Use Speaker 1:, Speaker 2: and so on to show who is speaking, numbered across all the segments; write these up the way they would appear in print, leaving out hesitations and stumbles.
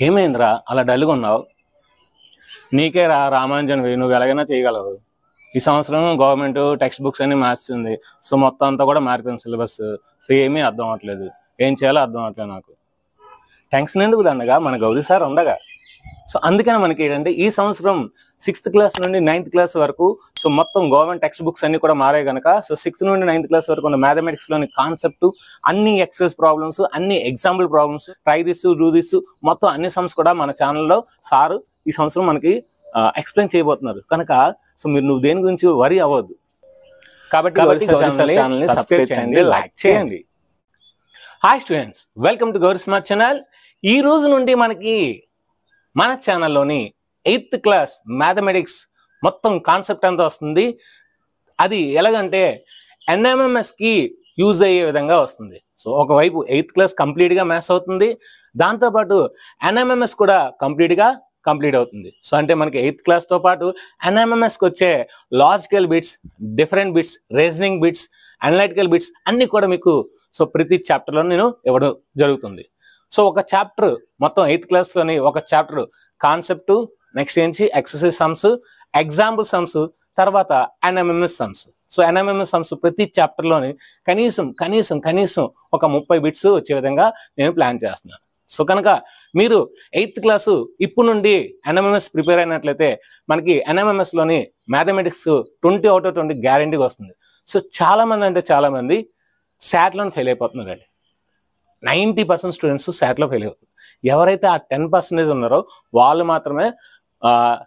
Speaker 1: ఏమైందిరా అలా డల్గా ఉన్నావు? నీకే రామాంజన్ నువ్వు ఎలాగైనా చేయగలవు. ఈ సంవత్సరం గవర్నమెంట్ టెక్స్ట్ బుక్స్ అన్ని మార్చింది. సో మొత్తం అంతా కూడా మారిపోయింది సిలబస్. సో ఏమీ అర్థం అవ్వట్లేదు, ఏం చేయాలో అర్థం అవ్వట్లేదు నాకు. టెన్షన్ ఎందుకు దండగా, మన గౌరీ సార్ ఉండగా. సో అందుకని మనకి ఏంటంటే ఈ సంవత్సరం 6th క్లాస్ నుండి 9th క్లాస్ వరకు సో మొత్తం గవర్నమెంట్ టెక్స్ట్ బుక్స్ అన్ని కూడా మారాయి కనుక సో 6th నుండి 9th క్లాస్ వరకు ఉన్న మ్యాథమెటిక్స్లోని కాన్సెప్ట్, అన్ని ఎక్సైజ్ ప్రాబ్లమ్స్, అన్ని example problems, try this do this మొత్తం అన్ని సమ్స్ కూడా మన ఛానల్లో సారు ఈ సంవత్సరం మనకి ఎక్స్ప్లెయిన్ చేయబోతున్నారు కనుక సో నువ్వు దేని గురించి వరి అవ్వద్దు. కాబట్టి ఛానల్ని సబ్స్క్రైబ్ చేయండి, లైక్ చేయండి. Hi students, welcome to Gauri smart channel. ఈ రోజు నుండి మనకి మన ఛానల్లోని 8th క్లాస్ మ్యాథమెటిక్స్ మొత్తం కాన్సెప్ట్ అంతా వస్తుంది. అది ఎలాగంటే ఎన్ఎంఎంఎస్కి యూజ్ అయ్యే విధంగా వస్తుంది. సో ఒకవైపు 8th క్లాస్ కంప్లీట్గా మ్యాథ్స్ అవుతుంది, దాంతోపాటు ఎన్ఎంఎంఎస్ కూడా కంప్లీట్ అవుతుంది. సో అంటే మనకి 8th క్లాస్తో పాటు ఎన్ఎంఎంఎస్కి వచ్చే logical bits, different bits, reasoning bits, analytical bits అన్నీ కూడా మీకు సో ప్రతి చాప్టర్లో నేను ఇవ్వడం జరుగుతుంది. సో ఒక చాప్టర్ మొత్తం 8th క్లాస్లోని ఒక చాప్టర్ కాన్సెప్ట్, నెక్స్ట్ ఏంచి ఎక్సర్సైజ్ సమ్స్, ఎగ్జాంపుల్ సమ్స్, తర్వాత NMMS sums. So NMMS sums ప్రతి చాప్టర్లోని కనీసం ఒక 30 బిట్స్ వచ్చే విధంగా నేను ప్లాన్ చేస్తున్నాను. సో కనుక మీరు 8th క్లాసు ఇప్పుడు నుండి ఎన్ఎంఎంఎస్ ప్రిపేర్ అయినట్లయితే మనకి ఎన్ఎంఎంఎస్లోని మ్యాథమెటిక్స్ 20 out of 20 గ్యారంటీగా వస్తుంది. సో చాలామంది శాట్లోని ఫెయిల్ అయిపోతున్నారండి. 90% స్టూడెంట్స్ శాట్లో ఫెయిల్ అవుతుంది. ఎవరైతే ఆ 10% ఉన్నారో వాళ్ళు మాత్రమే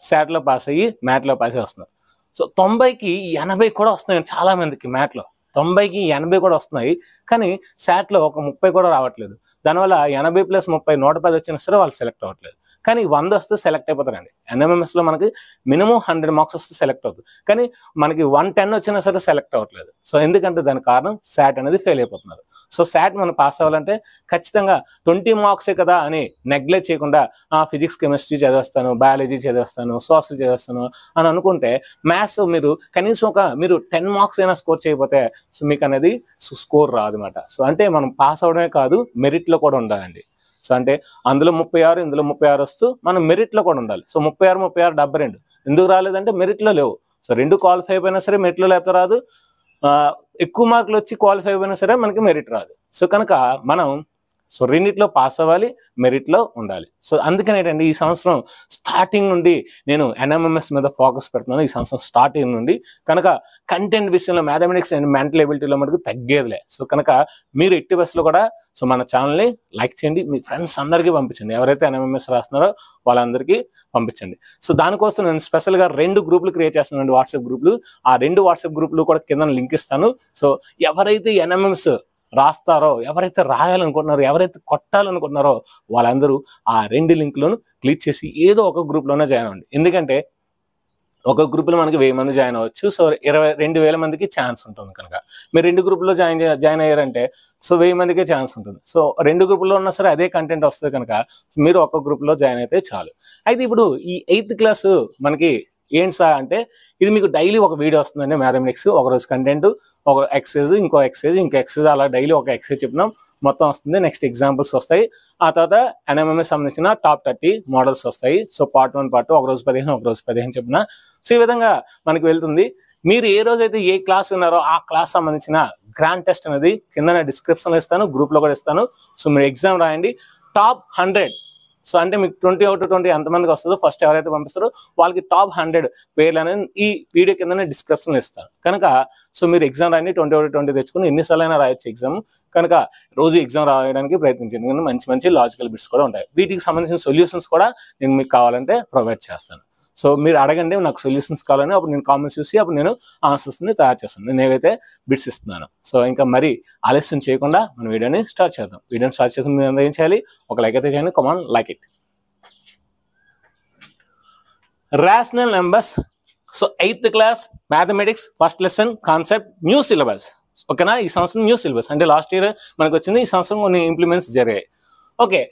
Speaker 1: శాట్లో పాస్ అయ్యి మ్యాట్లో పాస్ వస్తున్నారు. సో 90కి 80 కూడా వస్తున్నాయి చాలామందికి, మ్యాట్లో 90కి 80 కూడా వస్తున్నాయి, కానీ శాట్లో ఒక 30 కూడా రావట్లేదు. దానివల్ల 80 + 30 110 వచ్చినా సరే వాళ్ళు సెలెక్ట్ అవ్వట్లేదు. కానీ 100 వస్తే సెలెక్ట్ అయిపోతారండి. ఎన్ఎంఎంఎస్లో మనకి మినిమం 100 మార్క్స్ వస్తే సెలెక్ట్ అవుతుంది, కానీ మనకి 110 వచ్చినా సరే సెలెక్ట్ అవ్వట్లేదు. సో ఎందుకంటే దానికి కారణం శాట్ అనేది ఫెయిల్ అయిపోతున్నారు. సో శాట్ మనం పాస్ అవ్వాలంటే ఖచ్చితంగా 20 మార్క్సే కదా అని నెగ్లెక్ట్ చేయకుండా ఫిజిక్స్, కెమిస్ట్రీ చదివేస్తాను, బయాలజీ చదివేస్తాను, సోషల్ చదివేస్తాను అని అనుకుంటే మ్యాథ్స్ మీరు కనీసం మీరు 10 మార్క్స్ అయినా స్కోర్ చేయకపోతే సో మీకు అనేది స్కోర్ రాదు అనమాట. సో అంటే మనం పాస్ అవడమే కాదు, మెరిట్లో కూడా ఉండాలండి. సో అంటే అందులో 36, ఇందులో 36 వస్తూ మనం మెరిట్లో కూడా ఉండాలి. సో 36, 72 ఎందుకు రాలేదంటే మెరిట్లో లేవు. సో 2 క్వాలిఫై అయిపోయినా సరే మెరిట్లో లేకపోతే రాదు, ఎక్కువ మార్కులు వచ్చి క్వాలిఫై అయిపోయినా సరే మనకి మెరిట్ రాదు. సో కనుక మనం సో రెండిట్లో పాస్ అవ్వాలి, మెరిట్లో ఉండాలి. సో అందుకని ఏంటంటే ఈ సంవత్సరం స్టార్టింగ్ నుండి నేను ఎన్ఎంఎంఎస్ మీద ఫోకస్ పెడుతున్నాను. ఈ సంవత్సరం స్టార్టింగ్ నుండి కనుక కంటెంట్ విషయంలో మ్యాథమెటిక్స్ అండ్ మెంటల్ ఎబిలిటీలో మనకు తగ్గేదిలే. సో కనుక మీరు ఎట్టి బస్సులో కూడా సో మన ఛానల్ని లైక్ చేయండి, మీ ఫ్రెండ్స్ అందరికీ పంపించండి, ఎవరైతే ఎన్ఎంఎంఎస్ రాస్తున్నారో వాళ్ళందరికీ పంపించండి. సో దానికోసం నేను స్పెషల్గా 2 గ్రూపులు క్రియేట్ చేస్తున్నాను, వాట్సాప్ గ్రూపులు. ఆ 2 వాట్సాప్ గ్రూపులు కూడా కింద లింక్ ఇస్తాను. సో ఎవరైతే ఎన్ఎంఎంఎస్ రాస్తారో, ఎవరైతే రాయాలనుకుంటున్నారో, ఎవరైతే కొట్టాలనుకుంటున్నారో వాళ్ళందరూ ఆ 2 లింకులను క్లిక్ చేసి ఏదో ఒక గ్రూప్లోనే జాయిన్ అవ్వండి. ఎందుకంటే ఒక గ్రూప్లో మనకి 1000 మంది జాయిన్ అవ్వచ్చు. సో 22,000 మందికి ఛాన్స్ ఉంటుంది కనుక మీరు 2 గ్రూపుల్లో జాయిన్ అయ్యారంటే సో 1000 మందికే ఛాన్స్ ఉంటుంది. సో 2 గ్రూపుల్లో ఉన్నా సరే అదే కంటెంట్ వస్తుంది కనుక మీరు ఒక గ్రూప్లో జాయిన్ అయితే చాలు. అయితే ఇప్పుడు ఈ 8th క్లాసు మనకి ఏంటి సార్ అంటే ఇది మీకు డైలీ ఒక వీడియో వస్తుందండి. మ్యాథమెటిక్స్ ఒకరోజు కంటెంట్, ఒక ఎక్సైజ్, ఇంకో ఎక్సైజ్ అలా డైలీ ఒక ఎక్సైజ్ చెప్పినాం మొత్తం వస్తుంది. నెక్స్ట్ ఎగ్జాంపుల్స్ వస్తాయి, ఆ తర్వాత ఎన్ఎంఎంఎస్ సంబంధించిన టాప్ 30 మోడల్స్ వస్తాయి. సో పార్ట్ 1, పార్ట్ 2 ఒకరోజు 15 చెప్పిన సో ఈ విధంగా మనకి వెళ్తుంది. మీరు ఏ రోజైతే ఏ క్లాస్ ఉన్నారో ఆ క్లాస్ సంబంధించిన గ్రాండ్ టెస్ట్ అనేది కింద డిస్క్రిప్షన్లో ఇస్తాను, గ్రూప్లో కూడా ఇస్తాను. సో మీరు ఎగ్జామ్ రాయండి, టాప్ 100 సో అంటే మీకు 20 out of 20 ఎంతమందికి వస్తుందో ఫస్ట్ ఎవరైతే పంపిస్తారో వాళ్ళకి టాప్ 100 పేర్లు అనేది ఈ వీడియో కిందనే డిస్క్రిప్షన్లో ఇస్తాను కనుక సో మీరు ఎగ్జామ్ రాయండి. 20 out of 20 తెచ్చుకుని ఎన్నిసార్లు అయినా రాయొచ్చు ఎగ్జామ్ కనుక రోజు ఎగ్జామ్ రాయడానికి ప్రయత్నించండి. ఎందుకంటే మంచి లాజికల్ బిట్స్ కూడా ఉంటాయి. వీటికి సంబంధించిన సొల్యూషన్స్ కూడా నేను మీకు కావాలంటే ప్రొవైడ్ చేస్తాను. సో మీరు అడగండి, నాకు సొల్యూషన్స్ కావాలని, అప్పుడు నేను కామెంట్స్ చూసి అప్పుడు నేను ఆన్సర్స్ని తయారు చేస్తాను. నేను ఏవైతే బిట్స్ ఇస్తున్నాను. సో ఇంకా మరి ఆలస్యం చేయకుండా మన వీడియోని స్టార్ట్ చేద్దాం. వీడియోని స్టార్ట్ చేసిన మీరు ఏం చేయాలి, ఒక లైక్ అయితే చేయండి. Come on, like it. Rational numbers. So 8th class mathematics first lesson concept, new syllabus. ఓకేనా, ఈ సంవత్సరం న్యూ సిలబస్ అంటే లాస్ట్ ఇయర్ మనకు వచ్చింది, ఈ సంవత్సరం కొన్ని ఇంప్లిమెంట్స్ జరిగాయి. ఓకే,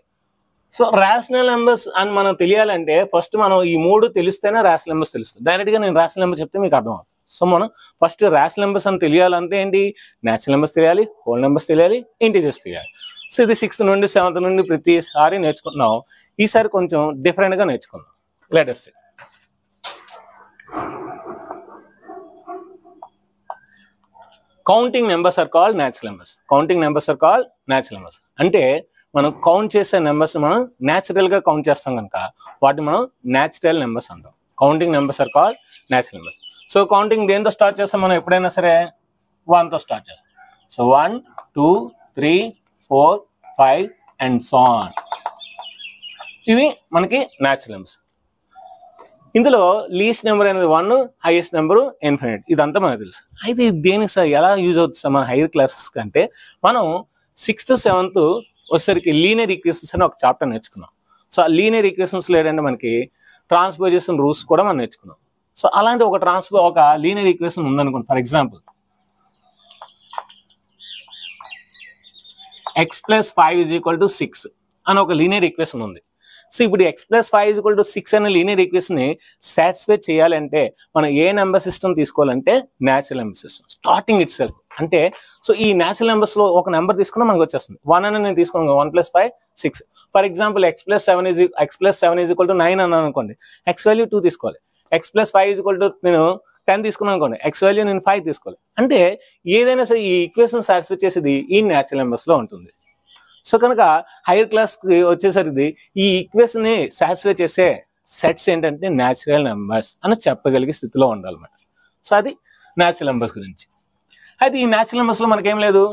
Speaker 1: సో రేషనల్ నెంబర్స్ అని మనం తెలియాలంటే ఫస్ట్ మనం ఈ 3 తెలిస్తేనే రేషనల్ నెంబర్స్ తెలుస్తుంది. డైరెక్ట్గా నేను రేషనల్ నెంబర్ చెప్తే మీకు అర్థం అవుతుంది. సో మనం ఫస్ట్ రేషనల్ నెంబర్స్ అని తెలియాలంటే ఏంటి, నేచురల్ నెంబర్స్ తెలియాలి, హోల్ నెంబర్స్ తెలియాలి, ఇంటీజర్స్ తెలియాలి. సో ఇది 6th నుండి 7th నుండి ప్రతిసారి నేర్చుకుంటున్నాం. ఈసారి కొంచెం డిఫరెంట్గా నేర్చుకుందాం. Let us see. Counting numbers are called natural numbers. Counting numbers are called natural numbers అంటే మనం కౌంట్ చేసే నెంబర్స్ మనం న్యాచురల్గా కౌంట్ చేస్తాం కనుక వాటిని మనం న్యాచురల్ నెంబర్స్ అంటాం. Counting numbers are called natural numbers. So counting దేంతో స్టార్ట్ చేస్తాం మనం ఎప్పుడైనా సరే 1తో స్టార్ట్ చేస్తాం. So 1, 2, 3, 4, 5 and so on. ఇవి మనకి న్యాచురల్ నెంబర్స్. ఇందులో లీస్ట్ నెంబర్ అనేది 1, హైయెస్ట్ నెంబరు ఇన్ఫినిట్. ఇదంతా మనకు తెలుసు. అయితే దేనికి సార్ ఎలా యూజ్ అవుతుంది సార్ మన హైయర్ క్లాసెస్ కంటే మనం 6th 7th వచ్చేసరికి లీనియర్ ఈక్వేషన్స్ అని ఒక చాప్టర్ నేర్చుకున్నాం. సో ఆ లీనియర్ ఈక్వేషన్స్ లేదంటే మనకి ట్రాన్స్పోజిషన్ రూల్స్ కూడా మనం నేర్చుకున్నాం. సో అలాంటి ఒక లీనియర్ ఈక్వేషన్ ఉందనుకోండి. ఫర్ ఎగ్జాంపుల్ x + 5 = 6 అని ఒక లీనియర్ ఈక్వేషన్ ఉంది. సో ఇప్పుడు x + 5 = 6 అనే లీనియర్ ఈక్వేషన్ ని సాటిస్ఫై చేయాలంటే మనం ఏ నెంబర్ సిస్టమ్ తీసుకోవాలంటే natural number system starting it self. అంటే సో ఈ న్యాచురల్ నెంబర్స్ లో ఒక నెంబర్ తీసుకున్నా మనకు వచ్చేస్తుంది. 1 అని నేను తీసుకున్నాను, 1 + 5 6. ఫర్ ఎగ్జాంపుల్ x + 7 = 9 అన్నాను అనుకోండి, x వాల్యూ 2 తీసుకోవాలి. x + 5 నేను 10 తీసుకున్నాను అనుకోండి, x వాల్యూ నేను 5 తీసుకోవాలి. అంటే ఏదైనా సరే ఈ ఈక్వేషన్ సాటిస్ఫై చేసేది ఈ న్యాచురల్ నెంబర్స్ లో ఉంటుంది. సో కనుక హైయర్ క్లాస్కి వచ్చేసరికి ఈ ఈక్వేషన్ ని సాటిస్ఫై చేసే సెట్స్ ఏంటంటే న్యాచురల్ నెంబర్స్ అని చెప్పగలిగే స్థితిలో ఉండాలన్నమాట. సో అది న్యాచురల్ నెంబర్స్ గురించి. అయితే ఈ న్యాచురల్ నెంబర్స్ లో మనకేం లేదు,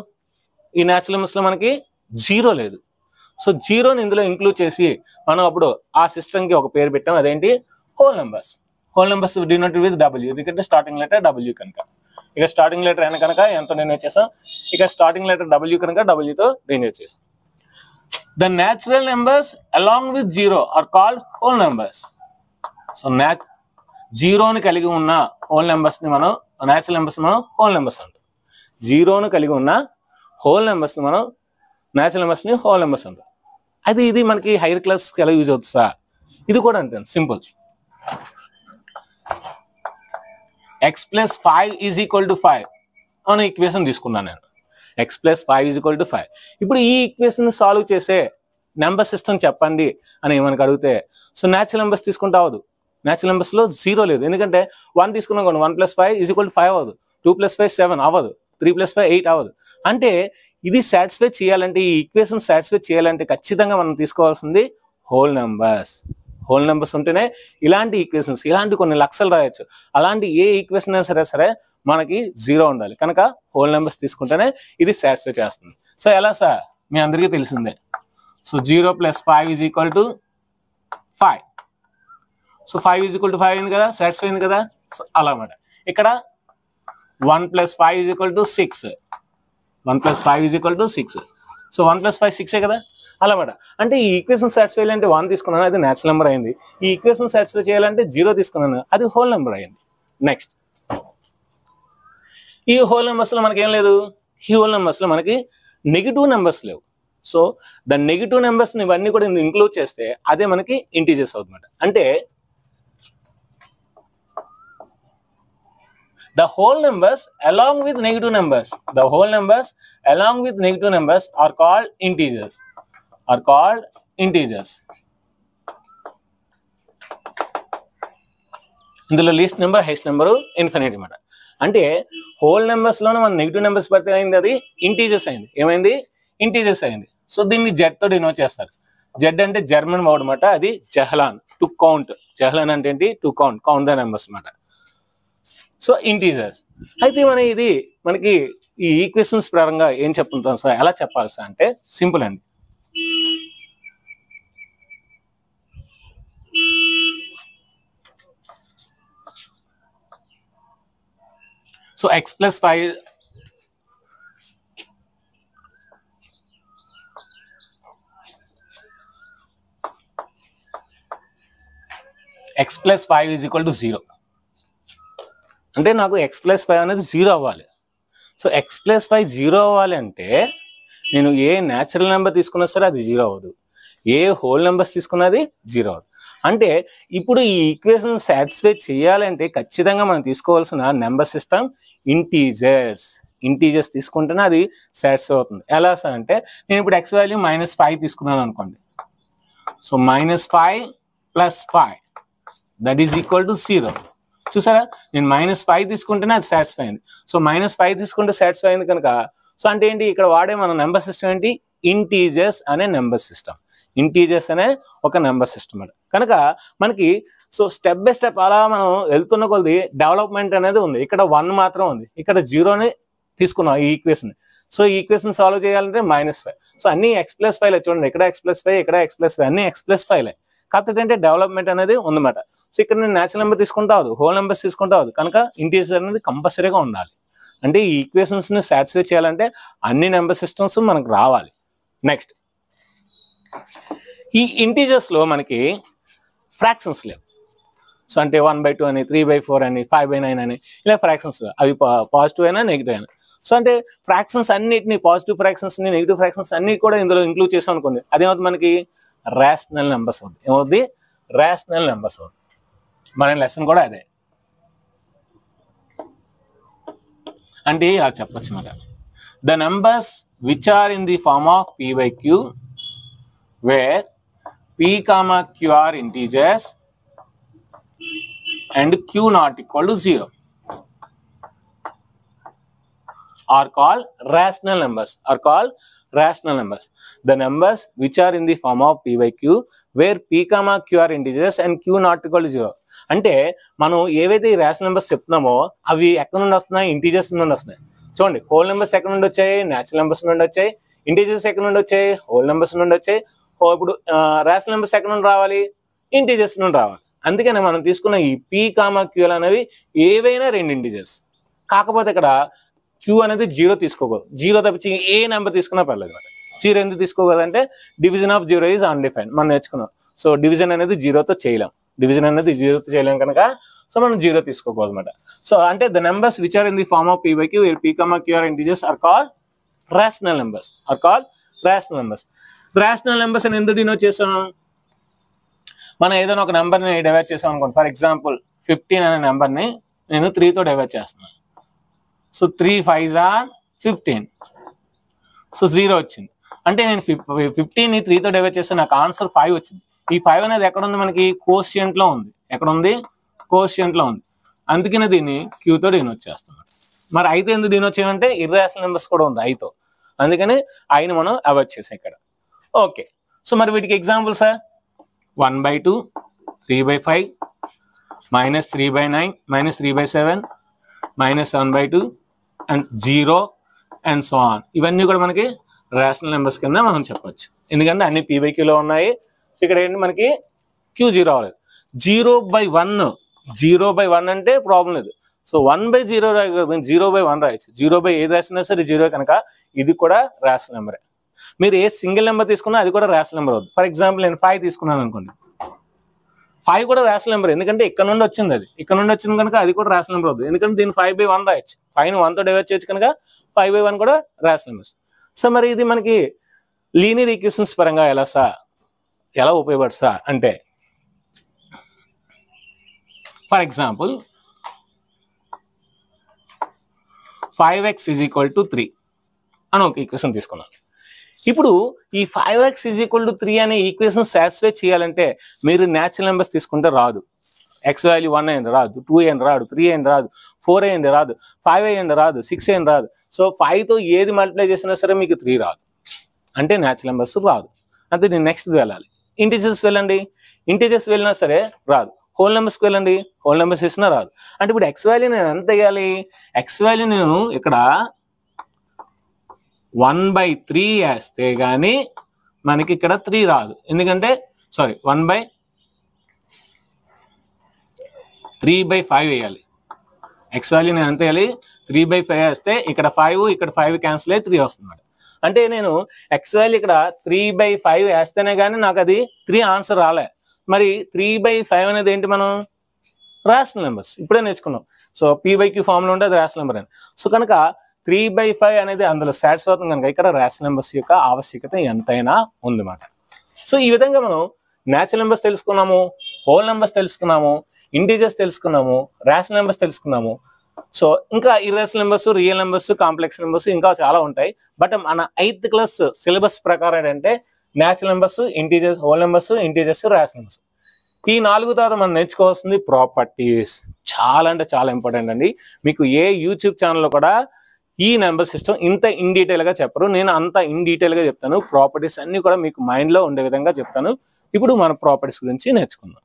Speaker 1: ఈ న్యాచురల్ నెంబర్స్ లో మనకి 0 లేదు. సో 0ని ఇందులో ఇంక్లూడ్ చేసి మనం అప్పుడు ఆ సిస్టమ్కి ఒక పేరు పెట్టాం, అదేంటి whole numbers. Whole numbers denoted with W, ఎందుకంటే స్టార్టింగ్ లెటర్ W కనుక. ఇక స్టార్టింగ్ లెటర్ N కనుక ఎంతో డినోట్ చేసాం, ఇక స్టార్టింగ్ లెటర్ W కనుక Wతో డినోట్ చేసాం. The natural numbers along with 0 are called whole numbers. So 0ని కలిగి ఉన్న హోల్ నెంబర్స్ ని మనం న్యాచురల్ నెంబర్స్ మనం హోల్ నెంబర్స్ అంటాం. 0ని కలిగి ఉన్న హోల్ నెంబర్స్ ని మనం న్యాచురల్ నెంబర్స్ ని హోల్ నెంబర్స్ అంటాం. అది ఇది మనకి హైయర్ క్లాస్కి ఎలా యూజ్ అవుతుందా? ఇది కూడా అంతే సింపుల్. x + 5 = 5 అనే ఈక్వేషన్ తీసుకున్నాను నేను. x + 5 = 5. ఇప్పుడు ఈ ఈక్వేషన్ సాల్వ్ చేసే నెంబర్ సిస్టమ్ చెప్పండి అని మనకు అడిగితే సో న్యాచురల్ నెంబర్స్ తీసుకుంటే అవ్వదు. న్యాచురల్ నెంబర్స్ లో 0 లేదు, ఎందుకంటే 1 తీసుకున్నాం అనుకోండి, 1 + 5 = 5 అవ్వదు, 2 + 5 7 అవ్వదు, 3 + 5 8 అవ్వదు. అంటే ఇది సాటిస్ఫై చేయాలంటే, ఈ ఈక్వేషన్ సాటిస్ఫై చేయాలంటే ఖచ్చితంగా మనం తీసుకోవాల్సింది హోల్ నెంబర్స్. హోల్ నెంబర్స్ ఉంటేనే ఇలాంటి ఈక్వేషన్స్, ఇలాంటి కొన్ని లక్షలు రాయొచ్చు. అలాంటి ఏ ఈక్వేషన్ అయినా సరే మనకి 0 ఉండాలి. కనుక హోల్ నెంబర్స్ తీసుకుంటేనే ఇది సాటిస్ఫై చేస్తుంది. సో ఎలా సార్ మీ అందరికీ తెలిసిందే. సో 0 + 5 = 5. సో 5 = 5 అయింది కదా, సాటిస్ఫై అయింది కదా. సో అలా అన్నమాట. ఇక్కడ 1 + 5 = 6. 1 + 5 = 6. సో 1 + 5 6 కదా, అలా అన్నమాట. అంటే ఈ ఈక్వేషన్ సాటిస్ఫై చేయాలంటే 1 తీసుకున్నాను, అది న్యాచురల్ నెంబర్ అయింది. ఈ ఈక్వేషన్ సాటిస్ఫై చేయాలంటే 0 తీసుకున్నాను, అది హోల్ నెంబర్ అయింది. నెక్స్ట్ ఈ హోల్ నెంబర్స్ లో మనకి ఏం లేదు, ఈ హోల్ నెంబర్స్ లో మనకి నెగిటివ్ నెంబర్స్ లేవు. సో ద నెగిటివ్ నెంబర్స్ ఇవన్నీ కూడా ఇంక్లూడ్ చేస్తే అదే మనకి ఇంటీజర్స్ అవుతుందన్నమాట. అంటే the whole numbers along with negative numbers, the whole numbers along with negative numbers are called integers, are called integers. ఇందులో least number, highest number, infinite అన్నమాట. అంటే హోల్ నెంబర్స్ లోనే మన నెగిటివ్ నెంబర్స్ పడితే అయింది, అది ఇంటీజర్స్ అయింది. ఏమైంది? ఇంటీజర్స్ అయింది. సో దీన్ని Z తో డినోట్ చేస్తారు. Z అంటే జర్మన్ వర్డ్ అనమాట, అది జహలాన్, టు కౌంట్. జహలాన్ అంటే ఏంటి? To count, count the numbers అనమాట. So integers. అయితే మనకి ఈ ఈక్వేషన్స్ పరంగా ఏం చెప్తుంటాం సార్, ఎలా చెప్పాలి సార్ అంటే సింపుల్ అండి. So x + 5 = 0. అంటే నాకు x + 5 అనేది 0 అవ్వాలి. సో x + 5 0 అవ్వాలి అంటే నేను ఏ న్యాచురల్ నెంబర్ తీసుకున్నా సరే అది 0 అవ్వదు, ఏ హోల్ నెంబర్స్ తీసుకున్నది 0 అవ్వదు. అంటే ఇప్పుడు ఈ ఈక్వేషన్ సాటిస్ఫై చేయాలంటే ఖచ్చితంగా మనం తీసుకోవాల్సిన నెంబర్ సిస్టమ్ ఇంటీజర్స్. ఇంటీజర్స్ తీసుకుంటేనే అది సాటిస్ఫై అవుతుంది. ఎలా సార్ అంటే నేను ఇప్పుడు ఎక్స్ వాల్యూ -5 తీసుకున్నాను అనుకోండి. So -5 + 5 that is equal to 0. చూసారా, నేను -5 తీసుకుంటేనే అది సాటిస్ఫై అయింది. సో -5 తీసుకుంటే సాటిస్ఫై అయింది కనుక సో అంటే ఏంటి, ఇక్కడ వాడే మన నెంబర్ సిస్టమ్ ఏంటి, ఇంటీజర్స్ అనే నెంబర్ సిస్టమ్. ఇంటీజర్స్ అనే ఒక నెంబర్ సిస్టమ్ అది కనుక మనకి సో స్టెప్ బై స్టెప్ అలా మనం వెళ్తున్న కొద్ది డెవలప్మెంట్ అనేది ఉంది. ఇక్కడ 1 మాత్రం ఉంది, ఇక్కడ 0ని తీసుకున్నాం ఈ ఈక్వేషన్. సో ఈ ఈక్వేషన్ సాల్వ్ చేయాలంటే -5. సో అన్ని x+5 చూడండి, ఇక్కడ x+5 ఇక్కడ x+5 అన్ని x+5. కాకపోతే అంటే డెవలప్మెంట్ అనేది ఉందన్నమాట. సో ఇక్కడ నేను న్యాచురల్ నెంబర్ తీసుకుంటావు, హోల్ నెంబర్స్ తీసుకుంటావు కనుక ఇంటీజర్ అనేది కంపల్సరీగా ఉండాలి. అంటే ఈ ఈక్వేషన్స్ ని సాటిస్ఫై చేయాలంటే అన్ని నెంబర్ సిస్టమ్స్ మనకు రావాలి. నెక్స్ట్ ఈ ఇంటీజర్స్ లో మనకి ఫ్రాక్షన్స్ లేవు. సో అంటే 1/2 అని, 3/4 అని, 5/9 అని ఇలా ఫ్రాక్షన్స్, అవి పాజిటివ్ అయినా నెగిటివ్ అయినా. సో అంటే ఫ్రాక్షన్స్ అన్నిటిని, పాజిటివ్ ఫ్రాక్షన్స్ ని నెగిటివ్ ఫ్రాక్షన్స్ అన్ని కూడా ఇందులో ఇంక్లూడ్ చేసాం అనుకోండి, అదేమవుతుంది మనకి రేషనల్ నెంబర్స్ అవుతుంది. ఏమవుతుంది, రేషనల్ నెంబర్స్ అవుతుంది. మన లెసన్ కూడా అదే. అంటే ఇలా చెప్పచ్చు మాట, the numbers which are in the form of p/q where p, q are integers and q not equal to 0 are called rational numbers. The numbers which are in the form of p/q where p, q are integers and q not equal to 0. అంటే మనం ఏవైతే ఈ rational numbers చెప్తున్నామో అవి ఎక్కడ నుండి వస్తున్నాయి, integers నుండి వస్తున్నాయి. చూడండి, హోల్ నెంబర్స్ ఎక్కడ నుండి వచ్చాయి, న్యాచురల్ నెంబర్స్ నుండి వచ్చాయి. ఇంటీజర్స్ ఎక్కడ నుండి వచ్చాయి, హోల్ నెంబర్స్ నుండి వచ్చాయి. ఇప్పుడు రేషనల్ నెంబర్స్ ఎక్కడ నుండి రావాలి, ఇంటీజర్స్ నుండి రావాలి. అందుకనే మనం తీసుకున్న ఈ p, q అనేవి ఏవైనా 2 ఇంటీజర్స్. కాకపోతే ఇక్కడ q అనేది 0 తీసుకోకూడదు. 0 తప్పించి ఏ నెంబర్ తీసుకున్నా పర్లేదు. 0 ఎందుకు తీసుకోకూడదు అంటే డివిజన్ ఆఫ్ 0 ఈజ్ అన్డిఫైన్డ్ మనం నేర్చుకున్నాం. సో డివిజన్ అనేది 0తో చేయలేం, కనుక సో మనం 0 తీసుకోకూడదు అనమాట. సో అంటే the numbers which are in the form of p/q where p, q are integers are called rational numbers. Rational numbers అని ఎందుకు డినోట్ చేసాం, మనం ఏదైనా ఒక నెంబర్ని డివైడ్ చేసాం అనుకోండి. ఫర్ ఎగ్జాంపుల్ 15 అనే నెంబర్ని నేను 3తో డివైడ్ చేస్తున్నాను. So 3 5s are 15. సో 0 వచ్చింది. అంటే నేను 15ని 3తో డివైడ్ చేస్తే నాకు ఆన్సర్ 5 వచ్చింది. ఈ 5 అనేది ఎక్కడ ఉంది, మనకి కోషియంట్ లో ఉంది. ఎక్కడ ఉంది, కోషియంట్ లో ఉంది. అందుకనే దీన్ని క్యూతో డినోట్ చేస్తున్నాను. మరి అయితే ఎందుకు డినోట్ చేయమంటే ఇర్రేషనల్ నెంబర్స్ కూడా ఉంది ఐతో, అందుకని ఐని మనం అవాయిడ్ చేసాం ఇక్కడ. ఓకే, సో మరి వీటికి examples 1/2, 3/5, -3/9, -3/7, -7/2 and 0 and so on. ఇవన్నీ కూడా మనకి రేషనల్ నెంబర్స్ కింద మనం చెప్పొచ్చు, ఎందుకంటే అన్ని p/q లో ఉన్నాయి. సో ఇక్కడ ఏంటి, మనకి q0 అవ్వలేదు. 0/1 అంటే ప్రాబ్లం లేదు. సో 1/0 0/1 రాయొచ్చు. 0/ఏది రాసినా సరే 0 కనుక ఇది కూడా రేషనల్ నెంబరే. మీరు ఏ సింగిల్ నెంబర్ తీసుకున్నా అది కూడా రేషనల్ నెంబర్ అవుతుంది. ఫర్ ఎగ్జాంపుల్ నేను 5 తీసుకున్నాను అనుకోండి, 5 కూడా రేషనల్ నెంబర్, ఎందుకంటే ఇక్కడ నుండి వచ్చింది, అది ఇక్కడ నుండి వచ్చింది కనుక అది కూడా రేషనల్ నెంబర్ అవుతుంది. ఎందుకంటే దీన్ని 5/1 రాయొచ్చు. 5ని 1తో డివైడ్ చేయొచ్చు కనుక 5/1 కూడా రేషనల్ నెంబర్స్. సో మరి ఇది మనకి లీనియర్ ఈక్వేషన్స్ పరంగా ఎలా ఉపయోగపడుతుందా అంటే, ఫర్ ఎగ్జాంపుల్ 5x = 3 అని ఒక ఈక్వేషన్ తీసుకున్నాను. ఇప్పుడు ఈ 5x = 3 అనే ఈక్వేషన్ సాటిస్ఫై చేయాలంటే మీరు న్యాచురల్ నెంబర్స్ తీసుకుంటే రాదు. x వాల్యూ 1 అయ్యింది రాదు, 2 అయ్యింది రాదు, 3 అయ్యింది రాదు, 4 అయ్యింది రాదు, 5 అయ్యింది రాదు, 6 అయ్యింది రాదు. సో 5తో ఏది మల్టిప్లై చేసినా సరే మీకు 3 రాదు, అంటే న్యాచురల్ నెంబర్స్ రాదు. అంటే నేను నెక్స్ట్ వెళ్ళాలి, ఇంటీజర్స్ వెళ్ళండి, ఇంటీజర్స్ వెళ్ళినా సరే రాదు. హోల్ నెంబర్స్కి వెళ్ళండి, హోల్ నెంబర్స్ వేసినా రాదు. అంటే ఇప్పుడు ఎక్స్ వాల్యూ నేను ఎంత వేయాలి, ఎక్స్ వాల్యూ నేను ఇక్కడ 1/3 వేస్తే కానీ మనకి ఇక్కడ 3 రాదు. ఎందుకంటే 3/5 వేయాలి. ఎక్స్ వాల్యూ నేను ఎంత వేయాలి, 3/5 వేస్తే ఇక్కడ 5 ఇక్కడ 5 క్యాన్సిల్ అయ్యి 3 వస్తుంది. అంటే నేను ఎక్స్ వాల్యూ ఇక్కడ 3/5 వేస్తేనే కానీ నాకు అది 3 ఆన్సర్ రాలే. మరి 3/5 అనేది ఏంటి, మనం రేషనల్ నెంబర్స్ ఇప్పుడే నేర్చుకున్నాం. సో p/q ఫార్ములా ఉంటే అది రేషనల్ నెంబర్ అని. సో కనుక 3/5 అనేది అందులో సాటిస్ఫై అవుతుంది కనుక ఇక్కడ రేషనల్ నెంబర్స్ యొక్క ఆవశ్యకత ఎంతైనా ఉందన్నమాట. సో ఈ విధంగా మనం న్యాచురల్ నెంబర్స్ తెలుసుకున్నాము, హోల్ నెంబర్స్ తెలుసుకున్నాము, ఇంటీజర్స్ తెలుసుకున్నాము, రేషనల్ నెంబర్స్ తెలుసుకున్నాము. సో ఇంకా irrational numbers, real numbers, complex numbers ఇంకా చాలా ఉంటాయి. బట్ మన 8th క్లాస్ సిలబస్ ప్రకారం ఏంటంటే natural numbers, integers, whole numbers, integers, rational numbers. ఈ 4 తర్వాత మనం నేర్చుకోవాల్సింది ప్రాపర్టీస్. చాలా అంటే చాలా ఇంపార్టెంట్ అండి. మీకు ఏ యూట్యూబ్ ఛానల్లో కూడా ఈ నెంబర్ సిస్టమ్ ఇంత ఇన్ డీటెయిల్గా చెప్పరు. నేను అంత ఇన్ డీటెయిల్గా చెప్తాను. ప్రాపర్టీస్ అన్ని కూడా మీకు మైండ్లో ఉండే విధంగా చెప్తాను. ఇప్పుడు మన ప్రాపర్టీస్ గురించి నేర్చుకుందాం.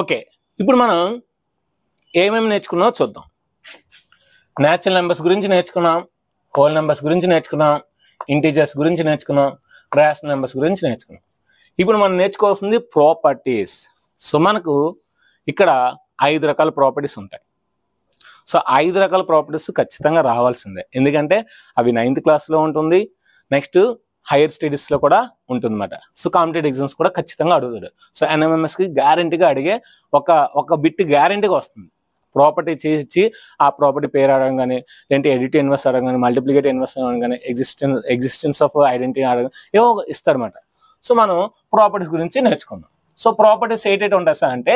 Speaker 1: ఓకే, ఇప్పుడు మనం ఏమేమి నేర్చుకున్నామో చూద్దాం. న్యాచురల్ నెంబర్స్ గురించి నేర్చుకున్నాం, హోల్ నెంబర్స్ గురించి నేర్చుకున్నాం, ఇంటీజర్స్ గురించి నేర్చుకున్నాం, రేషనల్ నెంబర్స్ గురించి నేర్చుకున్నాం. ఇప్పుడు మనం నేర్చుకోవాల్సింది ప్రాపర్టీస్. సో మనకు ఇక్కడ 5 రకాల ప్రాపర్టీస్ ఉంటాయి. సో 5 రకాల ప్రాపర్టీస్ ఖచ్చితంగా రావాల్సిందే, ఎందుకంటే అవి 9th క్లాస్లో ఉంటుంది, నెక్స్ట్ హైయర్ స్టడీస్లో కూడా ఉంటుందన్నమాట. సో కాంపిటేటివ్ ఎగ్జామ్స్ కూడా ఖచ్చితంగా అడుగుతాడు. సో ఎన్ఎంఎంఎస్కి గ్యారంటీగా అడిగే ఒక బిట్ గ్యారంటీగా వస్తుంది. ప్రాపర్టీ చేసి ఆ ప్రాపర్టీ పేరు అడగడం కానీ, లేదంటే ఎడిట్ ఇన్వర్స్ అడగడం కానీ, మల్టిప్లికేట్ ఇన్వర్స్ అడగడం కానీ, ఎగ్జిస్టెన్స్ ఆఫ్ ఐడెంటిటీ అడగడం, ఏవో ఇస్తారన్నమాట. సో మనం ప్రాపర్టీస్ గురించి నేర్చుకుందాం. సో ప్రాపర్టీస్ ఏంటంటే ఉంటాయి సార్ అంటే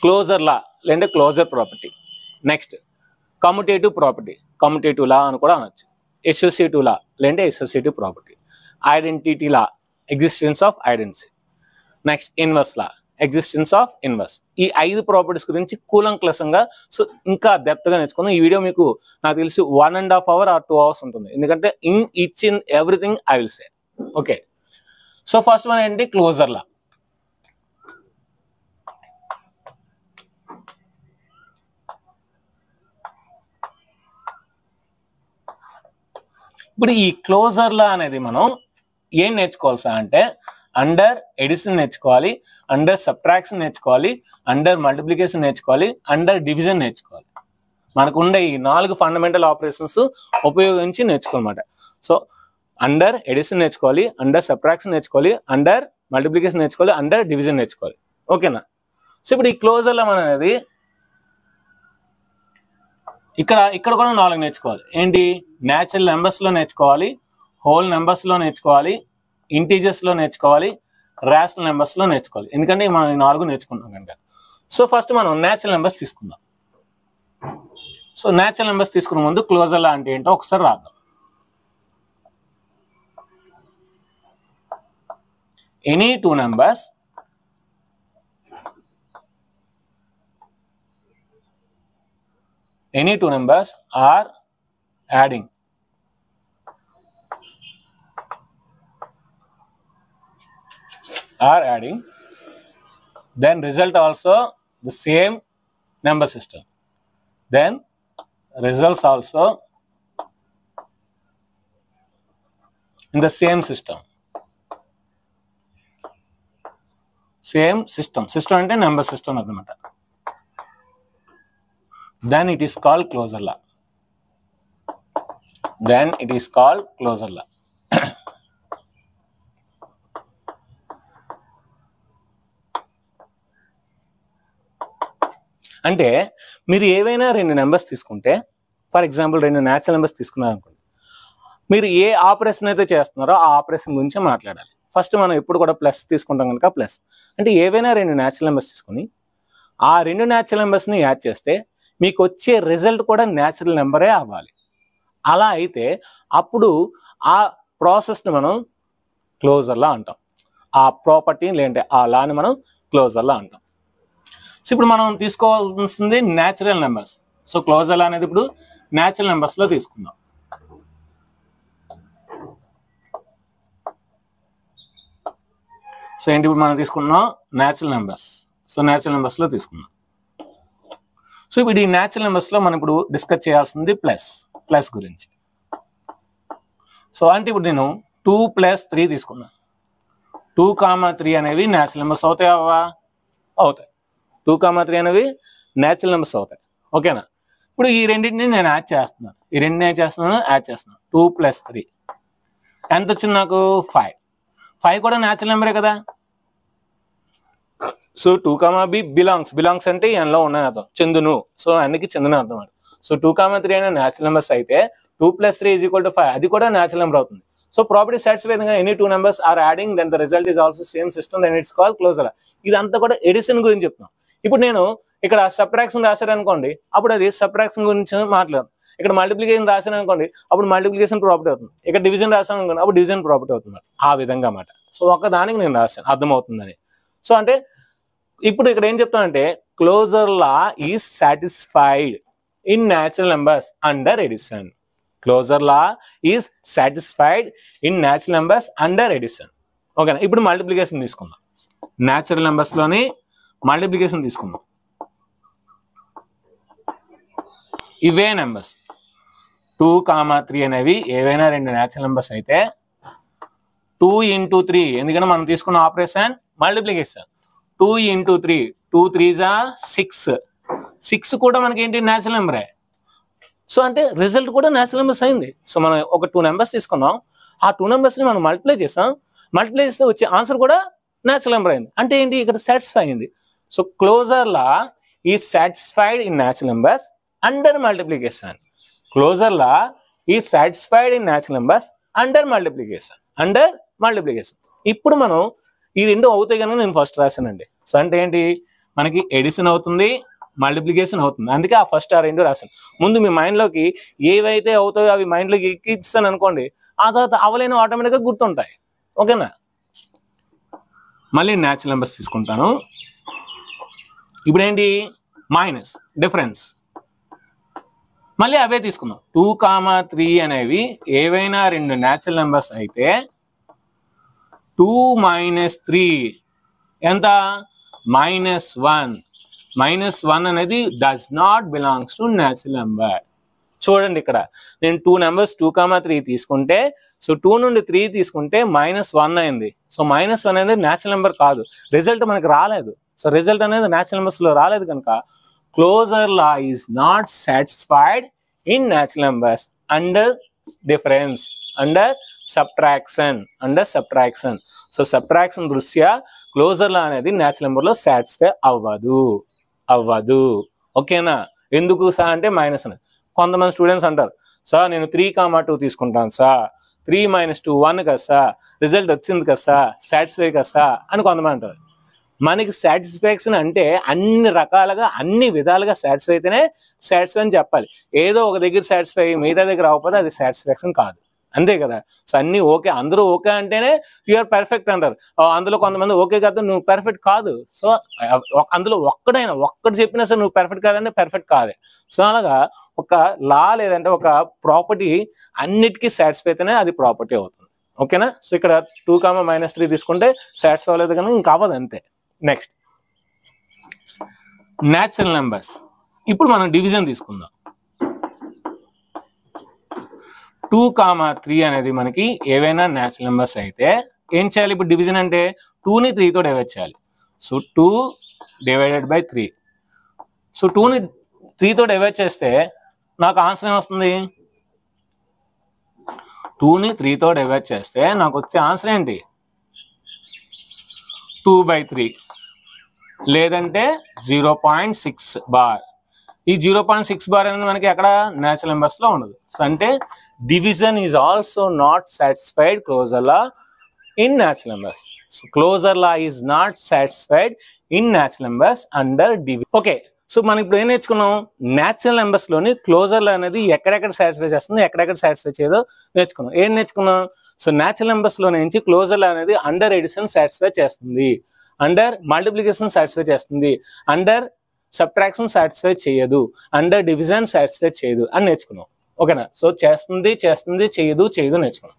Speaker 1: క్లోజర్ లా లేదంటే closure property, next commutative property, commutative law అని కూడా అనొచ్చు, అసోసియేటివ్ లా లేదంటే associative property, identity law, existence of identity, next inverse law, existence of inverse. ఈ 5 ప్రాపర్టీస్ గురించి కూలంకషంగా సో ఇంకా డెప్త్గా నేర్చుకున్నాం. ఈ వీడియో మీకు నాకు తెలిసి 1.5 hours or 2 hours ఉంటుంది, ఎందుకంటే in each in everything I will say. Okay, so first one ఏంటి, క్లోజర్ లా. ఇప్పుడు ఈ క్లోజర్ లా అనేది మనం ఏం నేర్చుకోవాలి సార్ అంటే అండర్ ఎడిషన్ నేర్చుకోవాలి, అండర్ సబ్ట్రాక్షన్ నేర్చుకోవాలి, అండర్ మల్టిప్లికేషన్ నేర్చుకోవాలి, అండర్ డివిజన్ నేర్చుకోవాలి. మనకు ఉండే ఈ 4 ఫండమెంటల్ ఆపరేషన్స్ ఉపయోగించి నేర్చుకోవాలన్నమాట. సో అండర్ ఎడిషన్ నేర్చుకోవాలి, అండర్ సబ్ట్రాక్షన్ నేర్చుకోవాలి, అండర్ మల్టిప్లికేషన్ నేర్చుకోవాలి, అండర్ డివిజన్ నేర్చుకోవాలి. ఓకేనా? సో ఇప్పుడు ఈ క్లోజర్ లా మనం అనేది ఇక్కడ కూడా 4 నేర్చుకోవాలి. ఏంటి, న్యాచురల్ నెంబర్స్లో నేర్చుకోవాలి, హోల్ నెంబర్స్లో నేర్చుకోవాలి, ఇంటీజర్స్లో నేర్చుకోవాలి, రేషనల్ నెంబర్స్లో నేర్చుకోవాలి. ఎందుకంటే మనం 4 నేర్చుకుంటాం కనుక. సో ఫస్ట్ మనం న్యాచురల్ నెంబర్స్ తీసుకుందాం. సో న్యాచురల్ నెంబర్స్ తీసుకునే ముందు క్లోజర్ లా అంటే ఏంటో ఒకసారి రాద్దాం. Any two numbers are adding then result also the same number system, then results also in the same system అంటే నెంబర్ సిస్టమ్ అన్నమాట. then it is called closure law. అంటే మీరు ఏవైనా 2 నెంబర్స్ తీసుకుంటే, ఫర్ ఎగ్జాంపుల్ 2 న్యాచురల్ నెంబర్స్ తీసుకున్నారు అనుకోండి, మీరు ఏ operation అయితే చేస్తున్నారో ఆ ఆపరేషన్ గురించి మాట్లాడాలి. ఫస్ట్ మనం ఎప్పుడు కూడా ప్లస్ తీసుకుంటాం కనుక ప్లస్ అంటే ఏవైనా 2 న్యాచురల్ నెంబర్స్ తీసుకుని ఆ 2 న్యాచురల్ నెంబర్స్ని యాడ్ చేస్తే మీకు వచ్చే రిజల్ట్ కూడా న్యాచురల్ నెంబరే అవ్వాలి. అలా అయితే అప్పుడు ఆ ప్రాసెస్ని మనం క్లోజర్ లా అంటాం. ఆ ప్రాపర్టీ లేదంటే ఆ లాని మనం క్లోజర్ లా అంటాం. సో ఇప్పుడు మనం తీసుకోవాల్సింది natural numbers. So closure law అనేది ఇప్పుడు న్యాచురల్ నెంబర్స్లో తీసుకుందాం. సో ఏంటి ఇప్పుడు మనం తీసుకున్నాం న్యాచురల్ నెంబర్స్. సో న్యాచురల్ నెంబర్స్లో తీసుకున్నాం. సో ఇప్పుడు ఈ న్యాచురల్ నెంబర్స్లో మనం ఇప్పుడు డిస్కస్ చేయాల్సింది ప్లస్ గురించి. సో అంటే ఇప్పుడు నేను 2 + 3 తీసుకున్నాను. 2, 3 అనేవి న్యాచురల్ నెంబర్స్ అవుతాయి అవుతాయి. 2, 3 అనేవి న్యాచురల్ నెంబర్స్ అవుతాయి. ఓకేనా? ఇప్పుడు ఈ రెండింటిని నేను యాడ్ చేస్తున్నాను. 2 + 3 ఎంత వచ్చింది నాకు 5 కూడా న్యాచురల్ నెంబరే కదా. సో 2, b బిలాంగ్స్ అంటే ఎన్లో ఉన్నాయని అర్థం, చెందును. సో అన్నికి చెందును అర్థం. సో 2, 3 అనే న్యాచురల్ నెంబర్స్ అయితే 2 + 3 = 5, అది కూడా న్యాచురల్ నెంబర్ అవుతుంది. సో ప్రాపర్టీ సాటిస్ఫై విధంగా any two numbers are adding then the result is also same system then it's called closure. ఇదంతా కూడా ఎడిషన్ గురించి చెప్తున్నాం. ఇప్పుడు నేను ఇక్కడ సబ్ట్రాక్షన్ రాశాను అనుకోండి, అప్పుడు అది సబ్ట్రాక్షన్ గురించి మాట్లాడదు. ఇక్కడ మల్టిప్లికేషన్ రాశాను అనుకోండి, అప్పుడు మల్టిప్లికేషన్ ప్రాపర్టీ అవుతుంది. ఇక్కడ డివిజన్ రాశాను అనుకోండి, అప్పుడు డివిజన్ ప్రాపర్టీ అవుతుంది. ఆ విధంగా అన్నమాట. సో ఒక్కదానికి నేను రాశాను, అర్థమవుతుందని. సో అంటే ఇప్పుడు ఇక్కడ ఏం చెప్తానంటే closure law is satisfied in natural numbers under addition. Closure law is satisfied in natural numbers under addition. ఓకేనా. ఇప్పుడు మల్టిప్లికేషన్ తీసుకుందాం. న్యాచురల్ నెంబర్స్ లోని మల్టిప్లికేషన్ తీసుకుందాం. ఇవే నెంబర్స్ 2, 3 అనేవి ఏవైనా రెండు న్యాచురల్ నెంబర్స్ అయితే 2 × 3, ఎందుకంటే మనం తీసుకున్న ఆపరేషన్ మల్టిప్లికేషన్. 2 × 3, 2 × 3 = 6 కూడా మనకి ఏంటి న్యాచురల్ నెంబరే. సో అంటే రిజల్ట్ కూడా న్యాచురల్ నెంబర్స్ అయింది. సో మనం ఒక 2 నెంబర్స్ తీసుకున్నాం, ఆ 2 నెంబర్స్ని మనం మల్టిప్లై చేసాం, మల్టిప్లై చేస్తే వచ్చే ఆన్సర్ కూడా న్యాచురల్ నెంబర్ అయింది. అంటే ఏంటి ఇక్కడ సాటిస్ఫై అయింది. So closure law is satisfied in natural numbers under multiplication. Closure law is satisfied in natural numbers under multiplication. Under multiplication. ఇప్పుడు మనం ఈ రెండు అవుతాయి కనుక నేను ఫస్ట్ రాశానండి. సో అంటే ఏంటి మనకి ఎడిషన్ అవుతుంది, మల్టిప్లికేషన్ అవుతుంది. అందుకే ఆ ఫస్ట్ ఆ రెండు రాశాను. ముందు మీ మైండ్లోకి ఏవైతే అవుతాయో అవి మైండ్లోకి ఎక్కిస్తాను అనుకోండి, ఆ తర్వాత అవలేని ఆటోమేటిక్గా గుర్తుంటాయి. ఓకేనా. మళ్ళీ న్యాచురల్ నెంబర్స్ తీసుకుంటాను. ఇప్పుడు ఏంటి మైనస్ డిఫరెన్స్, మళ్ళీ అవే తీసుకుందాం. 2, 3 అనేవి ఏవైనా రెండు న్యాచురల్ నెంబర్స్ అయితే 2 - 3 ఎంత -1. -1 అనేది does not belongs to natural number. చూడండి ఇక్కడ నేను 2 నెంబర్స్ 2, 3 తీసుకుంటే, సో 2 నుండి 3 తీసుకుంటే -1 అయింది. సో -1 అనేది న్యాచురల్ నెంబర్ కాదు, రిజల్ట్ మనకి రాలేదు. సో రిజల్ట్ అనేది న్యాచురల్ నెంబర్స్ లో రాలేదు కనుక closure law is not satisfied in natural numbers under difference, under subtraction. So subtraction దృష్ట్యా క్లోజర్ లా అనేది న్యాచురల్ నెంబర్ లో సాటిస్ఫై అవ్వదు. ఓకేనా. ఎందుకు సార్ అంటే మైనస్ అనేది. కొంతమంది స్టూడెంట్స్ అంటారు, సార్ నేను 3, 2 తీసుకుంటాను సార్, 3 - 2 1 కదా సార్, రిజల్ట్ వచ్చింది కదా సార్, సాటిస్ఫై కదా సార్ అని కొంతమంది అంటారు. మనకి సాటిస్ఫాక్షన్ అంటే అన్ని రకాలుగా అన్ని విధాలుగా సాటిస్ఫై అయితేనే సాటిస్ఫై అని చెప్పాలి. ఏదో ఒక దగ్గర సాటిస్ఫై మిగతా దగ్గర అవ్వకపోతే అది సాటిస్ఫాక్షన్ కాదు. అంతే కదా. సో అన్ని ఓకే, అందరూ ఓకే అంటేనే యూఆర్ పర్ఫెక్ట్ అంటారు. అందులో కొంతమంది ఓకే కదా నువ్వు పర్ఫెక్ట్ కాదు. సో అందులో ఒక్కటి చెప్పినా సరే నువ్వు పర్ఫెక్ట్ కాదంటే పర్ఫెక్ట్ కాదే. సో అలాగా ఒక లా లేదంటే ఒక ప్రాపర్టీ అన్నిటికీ సాటిస్ఫై అయితేనే అది ప్రాపర్టీ అవుతుంది. ఓకేనా. సో ఇక్కడ 2, -3 తీసుకుంటే సాటిస్ఫై అవ్వలేదు కనుక ఇంకా అవ్వదు, అంతే. Next natural numbers. ఇప్పుడు మనం డివిజన్ తీసుకుందాం. 2, 3 అనేది మనకి ఏవైనా న్యాచురల్ నెంబర్స్ అయితే ఏం చేయాలి ఇప్పుడు డివిజన్ అంటే 2ని 3తో డివైడ్ చేయాలి. సో 2 / 3. సో 2ని 3తో డివైడ్ చేస్తే నాకు ఆన్సర్ ఏమొస్తుంది? 2ని 3తో డివైడ్ చేస్తే నాకు వచ్చే ఆన్సర్ ఏంటి? 2/3 లేదంటే 0.6 బార్. ఈ 0.6 బార్ అనేది మనకి ఎక్కడ న్యాచురల్ నెంబర్స్ లో ఉండదు. సో అంటే division is also not satisfied closure law in natural numbers. So closure law is not satisfied in natural numbers under division. Okay. So మనం ఇప్పుడు ఏం నేర్చుకున్నాం? న్యాచురల్ నెంబర్స్ లోని క్లోజర్ లా అనేది ఎక్కడెక్కడ సాటిస్ఫై చేస్తుంది, ఎక్కడెక్కడ సాటిస్ఫై చేయదో నేర్చుకున్నాం. ఏం నేర్చుకున్నాం? సో న్యాచురల్ నెంబర్స్ లో నుంచి క్లోజర్ లా అనేది అండర్ ఎడిషన్ సాటిస్ఫై చేస్తుంది, అండర్ మల్టిప్లికేషన్ సాటిస్ఫై చేస్తుంది, అండర్ సబ్ట్రాక్షన్ సాటిస్ఫై చేయదు, అండర్ డివిజన్ సాటిస్ఫై చేయదు అని నేర్చుకున్నాం. ఓకేనా. సో చేస్తుంది చేయదు నేర్చుకున్నాం.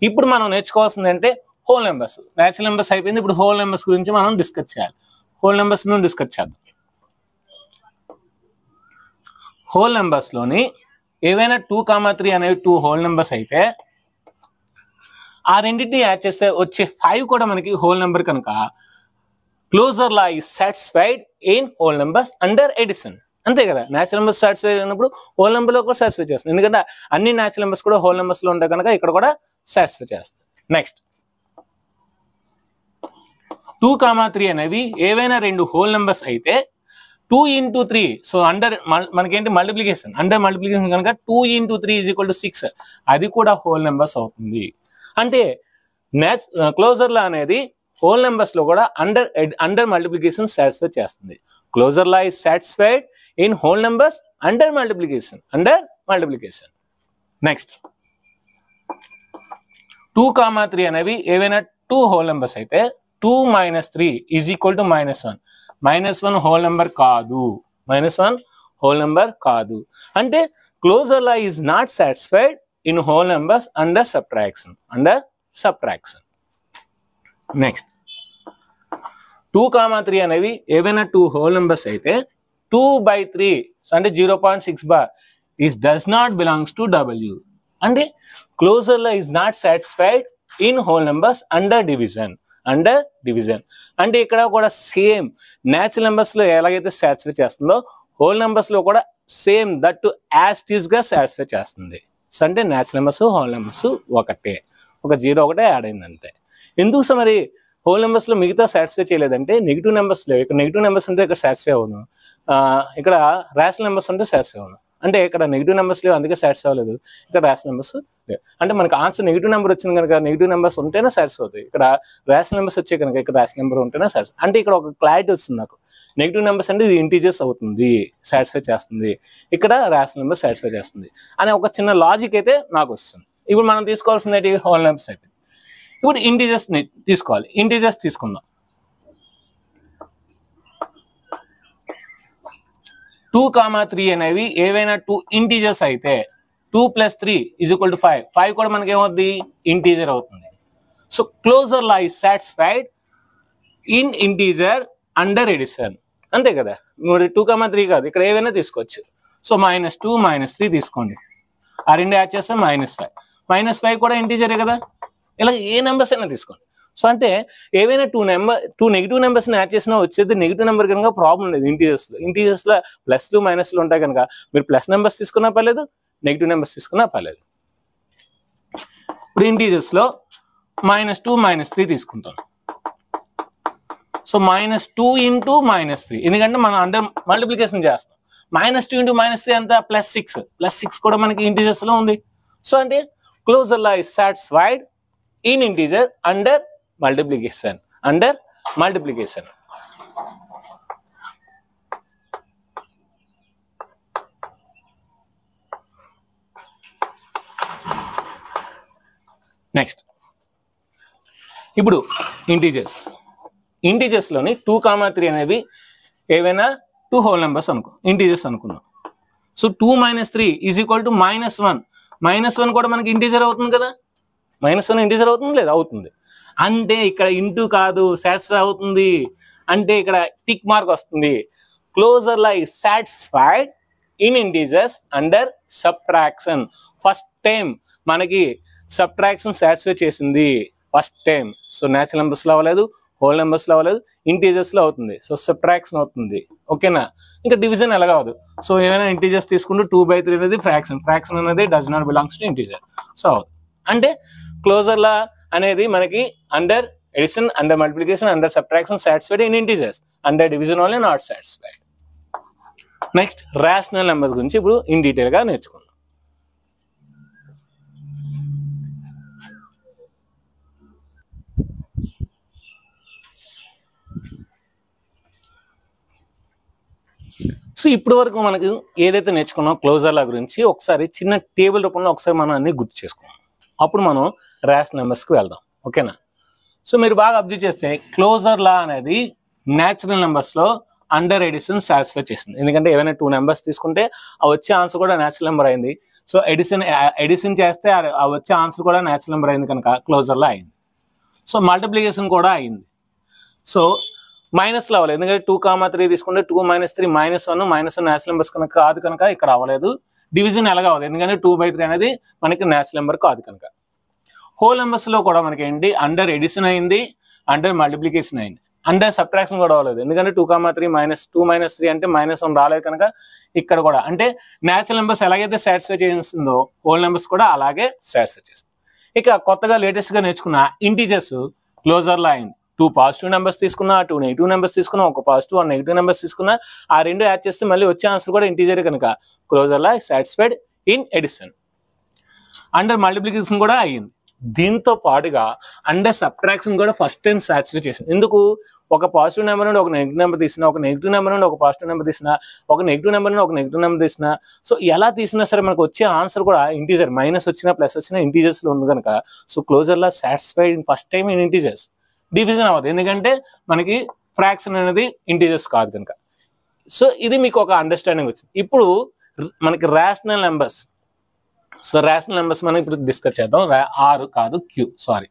Speaker 1: ఇప్పుడు మనం నేర్చుకోవాల్సింది అంటే హోల్ నెంబర్స్. న్యాచురల్ నెంబర్స్ అయిపోయింది, ఇప్పుడు హోల్ నెంబర్స్ గురించి మనం డిస్కస్ చేయాలి. హోల్ నెంబర్స్ ను డిస్కస్ చేద్దాం. హోల్ నెంబర్స్ లోని ఏవైనా 2, 3 అనేవి 2 హోల్ నెంబర్స్ అయితే ఆ రెండింటిని యాడ్ చేస్తే వచ్చే 5 కూడా మనకి హోల్ నెంబర్ కనుక closure law is satisfied in whole numbers under addition. అంతే కదా. న్యాచురల్ నెంబర్స్ సాటిస్ఫై అయినప్పుడు హోల్ నెంబర్ లో కూడా సాటిస్ఫై చేస్తుంది, ఎందుకంటే అన్ని న్యాచురల్ నెంబర్స్ కూడా హోల్ నెంబర్స్ లో ఉంటాయి కనుక ఇక్కడ కూడా సాటిస్ఫై చేస్తుంది. నెక్స్ట్ 2, 3 అనేవి ఏవైనా రెండు హోల్ నెంబర్స్ అయితే 2 into 3, సో అండర్ మనకేంటి మల్టిప్లికేషన్, అండర్ మల్టిప్లికేషన్ కనుక 2 into 3 is equal to 6, అది కూడా హోల్ నెంబర్స్ అవుతుంది. అంటే క్లోజర్ లా అనేది హోల్ నెంబర్స్ లో కూడా అండర్ మల్టిప్లికేషన్ సాటిస్ఫై చేస్తుంది. Closure law is satisfied in whole numbers under multiplication. Next 2, 3 అనేవి ఏవైనా 2 హోల్ నెంబర్స్ అయితే 2 - 3 is equal to -1. -1 whole number కాదు, అంటే closure law is not satisfied in whole numbers under subtraction. Next 2, 3 అనేవి ఏవైనా 2 whole numbers అయితే 2/3 అంటే 0.6 bar does not belongs to W. అంటే closure law is not satisfied in whole numbers under division. అంటే ఇక్కడ కూడా సేమ్ న్యాచురల్ నెంబర్స్ లో ఎలాగైతే సాటిస్ఫై చేస్తుందో హోల్ నెంబర్స్ లో కూడా same that to as it is గా సాటిస్ఫై చేస్తుంది. సో అంటే న్యాచురల్ నెంబర్స్ హోల్ నెంబర్స్ ఒకటే, ఒక 0 ఒకటే యాడ్ అయింది అంతే. ఎందుకు సార్ మరి హోల్ నెంబర్స్ లో మిగతా సాటిస్ఫై చేయలేదంటే నెగిటివ్ నెంబర్స్ లేవు. ఇక్కడ నెగిటివ్ నెంబర్స్ ఉంటే ఇక్కడ సాటిస్ఫై అవును, ఇక్కడ రేషనల్ నెంబర్స్ ఉంటే సాటిస్ఫై అవును. అంటే ఇక్కడ నెగిటివ్ నెంబర్స్ లేవు అందుకే సాటిస్ఫై అవ్వలేదు, ఇక్కడ రేషనల్ నెంబర్స్ లేవు. అంటే మనకు ఆన్సర్ నెగిటివ్ నెంబర్ వచ్చింది కనుక నెగిటివ్ నెంబర్స్ ఉంటేనే సాటిస్ఫై అవుతాయి. ఇక్కడ రేషనల్ నెంబర్స్ వచ్చే కనుక ఇక్కడ రేషనల్ నెంబర్ ఉంటేనే సాటిస్ఫై. అంటే ఇక్కడ ఒక క్లారిటీ వస్తుంది నాకు, నెగిటివ్ నెంబర్స్ అంటే ఇది ఇంటీజర్స్ అవుతుంది, సాటిస్ఫై చేస్తుంది, ఇక్కడ రేషనల్ నెంబర్ సాటిస్ఫై చేస్తుంది అనే ఒక చిన్న లాజిక్ అయితే నాకు వస్తుంది. ఇప్పుడు మనం తీసుకోవాల్సింది హోల్ నెంబర్స్ అయితే. ఇప్పుడు ఇంటీజర్స్ తీసుకోవాలి. ఇంటీజర్స్ తీసుకుందాం. 2, 3 అనేవి ఏవైనా 2 ఇంటీజర్స్ అయితే 2 + 3 = 5. 5 కూడా మనకి ఏమవుతుంది, ఇంటీజర్ అవుతుంది. So closure law is satisfied in integer under addition. అంతే కదా, 2, 3 కాదు, ఇక్కడ ఏవైనా తీసుకోవచ్చు. సో -2, -3 తీసుకోండి, ఆ రెండు యాడ్ చేస్తే -5. -5 కూడా ఇంటీజరే కదా, ఇలా ఏ నెంబర్స్ అయినా తీసుకోండి. సో అంటే ఏవైనా 2 నెగిటివ్ నెంబర్స్ని యాడ్ చేసినా వచ్చేది నెగిటివ్ నెంబర్ కనుక ప్రాబ్లం లేదు. ఇంటీజర్స్లో ప్లస్లు మైనస్లు ఉంటాయి కనుక మీరు ప్లస్ నెంబర్స్ తీసుకున్నా పర్లేదు, నెగిటివ్ నెంబర్స్ తీసుకున్నా పర్లేదు. ఇప్పుడు ఇంటీజర్స్లో -2, -3 తీసుకుంటాను. సో -2 into -3, ఎందుకంటే మనం అండర్ మల్టిప్లికేషన్ చేస్తాం. -2 into -3 అంతా +6. +6 కూడా మనకి ఇంటీజర్స్లో ఉంది. సో అంటే closure law is satisfied in integer under multiplication. Next ఇప్పుడు ఇంటీజర్స్ లోని 2, 3 అనేవి ఏవైనా 2 హోల్ నెంబర్స్ ఇంటీజర్స్ అనుకుందాం. సో 2 - 3 = -1. -1 కూడా మనకి ఇంటీజర్ అవుతుంది కదా, -1 ఇంటీజర్ అవుతుంది లేదా, అవుతుంది. అంటే ఇక్కడ ఇంటూ కాదు, సాటిస్ఫై అవుతుంది. అంటే ఇక్కడ టిక్ మార్క్ వస్తుంది. Closure law is satisfied in integers under subtraction. First time మనకి సబ్ట్రాక్షన్ సాటిస్ఫై చేసింది, first time. So natural numbers లో అవ్వలేదు, హోల్ నెంబర్స్ లో అవ్వలేదు, ఇంటీజర్స్ లో అవుతుంది. సో సబ్ట్రాక్షన్ అవుతుంది. ఓకేనా, ఇంకా డివిజన్ ఎలాగ అవ్వదు. సో ఏమైనా ఇంటీజర్స్ తీసుకుంటూ 2/3 అనేది ఫ్రాక్షన్ అనేది does not belongs to integer. So అవుతుంది. అంటే క్లోజర్ లా అనేది మనకి under addition, under multiplication, under subtraction satisfied in integers, under division only not satisfied. Next rational numbers గురించి ఇప్పుడు ఇన్ డీటెయిల్ గా నేర్చుకుందాం. సో ఇప్పటి వరకు మనకు ఏదైతే నేర్చుకున్నాం క్లోజర్ లా గురించి ఒకసారి చిన్న టేబుల్ రూపంలో ఒకసారి మనం అన్ని గుర్తు చేసుకున్నాం. అప్పుడు మనం రేషనల్ నెంబర్స్కి వెళ్దాం. ఓకేనా, సో మీరు బాగా అబ్జర్వ్ చేస్తే క్లోజర్ లా అనేది న్యాచురల్ నెంబర్స్లో అండర్ ఎడిషన్ సాటిస్ఫై చేసింది. ఎందుకంటే ఏవైనా 2 నెంబర్స్ తీసుకుంటే ఆ వచ్చే ఆన్సర్ కూడా న్యాచురల్ నెంబర్ అయింది. సో ఎడిషన్ చేస్తే ఆ వచ్చే ఆన్సర్ కూడా న్యాచురల్ నెంబర్ అయింది కనుక క్లోజర్ లా అయింది. సో మల్టిప్లికేషన్ కూడా అయింది. సో మైనస్లో అవ్వలేదు, ఎందుకంటే 2, 3 తీసుకుంటే 2 - 3 -1. -1 న్యాచురల్ నెంబర్స్ కనుక కాదు కనుక ఇక్కడ అవ్వలేదు. డివిజన్ ఎలాగ అవ్వదు, ఎందుకంటే 2/3 అనేది మనకి న్యాచురల్ నెంబర్ కాదు కనుక. హోల్ నెంబర్స్ లో కూడా మనకి ఏంటి అండర్ ఎడిషన్ అయింది, అండర్ మల్టిప్లికేషన్ అయింది, అండర్ సబ్ట్రాక్షన్ కూడా అవ్వలేదు. ఎందుకంటే 2, 3 -2 - 3 అంటే -1 రాలేదు కనుక ఇక్కడ కూడా అంటే న్యాచురల్ నెంబర్స్ ఎలాగైతే సాటిస్ఫై చేస్తుందో హోల్ నెంబర్స్ కూడా అలాగే సాటిస్ఫై చేస్తుంది. ఇక కొత్తగా లేటెస్ట్ గా నేర్చుకున్న ఇంటీజర్స్ క్లోజర్ లా అయింది. 2 పాజిటివ్ నెంబర్స్ తీసుకున్నా, 2 నెగిటివ్ నెంబర్స్ తీసుకున్నా, ఒక పాజిటివ్ 1 నెగిటివ్ నెంబర్స్ తీసుకున్నా, ఆ రెండు యాడ్ చేస్తే మళ్ళీ వచ్చే ఆన్సర్ కూడా ఇంటీజర్ కనుక closure law satisfied in addition. Under multiplication కూడా అయ్యింది. దీంతో పాటుగా అండర్ సబ్ట్రాక్షన్ కూడా ఫస్ట్ టైం సాటిస్ఫై చేసింది. ఎందుకు? ఒక పాజిటివ్ నెంబర్ నుండి ఒక నెగిటివ్ నెంబర్ తీసినా, ఒక నెగిటివ్ నెంబర్ నుండి ఒక పాజిటివ్ నెంబర్ తీసినా, ఒక నెగిటివ్ నెంబర్ నుండి ఒక నెగిటివ్ నెంబర్ తీసినా, సో ఎలా తీసినా సరే మనకు వచ్చే ఆన్సర్ కూడా ఇంటీజర్, మైనస్ వచ్చినా ప్లస్ వచ్చినా ఇంటీజర్స్ లో ఉంది కనుక so closure law satisfied first time in integers. Division అవ్వదు ఎందుకంటే మనకి ఫ్రాక్షన్ అనేది ఇంటీజర్స్ కాదు కనుక. సో ఇది మీకు ఒక అండర్స్టాండింగ్ వచ్చింది. ఇప్పుడు మనకి rational numbers, so rational numbers మనం ఇప్పుడు డిస్కస్ చేద్దాం. ఆర్ కాదు Q, sorry.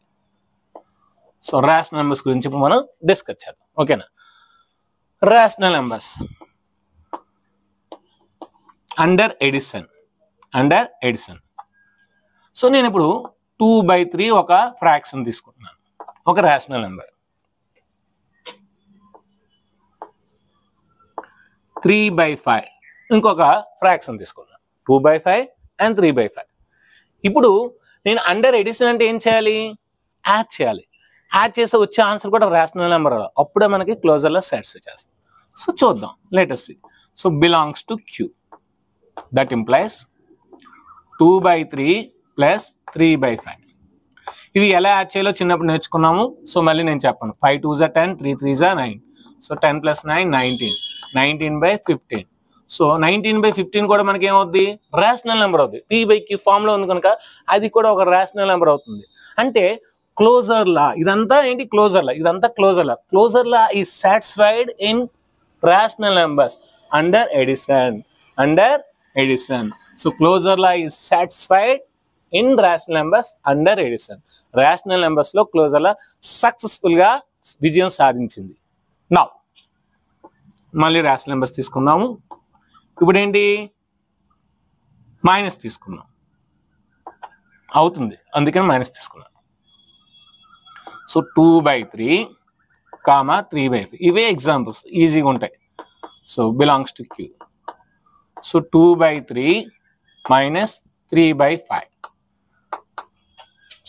Speaker 1: So rational numbers గురించి ఇప్పుడు మనం డిస్కస్ చేద్దాం. ఓకేనా? Rational numbers under addition, under addition. So నేను ఇప్పుడు 2/3 ఒక ఫ్రాక్షన్ తీసుకుంటున్నాను, ఒక రేషనల్ నెంబర్. 3/5 ఇంకొక ఫ్రాక్షన్ తీసుకున్నాను. 2/5 and 3/5. ఇప్పుడు నేను అండర్ ఎడిషన్ అంటే ఏం చేయాలి? యాడ్ చేయాలి. యాడ్ చేస్తే వచ్చే ఆన్సర్ కూడా రేషనల్ నెంబర్, అప్పుడే మనకి క్లోజర్లో సాటిస్ఫై చేస్తాం. సో చూద్దాం, latest. So belongs to Q, that implies 2/3 plus 3/5. ఇవి ఎలా యాడ్ చేయాలో చిన్నప్పుడు నేర్చుకున్నాము. సో మళ్ళీ నేను చెప్పాను. 5 2s are 10, 3 3s are 9. So 10 + 9 19, 19/15. So 19/15 కూడా మనకి ఏమవుద్ది? రేషనల్ నెంబర్ అవుతుంది. p/q ఫామ్ లో ఉంది కనుక అది కూడా ఒక రేషనల్ నెంబర్ అవుతుంది. అంటే క్లోజర్ లా ఇదంతా ఏంటి? క్లోజర్ లా ఇదంతా closure law. Closure law is satisfied in rational numbers under addition, under addition. So closure law is satisfied in rational numbers under addition. Rational numbers లో closure law సక్సెస్ఫుల్ గా విజయం సాధించింది. నా మళ్ళీ రేషనల్ నెంబర్స్ తీసుకుందాము. ఇప్పుడు ఏంటి? మైనస్ తీసుకున్నాం, అవుతుంది అందుకని మైనస్ తీసుకున్నాం. సో 2/3, 3/5 ఇవే ఎగ్జాంపుల్స్, ఈజీగా ఉంటాయి. So belongs to Q. So 2/3 minus 3/5.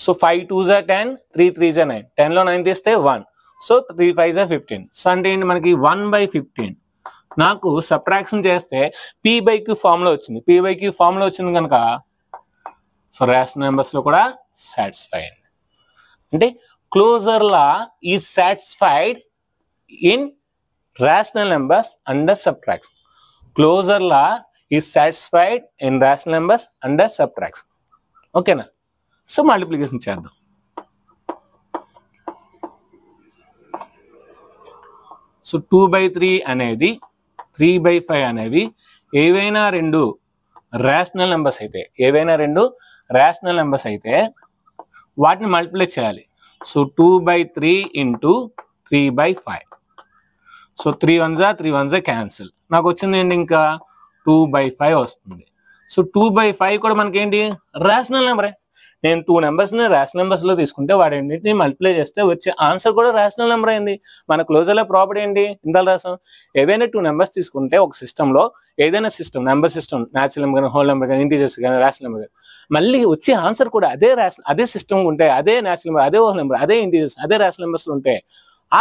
Speaker 1: So 5 2s are 10, 3 3s are 9. 10 లో 9 తీస్తే 1. So 3 5s are 15. సో అంటే ఏంటి? మనకి 1/15. నాకు సబ్ట్రాక్షన్ చేస్తే p/q ఫామ్ లో వచ్చింది. p/q ఫామ్ లో వచ్చింది కనుక సో రేషనల్ నెంబర్స్ లో కూడా సాటిస్ఫైడ్. అంటే closure law is satisfied in rational numbers under subtraction. Closure law is satisfied in rational numbers under subtraction. ఓకేనా? సో మల్టిప్లికేషన్ చేద్దాం. సో 2/3 అనేది 3/5 అనేవి ఏవైనా రెండు రేషనల్ నెంబర్స్ అయితే, ఏవైనా రెండు రేషనల్ నెంబర్స్ అయితే వాటిని మల్టిప్లై చేయాలి. So 2/3 into 3/5. So 3 1s are 3 1s are cancel. నాకు వచ్చింది ఏంటి? ఇంకా 2/5 వస్తుంది. సో 2/5 కూడా మనకి ఏంటి? రేషనల్ నెంబరే. నేను 2 నెంబర్స్ని రేషనల్ నెంబర్స్లో తీసుకుంటే వాటిని మల్టిప్లై చేస్తే వచ్చే ఆన్సర్ కూడా రేషనల్ నెంబర్ అయింది. మన క్లోజర్లో ప్రాపర్టీ ఏంటి? ఇంత రాసాం. ఏవైనా 2 నెంబర్స్ తీసుకుంటే ఒక సిస్టంలో ఏదైనా system, number system, natural number కానీ, హోల్ నెంబర్ కానీ, ఇంటీజర్స్ కానీ, రేషనల్ నెంబర్ కానీ, మళ్ళీ వచ్చే ఆన్సర్ కూడా అదే సిస్టమ్ ఉంటే, అదే న్యాచురల్ నెంబర్, అదే హోల్ నెంబర్, అదే ఇంటీజర్స్, అదే రేషనల్ నెంబర్స్ ఉంటే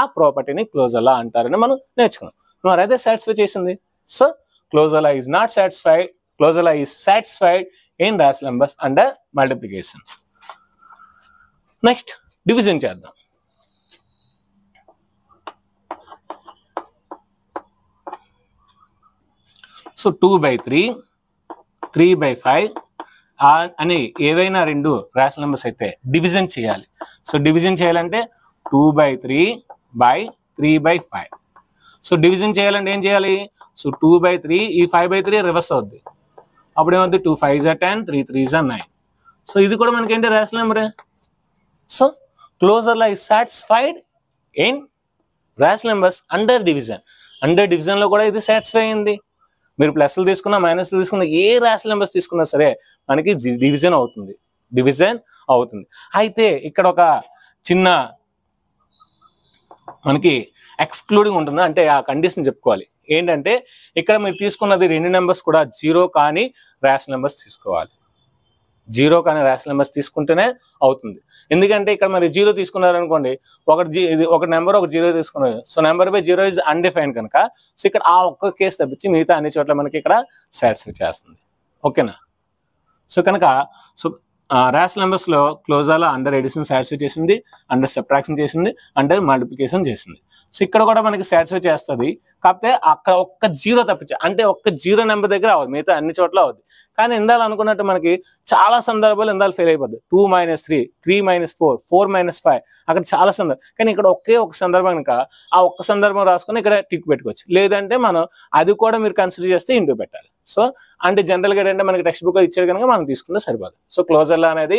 Speaker 1: ఆ ప్రాపర్టీని క్లోజర్ లా అంటారని మనం నేర్చుకున్నాం. మరి అదే సాటిస్ఫై చేసింది. So closure law is not satisfied, closure law is satisfied in rational numbers under multiplication. Next division చేద్దాం. సో 2/3, 3/5 అని ఏవైనా రెండు రేషనల్ నెంబర్స్ అయితే డివిజన్ చేయాలి. సో డివిజన్ చేయాలంటే 2/3/3/5. సో డివిజన్ చేయాలంటే ఏం చేయాలి? సో 2/3 ఈ 5/3 రివర్స్ అవుద్ది. అప్పుడు ఏమవుద్ది? 2 5s are 10, 3 3s are 9. So ఇది కూడా మనకి ఏంటి? రేషనల్ నెంబరే. So closure law is satisfied in rational numbers under division. Under division లో కూడా ఇది సాటిస్ఫై అయింది. మీరు ప్లస్లు తీసుకున్నా, మైనస్లు తీసుకున్నా, ఏ రేషనల్ నెంబర్స్ తీసుకున్నా సరే మనకి డివిజన్ అవుతుంది, డివిజన్ అవుతుంది. అయితే ఇక్కడ ఒక చిన్న మనకి ఎక్స్క్లూడింగ్ ఉంటుంది. అంటే ఆ కండిషన్ చెప్పుకోవాలి. ఏంటంటే ఇక్కడ మీరు తీసుకున్నది రెండు నెంబర్స్ కూడా 0 కానీ రేషనల్ నెంబర్స్ తీసుకోవాలి. జీరో కానీ రేషనల్ నెంబర్స్ తీసుకుంటేనే అవుతుంది. ఎందుకంటే ఇక్కడ మరి జీరో తీసుకున్నారనుకోండి, ఒక నెంబర్ ఒక జీరో తీసుకున్నారు, so number by zero is undefined కనుక సో ఇక్కడ ఆ ఒక్క కేసు తప్పించి మిగతా అన్ని చోట్ల మనకి ఇక్కడ సాటిస్ఫై చేస్తుంది. ఓకేనా? సో కనుక సో రేషనల్ నెంబర్స్ లో క్లోజర్లో అండర్ ఎడిషన్ సాటిస్ఫై చేసింది, అండర్ సబ్ట్రాక్షన్ చేసింది, అండర్ మల్టిప్లికేషన్ చేసింది. సో ఇక్కడ కూడా మనకి సాటిస్ఫై చేస్తుంది, కాకపోతే అక్కడ ఒక్క జీరో తప్పించి, అంటే ఒక్క జీరో నెంబర్ దగ్గర అవ్వదు, మిగతా అన్ని చోట్ల అవుద్ది. కానీ ఇందాలు అనుకున్నట్టు మనకి చాలా సందర్భాలు ఇందాలు ఫెయిల్ అయిపోద్ది. 2 - 3, 3 - 4, 4 - 5 అక్కడ చాలా సందర్భం. కానీ ఇక్కడ ఒకే ఒక సందర్భం కనుక ఆ ఒక్క సందర్భం రాసుకొని ఇక్కడ టిక్ పెట్టుకోవచ్చు. లేదంటే మనం అది కూడా మీరు కన్సిడర్ చేస్తే ఇంటూ పెట్టాలి. సో అంటే జనరల్గా ఏంటంటే మనకి టెక్స్ట్ బుక్ ఇచ్చాడు కనుక మనం తీసుకుంటే సరిపోదు. సో క్లోజర్లో అనేది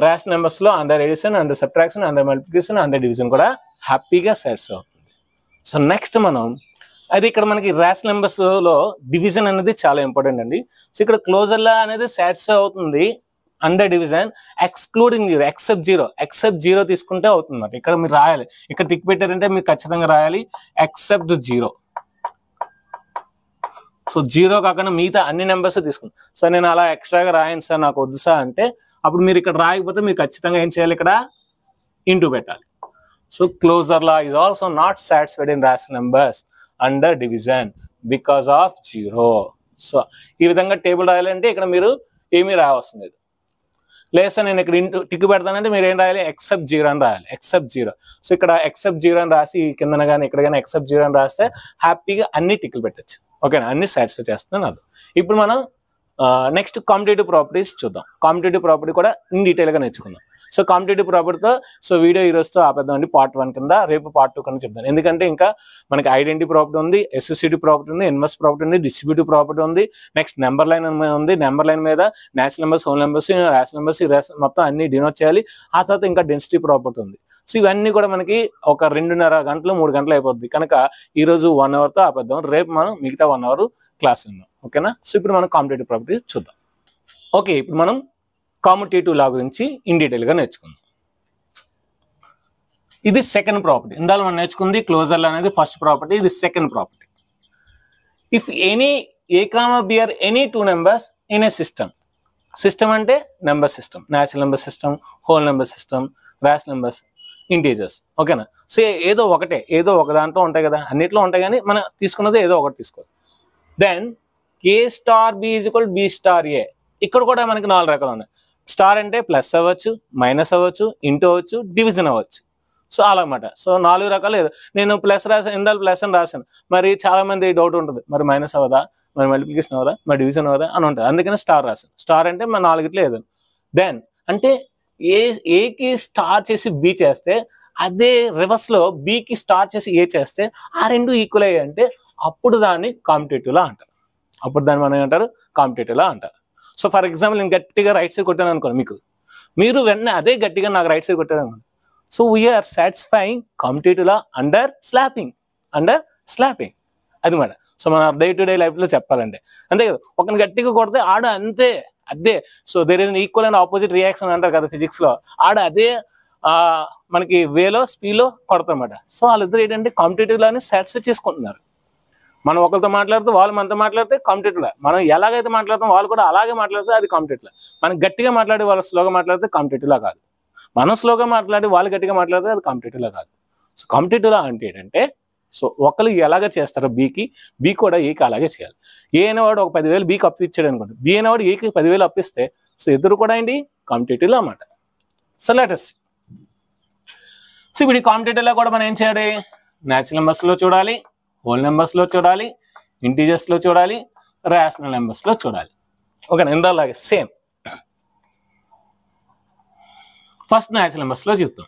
Speaker 1: రేషనల్ నెంబర్స్ లో under addition, under subtraction, under multiplication, under division కూడా హ్యాపీగా సాటిస్ఫై అవుతుంది. సో నెక్స్ట్ మనం అది ఇక్కడ మనకి రేషనల్ నెంబర్స్ లో డివిజన్ అనేది చాలా ఇంపార్టెంట్ అండి. సో ఇక్కడ క్లోజర్లా అనేది సాటిస్ఫై అవుతుంది under division excluding zero, except zero తీసుకుంటే అవుతుంది అన్నమాట. ఇక్కడ మీరు రాయాలి, ఇక్కడ టిక్ పెట్టారంటే మీరు ఖచ్చితంగా రాయాలి ఎక్సెప్ట్ జీరో. సో జీరో కాకుండా మిగతా అన్ని నెంబర్స్ తీసుకుంటాం. సో నేను అలా ఎక్స్ట్రాగా రాయను సార్, నాకు వద్దు సార్ అంటే అప్పుడు మీరు ఇక్కడ రాయకపోతే మీరు ఖచ్చితంగా ఏం చేయాలి, ఇక్కడ ఇంటూ పెట్టాలి. So closure law is also not satisfied in rational numbers under division because of zero. So ఈ విధంగా టేబుల్ రాయాలంటే ఇక్కడ మీరు ఏమీ రావాల్సిన లేదు. లేదా నేను ఇక్కడ ఇంటూ టిక్ పెడతానంటే మీరు ఏం రాయాలి, ఎక్సెప్ట్ జీరో అని రాయాలి, ఎక్సెప్ట్ జీరో. సో ఇక్కడ ఎక్సెప్ట్ జీరో అని రాసి కిందన కానీ ఇక్కడ కానీ ఎక్సెప్ట్ జీరో అని రాస్తే హ్యాపీగా అన్ని టిక్లు పెట్టచ్చు. ఓకేనా? అన్ని సాటిస్ఫై చేస్తున్నాను అది. ఇప్పుడు మనం నెక్స్ట్ కాంపిటేటివ్ ప్రాపర్టీస్ చూద్దాం. కాంపిటేటివ్ ప్రాపర్టీ కూడా ఇన్ డీటెయిల్గా నేర్చుకుందాం. సో కాంపిటేటివ్ ప్రాపర్టీతో సో వీడియో ఈ రోజుతో ఆపేద్దామండి. పార్ట్ 1 కింద, రేపు పార్ట్ 2 కింద చెప్తాను. ఎందుకంటే ఇంకా మనకి ఐడెంటిటీ ప్రాపర్టీ ఉంది, ఎస్ఎస్సిటీ ప్రాపర్టీ ఉంది, ఇన్వర్స్ ప్రాపర్టీ ఉంది, డిస్ట్రిబ్యూటివ్ ప్రాపర్టీ ఉంది, నెక్స్ట్ నెంబర్ లైన్ ఉంది. నెంబర్ లైన్ మీద natural numbers, whole numbers, rational numbers మొత్తం అన్ని డినోట్ చేయాలి. ఆ తర్వాత ఇంకా డెన్సిటీ ప్రాపర్టీ ఉంది. సో ఇవన్నీ కూడా మనకి ఒక 2.5 గంటలు 3 గంటలు అయిపోద్ది కనుక ఈ రోజు 1 అవర్తో ఆపేద్దాం. రేపు మనం మిగతా 1 అవర్ క్లాస్ ఉందాం. ఓకేనా? సో ఇప్పుడు మనం కాంపిటేటివ్ ప్రాపర్టీ చూద్దాం. ఓకే, ఇప్పుడు మనం కామ్యుటేటివ్ లా గురించి ఇన్ డీటెయిల్గా నేర్చుకుందాం. ఇది సెకండ్ ప్రాపర్టీ. ఇందాక మనం నేర్చుకుంది క్లోజర్ లా అనేది ఫస్ట్ ప్రాపర్టీ, ఇది second property. If any a comma b are any 2 numbers in a system. System అంటే number system, natural number system, whole number system, rational numbers, integers. ఓకేనా? So ఏదో ఒక దాంట్లో ఉంటాయి కదా, అన్నిట్లో ఉంటాయి, కానీ మనం తీసుకున్నది ఏదో ఒకటి తీసుకోవాలి. Then a star B is equal b star a. ఇక్కడ కూడా మనకి 4 రకాలు ఉన్నాయి. స్టార్ అంటే ప్లస్ అవ్వచ్చు, మైనస్ అవ్వచ్చు, ఇంటూ అవ్వచ్చు, డివిజన్ అవ్వచ్చు. సో అలాగమాట. సో 4 రకాలు. నేను ప్లస్ రాసాను, ఇందాక ప్లస్ అని రాశాను, మరి చాలా మంది డౌట్ ఉంటుంది, మరి మైనస్ అవ్వదా, మరి మల్టిప్లికేషన్ అవ్వదా, మరి డివిజన్ అవ్వదా అని ఉంటుంది. అందుకని స్టార్ రాశాను. స్టార్ అంటే మన 4 ఏదని. దెన్ అంటే ఏకి స్టార్ చేసి బి చేస్తే అదే రివర్స్ లో బికి స్టార్ చేసి ఏ చేస్తే ఆ రెండు ఈక్వల్ అయ్యాయి అంటే అప్పుడు దాన్ని కాంపిటేటివ్ లా అంటారు. అప్పుడు దాన్ని మనం ఏమంటారు, కాంపిటేటివ్ లా అంటారు. సో ఫర్ ఎగ్జాంపుల్ నేను గట్టిగా రైట్ సైడ్ కొట్టాను అనుకోండి, మీరు వెంటనే అదే గట్టిగా నాకు రైట్ సైడ్ కొట్టారు అనుకోండి. So we are satisfying competitive law under slapping అది మాట. సో మన డే టు డే లైఫ్ లో చెప్పాలంటే అంతే కదా. ఒకరిని గట్టిగా కొడితే ఆడ అంతే అదే. So there is equal and opposite reaction అంటారు కదా ఫిజిక్స్ లో. ఆడ అదే మనకి వేలో స్పీడ్లో కొడతారన్నమాట. సో వాళ్ళిద్దరు ఏంటంటే కాంపిటేటివ్ లాని సాటిస్ఫై చేసుకుంటున్నారు. మనం ఒకరితో మాట్లాడుతూ వాళ్ళు మనతో మాట్లాడితే కాంపిటేటివ్ లా, మనం ఎలాగైతే మాట్లాడతాం వాళ్ళు కూడా అలాగే మాట్లాడితే అది కాంపిటేటివ్ లా. మనం గట్టిగా మాట్లాడి వాళ్ళు స్లోగా మాట్లాడితే కాంపిటేటివ్ లా కాదు. మనం స్లోగా మాట్లాడి వాళ్ళు గట్టిగా మాట్లాడితే అది కాంపిటేటివ్ లా కాదు. సో కాంపిటేటివ్ లా అంటే ఏంటంటే సో ఒకరు ఎలాగ చేస్తారో బి కూడా ఏకి అలాగే చేయాలి. ఏ అనేవాడు ఒక 10,000 బీకి అప్పు ఇచ్చాడు అనుకోండి, బి అనేవాడు ఏకి 10,000 అప్పిస్తే సో ఇద్దరు కూడా ఏంటి కాంపిటేటివ్ లా అన్నమాట. సో లెటస్ సో ఇప్పుడు ఈ కాంపిటేటివ్ లా కూడా మనం ఏం చేయాలి, న్యాచురల్ నెంబర్స్ లో చూడాలి, హోల్ నెంబర్స్ లో చూడాలి, ఇంటీజర్స్ లో చూడాలి, రేషనల్ నెంబర్స్ లో చూడాలి. ఓకే, ఇందాలాగే సేమ్. ఫస్ట్ న్యాచురల్ నెంబర్స్ లో చూద్దాం.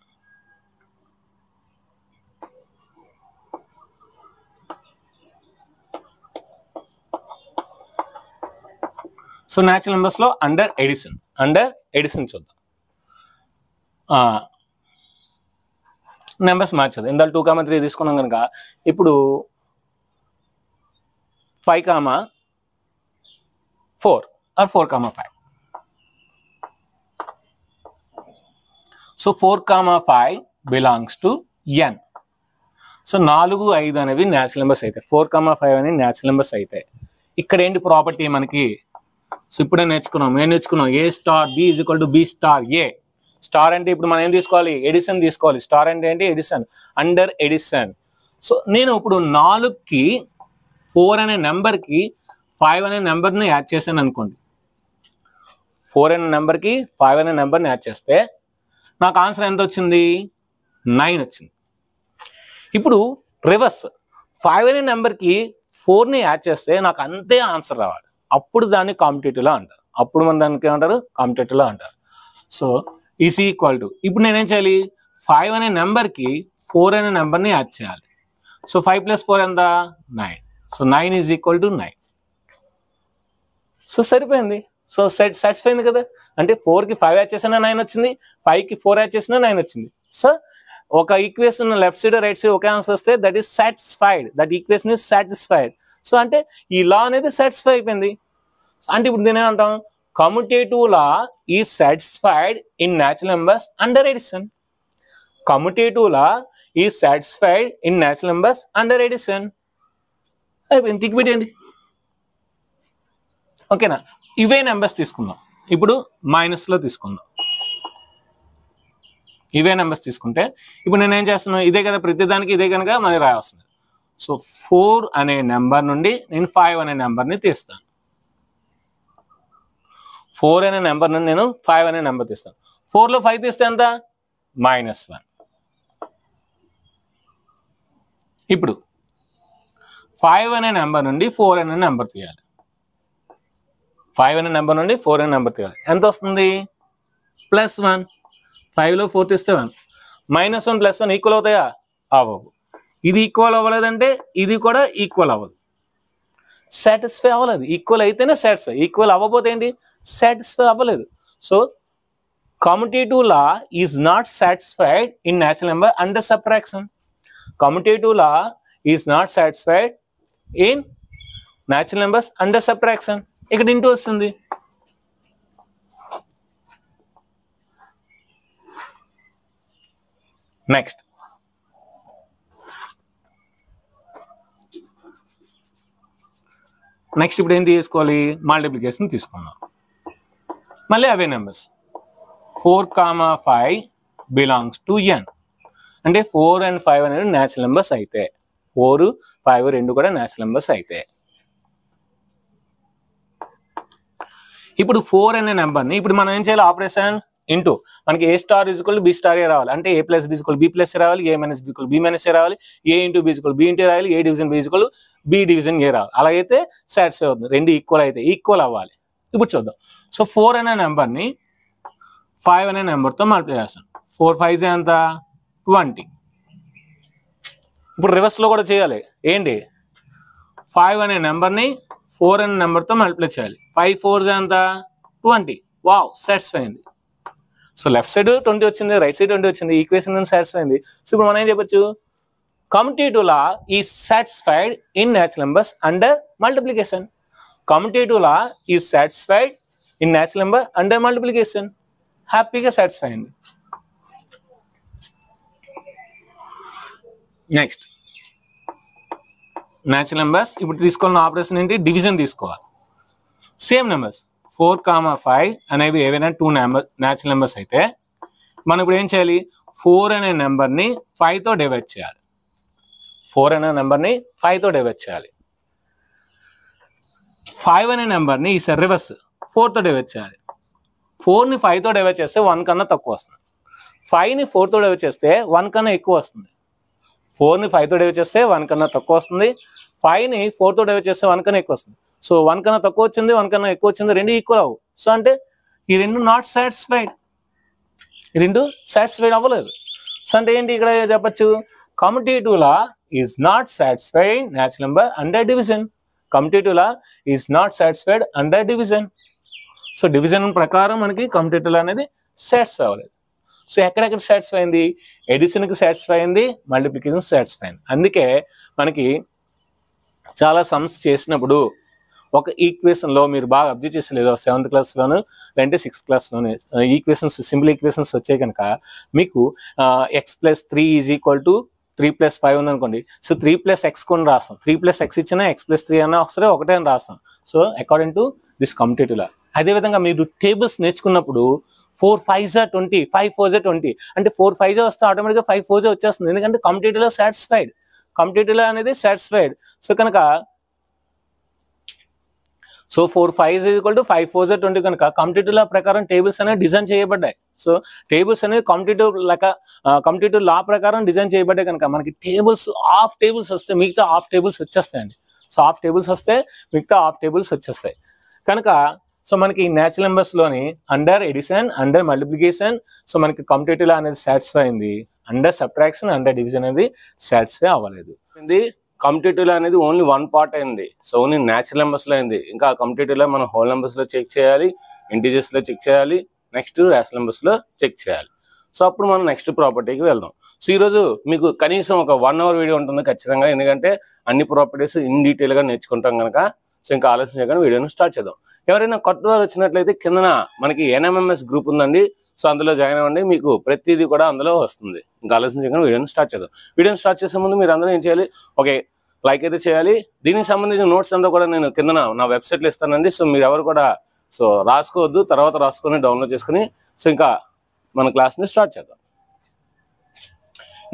Speaker 1: సో న్యాచురల్ నెంబర్స్ లో అండర్ ఎడిషన్ చూద్దాం. నెంబర్స్ మార్చదు. ఇందాక 2,3 తీసుకున్నాం కనుక ఇప్పుడు 5,4 or 4,5. So 4,5 belongs to n. So 4, 5 అనేవి న్యాచురల్ నెంబర్స్ అయితే, 4,5 అనేవి న్యాచురల్ నెంబర్స్ అయితే ఇక్కడ ఏంటి ప్రాపర్టీ మనకి సో ఇప్పుడే నేర్చుకున్నాం, ఏం నేర్చుకున్నాం? A star B is equal to B star A. Star అంటే ఇప్పుడు మనం ఏం తీసుకోవాలి? ఎడిషన్ తీసుకోవాలి. స్టార్ అంటే ఏంటి? Edition, under addition. సో నేను ఇప్పుడు 4కి 4 అనే నెంబర్కి 5 అనే నెంబర్ని యాడ్ చేశాను అనుకోండి. 4 అనే నెంబర్కి 5 అనే నెంబర్ని యాడ్ చేస్తే నాకు ఆన్సర్ ఎంత వచ్చింది? 9 వచ్చింది. ఇప్పుడు రివర్స్, 5 అనే నెంబర్కి 4ని యాడ్ చేస్తే నాకు అంతే ఆన్సర్ రావాలి. అప్పుడు దాన్ని కాంపిటేటివ్లో అంటారు. అప్పుడు మన దానికి ఏమంటారు? కాంపిటేటివ్లో అంటారు. సో ఈజ్ ఈక్వల్ టు, ఇప్పుడు నేనేం చేయాలి? 5 అనే నెంబర్కి 4 అనే నెంబర్ని యాడ్ చేయాలి. సో 5 + 4 ఎంత? 9. So 9 is equal to 9. So సరిపోయింది. సో సాటిస్ఫైంది కదా. అంటే 4కి 5 యాడ్ చేసినా 9 వచ్చింది, 5కి 4 యాడ్ చేసినా 9 వచ్చింది. సో ఒక equation left side right side ఒకే ఆన్సర్ వస్తే that is satisfied, that equation is satisfied. So అంటే ఈ లా అనేది సాటిస్ఫై అయిపోయింది. అంటే ఇప్పుడు దీని ఏమంటాం? Commutative law is satisfied in natural numbers under addition. Commutative law is satisfied in natural numbers under addition. అయిపోయింది, టిక్ పెట్టండి. ఓకేనా? ఇవే నెంబర్స్ తీసుకుందాం. ఇప్పుడు మైనస్లో తీసుకుందాం. ఇవే నెంబర్స్ తీసుకుంటే ఇప్పుడు నేను ఏం చేస్తున్నాను? ఇదే కదా, ప్రతిదానికి ఇదే కనుక మనకి రావాల్సింది. సో 4 అనే నెంబర్ నుండి నేను 5 అనే నెంబర్ని తీస్తాను. 4 అనే నెంబర్ నుండి నేను 5 అనే నెంబర్ తీస్తాను. 4లో 5 తీస్తే ఎంత? -1. ఇప్పుడు 5 అనే నెంబర్ నుండి 4 అనే నెంబర్ తీయాలి. 5 అనే నెంబర్ నుండి 4 అనే నెంబర్ తీయాలి. ఎంత వస్తుంది? +1. 5లో 4 తీస్తే 1. -1 + 1 ఈక్వల్ అవుతాయా? అవ్వవు. ఇది ఈక్వల్ అవ్వలేదంటే ఇది కూడా ఈక్వల్ అవ్వదు. సాటిస్ఫై అవ్వలేదు. ఈక్వల్ అయితేనే సాటిస్ఫై, ఈక్వల్ అవ్వకపోతే ఏంటి? సాటిస్ఫై అవ్వలేదు. So commutative law is not satisfied in natural number under subtraction. Commutative law is not satisfied in natural numbers under subtraction. ఇక్కడ ఇంటూ వస్తుంది. నెక్స్ట్ ఇప్పుడు ఏం తీసుకోవాలి? మల్టిప్లికేషన్ తీసుకుందాం. మళ్ళీ అవే నెంబర్స్. 4, 5 belongs to n. అంటే 4 and 5 అనేది న్యాచురల్ నెంబర్స్ అయితే, 4, 5 రెండు కూడా న్యాచురల్ నెంబర్స్ అయితే, ఇప్పుడు 4 అనే నెంబర్ని ఇప్పుడు మనం ఏం చేయాలి? Operation into. మనకి A star is equal to B star A రావాలి. అంటే a + b = b + a రావాలి, a - b = b - a రావాలి, a × b = b × a రావాలి, a division b = b division a రావాలి. అలాగైతే సాటిస్ఫై అవుతుంది. రెండు ఈక్వల్ అయితే ఈక్వల్ అవ్వాలి. ఇప్పుడు చూద్దాం. సో 4 అనే నెంబర్ని 5 అనే నెంబర్తో మల్టిప్లై చేస్తాం. 4 × 5 ఎంత? 20. ఇప్పుడు రివర్స్లో కూడా చేయాలి. ఏంటి? 5 అనే నెంబర్ని 4 అనే నెంబర్తో మల్టిప్లై చేయాలి. 5 × 4 ఎంత? 20. వావ్, సాటిస్ఫై అయింది. సో లెఫ్ట్ సైడ్ 20 వచ్చింది, రైట్ సైడ్ 20 వచ్చింది. ఈక్వేషన్ సాటిస్ఫై అయింది. సో ఇప్పుడు మనం ఏం చెప్పొచ్చు? Commutative law is satisfied in natural numbers under multiplication. Commutative law is satisfied in natural number under multiplication. హ్యాపీగా సాటిస్ఫై అయింది. Next natural numbers. ఇప్పుడు తీసుకోవాలని ఆపరేషన్ ఏంటి? డివిజన్ తీసుకోవాలి. సేమ్ నెంబర్స్ 4, 5 అనేవి ఏవైనా 2 న్యాచురల్ నెంబర్స్ అయితే మనం ఇప్పుడు ఏం చేయాలి? 4 అనే నెంబర్ని 5తో డివైడ్ చేయాలి. 4 అనే నెంబర్ని 5తో డివైడ్ చేయాలి. 5 అనే నెంబర్ని ఈసారి రివర్స్ 4తో డివైడ్ చేయాలి. 4ని 5తో డివైడ్ చేస్తే 1 కన్నా తక్కువ వస్తుంది. 5ని 4తో డివైడ్ చేస్తే 1 కన్నా ఎక్కువ వస్తుంది. 4ని 5తో డివైడ్ చేస్తే 1 కన్నా తక్కువ వస్తుంది. 5ని 4తో డివైడ్ చేస్తే 1 కన్నా ఎక్కువ వస్తుంది. సో 1 కన్నా తక్కువ వచ్చింది, 1 కన్నా ఎక్కువ వచ్చింది, రెండు ఈక్వల్ అవ్వు. సో అంటే ఈ రెండు నాట్ సాటిస్ఫైడ్, ఈ రెండు సాటిస్ఫైడ్ అవ్వలేదు. సో అంటే ఏంటి ఇక్కడ చెప్పచ్చు? Commutative law is not satisfied natural number under division. Commutative law is not satisfied under division. So division ప్రకారం మనకి కమ్యూటేటివ్ లా అనేది సాటిస్ఫై అవ్వలేదు. సో ఎక్కడెక్కడ సాటిస్ఫై అయింది? ఎడిషన్కి సాటిస్ఫై అయింది, మల్టిప్లికేషన్ సాటిస్ఫై అయింది. అందుకే మనకి చాలా సమ్స్ చేసినప్పుడు ఒక ఈక్వేషన్లో మీరు బాగా అబ్జర్వ్ చేసలేదు, 7th క్లాస్లోను లేదంటే 6th క్లాస్లోనే ఈక్వేషన్స్, సింపుల్ ఈక్వేషన్స్ వచ్చాయి కనుక మీకు x + 3 = 3 + 5 ఉందనుకోండి, సో 3 + x కొన్ని రాస్తాం, 3 + x ఇచ్చినా x + 3 అన్నా ఒకసారి ఒకటే అని రాస్తాం. So according to this commutative law. అదేవిధంగా మీరు టేబుల్స్ నేర్చుకున్నప్పుడు 4 5 20, 5 4 20 అంటే 4 5 వస్తే ఆటోమేటిక్గా 5 4 వచ్చేస్తుంది, ఎందుకంటే కమ్యూటేటివ్ లా సాటిస్ఫైడ్, కమ్యూటేటివ్ లా అనేది సాటిస్ఫైడ్. సో కనుక 4 5 = 5 4 20 కనుక కమ్యూటేటివ్ లా ప్రకారం టేబుల్స్ అనేవి డిజైన్ చేయబడ్డాయి. సో టేబుల్స్ అనేవి కమ్యూటేటివ్ లా ప్రకారం డిజైన్ చేయబడ్డాయి కనుక మనకి టేబుల్స్ హాఫ్ టేబుల్స్ వస్తే మిగతా హాఫ్ టేబుల్స్ వచ్చేస్తాయండి. సో హాఫ్ టేబుల్స్ వస్తే మిగతా హాఫ్ టేబుల్స్ వచ్చేస్తాయి కనుక సో మనకి న్యాచురల్ నెంబర్స్ లోని under addition, under multiplication, so మనకి కమ్యూటేటివ్ లా అనేది సాటిస్ఫై అయింది, అండర్ సబ్ట్రాక్షన్, అండర్ డివిజన్ అనేది సాటిస్ఫై అవ్వలేదు. కమ్యూటేటివ్ లా అనేది ఓన్లీ 1 పార్ట్ అయింది, సో ఓన్లీ న్యాచురల్ నెంబర్స్ లో అయింది. ఇంకా కమ్యూటేటివ్ లా మనం హోల్ నెంబర్స్ లో చెక్ చేయాలి, ఇంటీజర్స్ లో చెక్ చేయాలి, నెక్స్ట్ రేషనల్ నెంబర్స్ లో చెక్ చేయాలి. సో అప్పుడు మనం నెక్స్ట్ ప్రాపర్టీకి వెళ్దాం. సో ఈరోజు మీకు కనీసం ఒక 1 అవర్ వీడియో ఉంటుంది ఖచ్చితంగా, ఎందుకంటే అన్ని ప్రాపర్టీస్ ఇన్ డీటెయిల్ గా నేర్చుకుంటాం కనుక. సో ఇంకా ఆలోచన చేయకుండా వీడియోని స్టార్ట్ చేద్దాం. ఎవరైనా కొత్త వారు వచ్చినట్లయితే కిందన మనకి NMMS గ్రూప్ ఉందండి, సో అందులో జాయిన్ అవ్వండి, మీకు ప్రతిదీ కూడా అందులో వస్తుంది. ఇంకా ఆలోచన చేయకుండా వీడియోని స్టార్ట్ చేద్దాం. వీడియోని స్టార్ట్ చేసే ముందు మీరు అందరూ ఏం చేయాలి, ఓకే లైక్ అయితే చేయాలి. దీనికి సంబంధించిన నోట్స్ అంతా కూడా నేను కింద నా వెబ్సైట్లో ఇస్తానండి. సో మీరు ఎవరు కూడా సో రాసుకోవద్దు, తర్వాత రాసుకొని డౌన్లోడ్ చేసుకుని సో ఇంకా మన క్లాస్ని స్టార్ట్ చేద్దాం.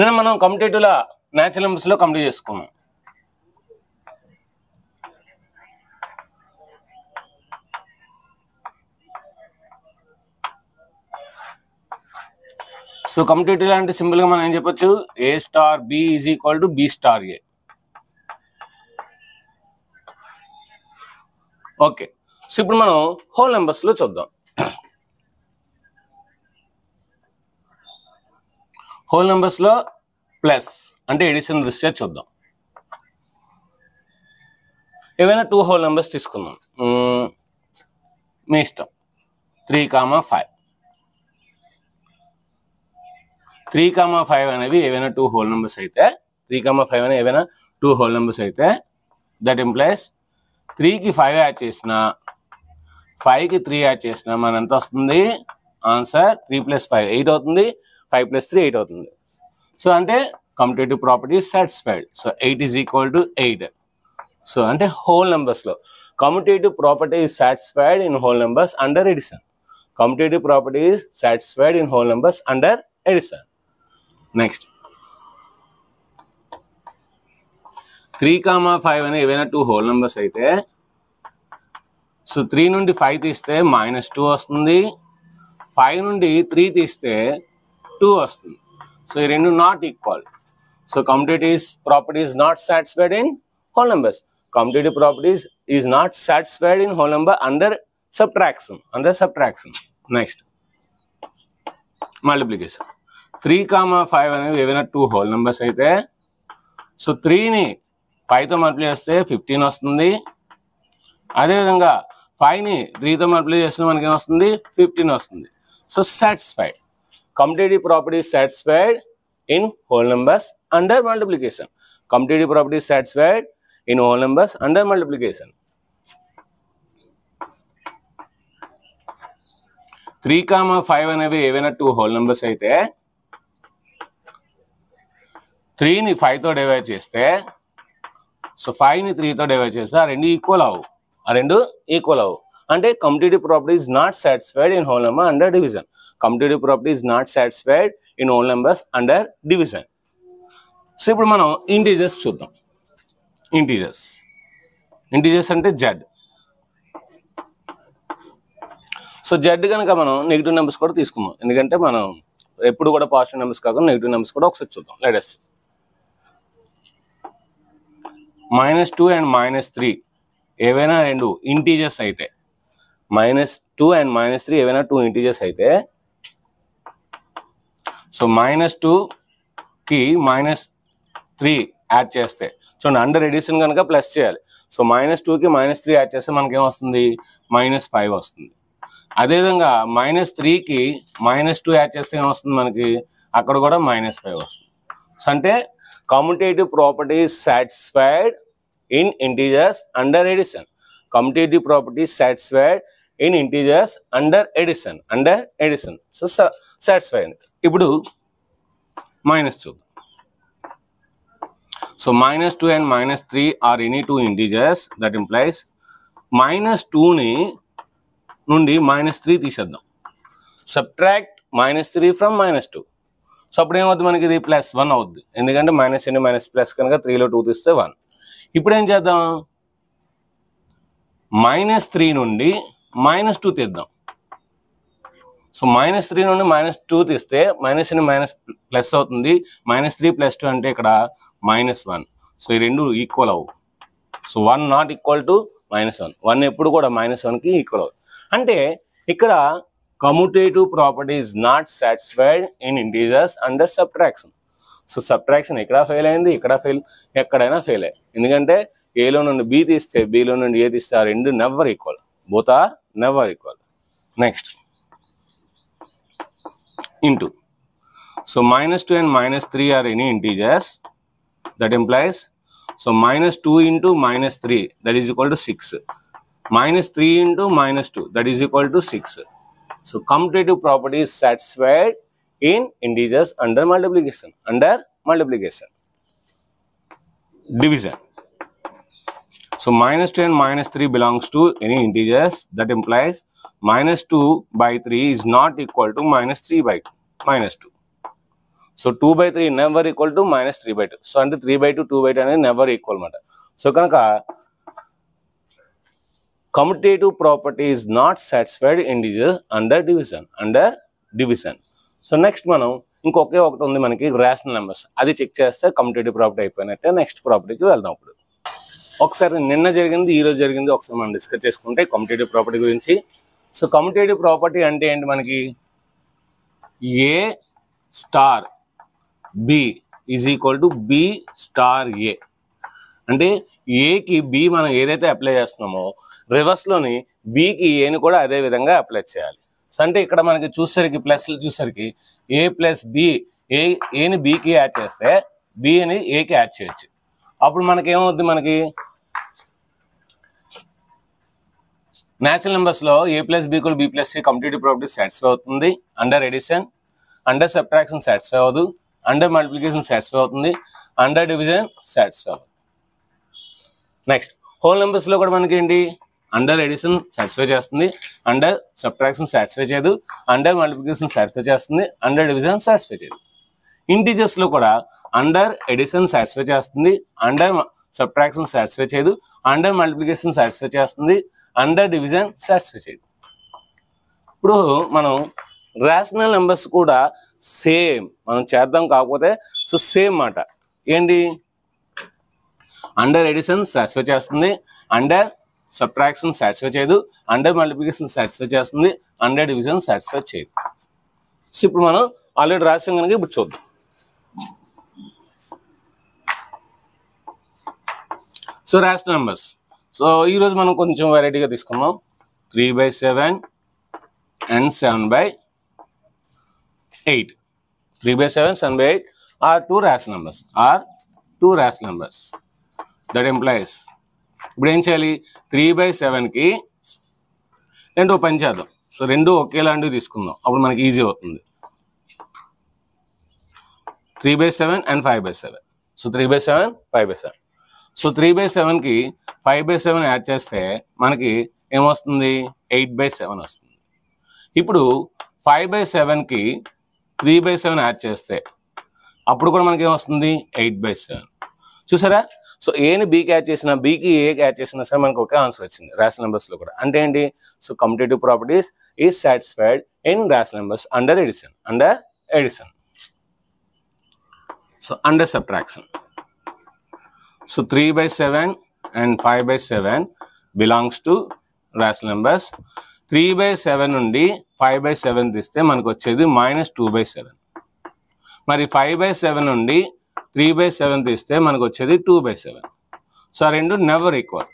Speaker 1: నేను మనం కమ్యూటేటివ్ లా న్యాచురల్ నెంబర్స్ లో కంప్లీట్ చేసుకున్నాం. సో కమ్యూటేటివ్ లా అంటే సింపుల్ గా మనం ఏం చెప్పొచ్చు, A * B = B * A. Okay, so ఇప్పుడు మనం హోల్ నెంబర్స్ లో చూద్దాం. హోల్ నెంబర్స్ లో ప్లస్ అంటే ఎడిషన్ దృష్ట్యా చూద్దాం. ఏవైనా 2 హోల్ నెంబర్స్ తీసుకుందాం, మీ ఇష్టం. 3, 5. 3, 5 అనేవి ఏవైనా 2 హోల్ నెంబర్స్ అయితే, 3, 5 అనేవి ఏవైనా 2 హోల్ నెంబర్స్ అయితే దట్ ఇంప్లైస్ 3కి 5 యాడ్ చేసిన, 5కి 3 యాడ్ చేసిన మన ఎంత వస్తుంది ఆన్సర్ 3 + 5 8 అవుతుంది, 5 + 3 8 అవుతుంది. సో అంటే commutative property satisfied. So 8 = 8. So అంటే హోల్ నెంబర్స్ లో commutative property is satisfied in whole numbers under addition. Commutative property is satisfied in whole numbers under addition. Next 3, 5 అనే ఏవైనా 2 హోల్ నెంబర్స్ అయితే, సో 3 నుండి 5 తీస్తే -2 వస్తుంది, 5 నుండి 3 తీస్తే 2 వస్తుంది. సో ఈ రెండు not equal. So commutative property is not satisfied in whole numbers. Commutative properties is not satisfied in whole number under subtraction. Next multiplication 3, 5 అనేవి ఏవైనా 2 హోల్ నెంబర్స్ అయితే, సో 3ని 5తో మల్టిప్లై చేస్తే 15 వస్తుంది. అదేవిధంగా 5ని 3తో మల్టిప్లై చేస్తే మనకి ఏమొస్తుంది 15 వస్తుంది. So satisfied. Commutative property is satisfied in whole numbers under multiplication. Commutative property is satisfied in whole numbers under multiplication. 3, 5 అనేవి ఏవైనా 2 హోల్ నెంబర్స్ అయితే, 3ని 5తో డివైడ్ చేస్తే, సో 5ని 3తో డివైడ్ చేస్తే ఆ రెండు ఈక్వల్ అవ్వు. అంటే commutative property is not satisfied in whole number under division. Commutative property is not satisfied in whole numbers under division. So ఇప్పుడు మనం ఇంటీజర్స్ చూద్దాం. ఇంటీజర్స్ అంటే జెడ్. సో జెడ్ కనుక మనం నెగిటివ్ నెంబర్స్ కూడా తీసుకుందాం, ఎందుకంటే మనం ఎప్పుడు కూడా పాజిటివ్ నెంబర్స్ కాకుండా నెగిటివ్ నెంబర్స్ కూడా ఒకసారి చూద్దాం. లెట్స్ -2 and -3 ఏవైనా 2 ఇంటీజర్స్ అయితే, -2 and -3 ఏవైనా 2 ఇంటీజర్స్ అయితే, సో -2కి -3 యాడ్ చేస్తే, చూడండి అండర్ ఎడిషన్ కనుక ప్లస్ చేయాలి. సో -2కి -3 యాడ్ చేస్తే మనకి ఏమొస్తుంది -5 వస్తుంది. అదేవిధంగా -3కి -2 యాడ్ చేస్తే ఏమొస్తుంది మనకి అక్కడ కూడా -5 వస్తుంది. సో అంటే commutative property is satisfied in integers under addition. Commutative property is satisfied in integers under addition. So satisfy. ఇప్పుడు మైనస్ చూద్దాం.
Speaker 2: So minus 2 and minus 3 are any two integers. That implies minus 2 నుండి minus 3 తీసేద్దాం. Subtract minus 3 from minus 2. So అప్పుడు ఏమవుతుంది మనకి ఇది +1 అవుద్ది. ఎందుకంటే మైనస్ అండి మైనస్ ప్లస్ కనుక 3లో 2 తీస్తే 1. ఇప్పుడు ఏం చేద్దాం, -3 నుండి -2 తీద్దాం. సో -3 నుండి -2 తీస్తే మైనస్ అండి మైనస్ ప్లస్ అవుతుంది. -3 + 2 అంటే ఇక్కడ -1. సో ఈ రెండు ఈక్వల్ అవ్వు. So 1 not equal to -1. 1 ఎప్పుడు కూడా -1కి ఈక్వల్ అవ్వదు. అంటే ఇక్కడ commutative property is not satisfied in integers under subtraction. So subtraction ఇక్కడ ఫెయిల్ అయింది, ఇక్కడ ఫెయిల్, ఎక్కడైనా ఫెయిల్ అయ్యి. ఎందుకంటే ఏలో నుండి బి తీస్తే బిలో నుండి ఏ తీస్తే ఆ రెండు never equal, both are never equal. Next into. So -2 and -3 are any integers. That implies so -2 into -3 that is equal to 6. -3 into -2 that is equal to 6. So commutative property is satisfied in integers under multiplication. Under multiplication. Division. So -2 and -3 belongs to any integers. That implies -2/3 is not equal to -3/2. So 2/3 never equal to -3/2. So అంటే 3/2 2/2 అనేది never equal మాట. So కనుక commutative property is not satisfied in integers under division. So next మనం ఇంకొకే ఒకటి ఉంది మనకి rational numbers. అది check చేస్తే కమ్యూటేటివ్ ప్రాపర్టీ అయిపోయినట్టే. నెక్స్ట్ ప్రాపర్టీకి వెళ్దాం. ఇప్పుడు ఒకసారి నిన్న జరిగింది ఈ రోజు జరిగింది ఒకసారి మనం డిస్కస్ చేసుకుంటే కమ్యూటేటివ్ ప్రాపర్టీ గురించి. సో కమ్యూటేటివ్ ప్రాపర్టీ అంటే ఏంటి మనకి, A star B is equal to B star A. అంటే ఏకి బి మనం ఏదైతే అప్లై చేస్తున్నామో రివర్స్లోని బికి ఏని కూడా అదే విధంగా అప్లై చేయాలి. సో అంటే ఇక్కడ మనకి చూసేసరికి ప్లస్లు చూసేసరికి A + B ఏని బికి యాడ్ చేస్తే బి అని ఏకి యాడ్ చేయొచ్చు. అప్పుడు మనకి ఏమవుద్ది, మనకి న్యాచురల్ నెంబర్స్లో A + B = B + C commutative property satisfy అవుతుంది. Under addition, under subtraction satisfy అవ్వదు, అండర్ మల్టిప్లికేషన్ సాటిస్ఫై అవుతుంది, అండర్ డివిజన్ సాటిస్ఫై అవ్వదు. నెక్స్ట్ హోల్ నెంబర్స్లో కూడా మనకి ఏంటి, అండర్ ఎడిషన్ సాటిస్ఫై చేస్తుంది, అండర్ సబ్ట్రాక్షన్ సాటిస్ఫై చేయదు, అండర్ మల్టిప్లికేషన్ సాటిస్ఫై చేస్తుంది, అండర్ డివిజన్ సాటిస్ఫై చేయదు. ఇంటీజర్స్లో కూడా అండర్ ఎడిషన్ సాటిస్ఫై చేస్తుంది, అండర్ సబ్ట్రాక్షన్ సాటిస్ఫై చేయదు, అండర్ మల్టిప్లికేషన్ సాటిస్ఫై చేస్తుంది, అండర్ డివిజన్ సాటిస్ఫై చేయదు. ఇప్పుడు మనం రేషనల్ నెంబర్స్ కూడా సేమ్ మనం చేద్దాం, కాకపోతే సో సేమ్ మాట ఏంటి, అండర్ ఎడిషన్ సాటిస్ఫై చేస్తుంది, అండర్ సబ్ట్రాక్షన్ సాటిస్ఫై చేయదు, అండర్ మల్టిప్లికేషన్ సాటిస్ఫై చేస్తుంది, అండర్ డివిజన్ సాటిస్ఫై చేయదు. సో ఇప్పుడు మనం ఆల్రెడీ రాసాం కనుక ఇప్పుడు చూద్దాం. So rational numbers. సో ఈరోజు మనం కొంచెం వెరైటీగా తీసుకున్నాం. 3/7 and 7/8. 3/7, 7/8 are two rational numbers. That implies ఇప్పుడు ఏం చేయాలి, 3/7కి రెండు పని చేద్దాం. సో రెండు ఒకేలాంటివి తీసుకుందాం, అప్పుడు మనకి ఈజీ అవుతుంది. 3/7 and 5/7. సో 3/7 5/7. సో 3/7కి 5/7 యాడ్ చేస్తే మనకి ఏమొస్తుంది, 8/7 వస్తుంది. ఇప్పుడు 5/7కి 3/7 యాడ్ చేస్తే అప్పుడు కూడా మనకి ఏమొస్తుంది, 8/7. చూసారా? సో ఏని బీకి యాడ్ చేసినా బీకి ఏకి యాడ్ చేసినా సరే మనకు ఒకే ఆన్సర్ వచ్చింది రేషనల్ నెంబర్స్లో కూడా. అంటే ఏంటి, so commutative properties is satisfied in rational numbers under addition. So under subtraction. So 3/7 and 5/7 belongs to rational numbers. 3/7 నుండి 5/7 తీస్తే మనకు వచ్చేది -2/7. మరి 5/7 నుండి 3/7 తీస్తే మనకు వచ్చేది 2/7. సో ఆ రెండు నెవర్ ఈక్వల్.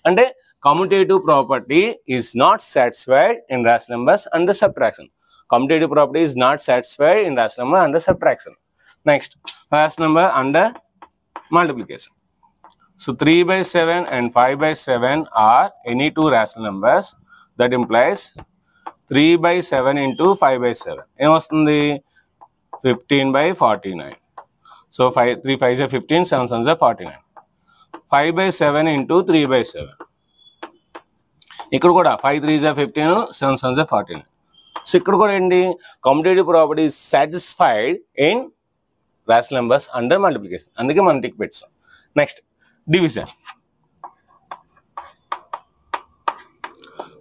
Speaker 2: అంటే commutative property is not satisfied in rational numbers under subtraction. Commutative property is not satisfied in rational number under subtraction. Next rational number under multiplication. So 3/7 and 5/7 are any two rational numbers. That implies 3/7 into 5/7 ఏమొస్తుంది, 15/49. So 3 5s are 15, 7 7s are 49. 5/7 into 3/7. ఇక్కడ కూడా 5 3s are 15, 7 7s are 49. So ఇక్కడ కూడా ఏంటి, commutative property is satisfied in rational numbers under multiplication. అందుకే మనం tick పెట్టాం. Next division.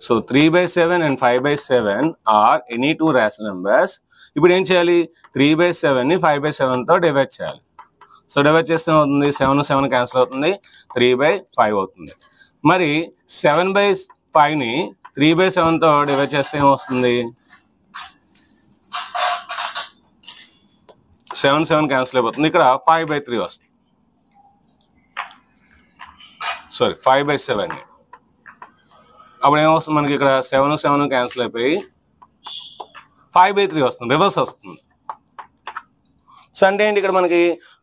Speaker 2: So 3/7 and 5/7 or any two rational numbers. ఇప్పుడు ఏం చేయాలి, 3/7 ని 5/7తో డివైడ్ చేయాలి. సో డివైడ్ చేస్తే అవుతుంది 7 7 క్యాన్సిల్ అవుతుంది, 3/5 అవుతుంది. మరి 7/5 ని 3/7తో డివైడ్ చేస్తే ఏమొస్తుంది, 7 7 క్యాన్సిల్ అయిపోతుంది. ఇక్కడ 5/3 వస్తుంది. సారీ 5/7 ని అప్పుడు ఏమొస్తుంది మనకి, ఇక్కడ 7 7 క్యాన్సిల్ అయిపోయి 5/3 వస్తుంది, రివర్స్ వస్తుంది. సో అంటే ఏంటి, ఇక్కడ మనకి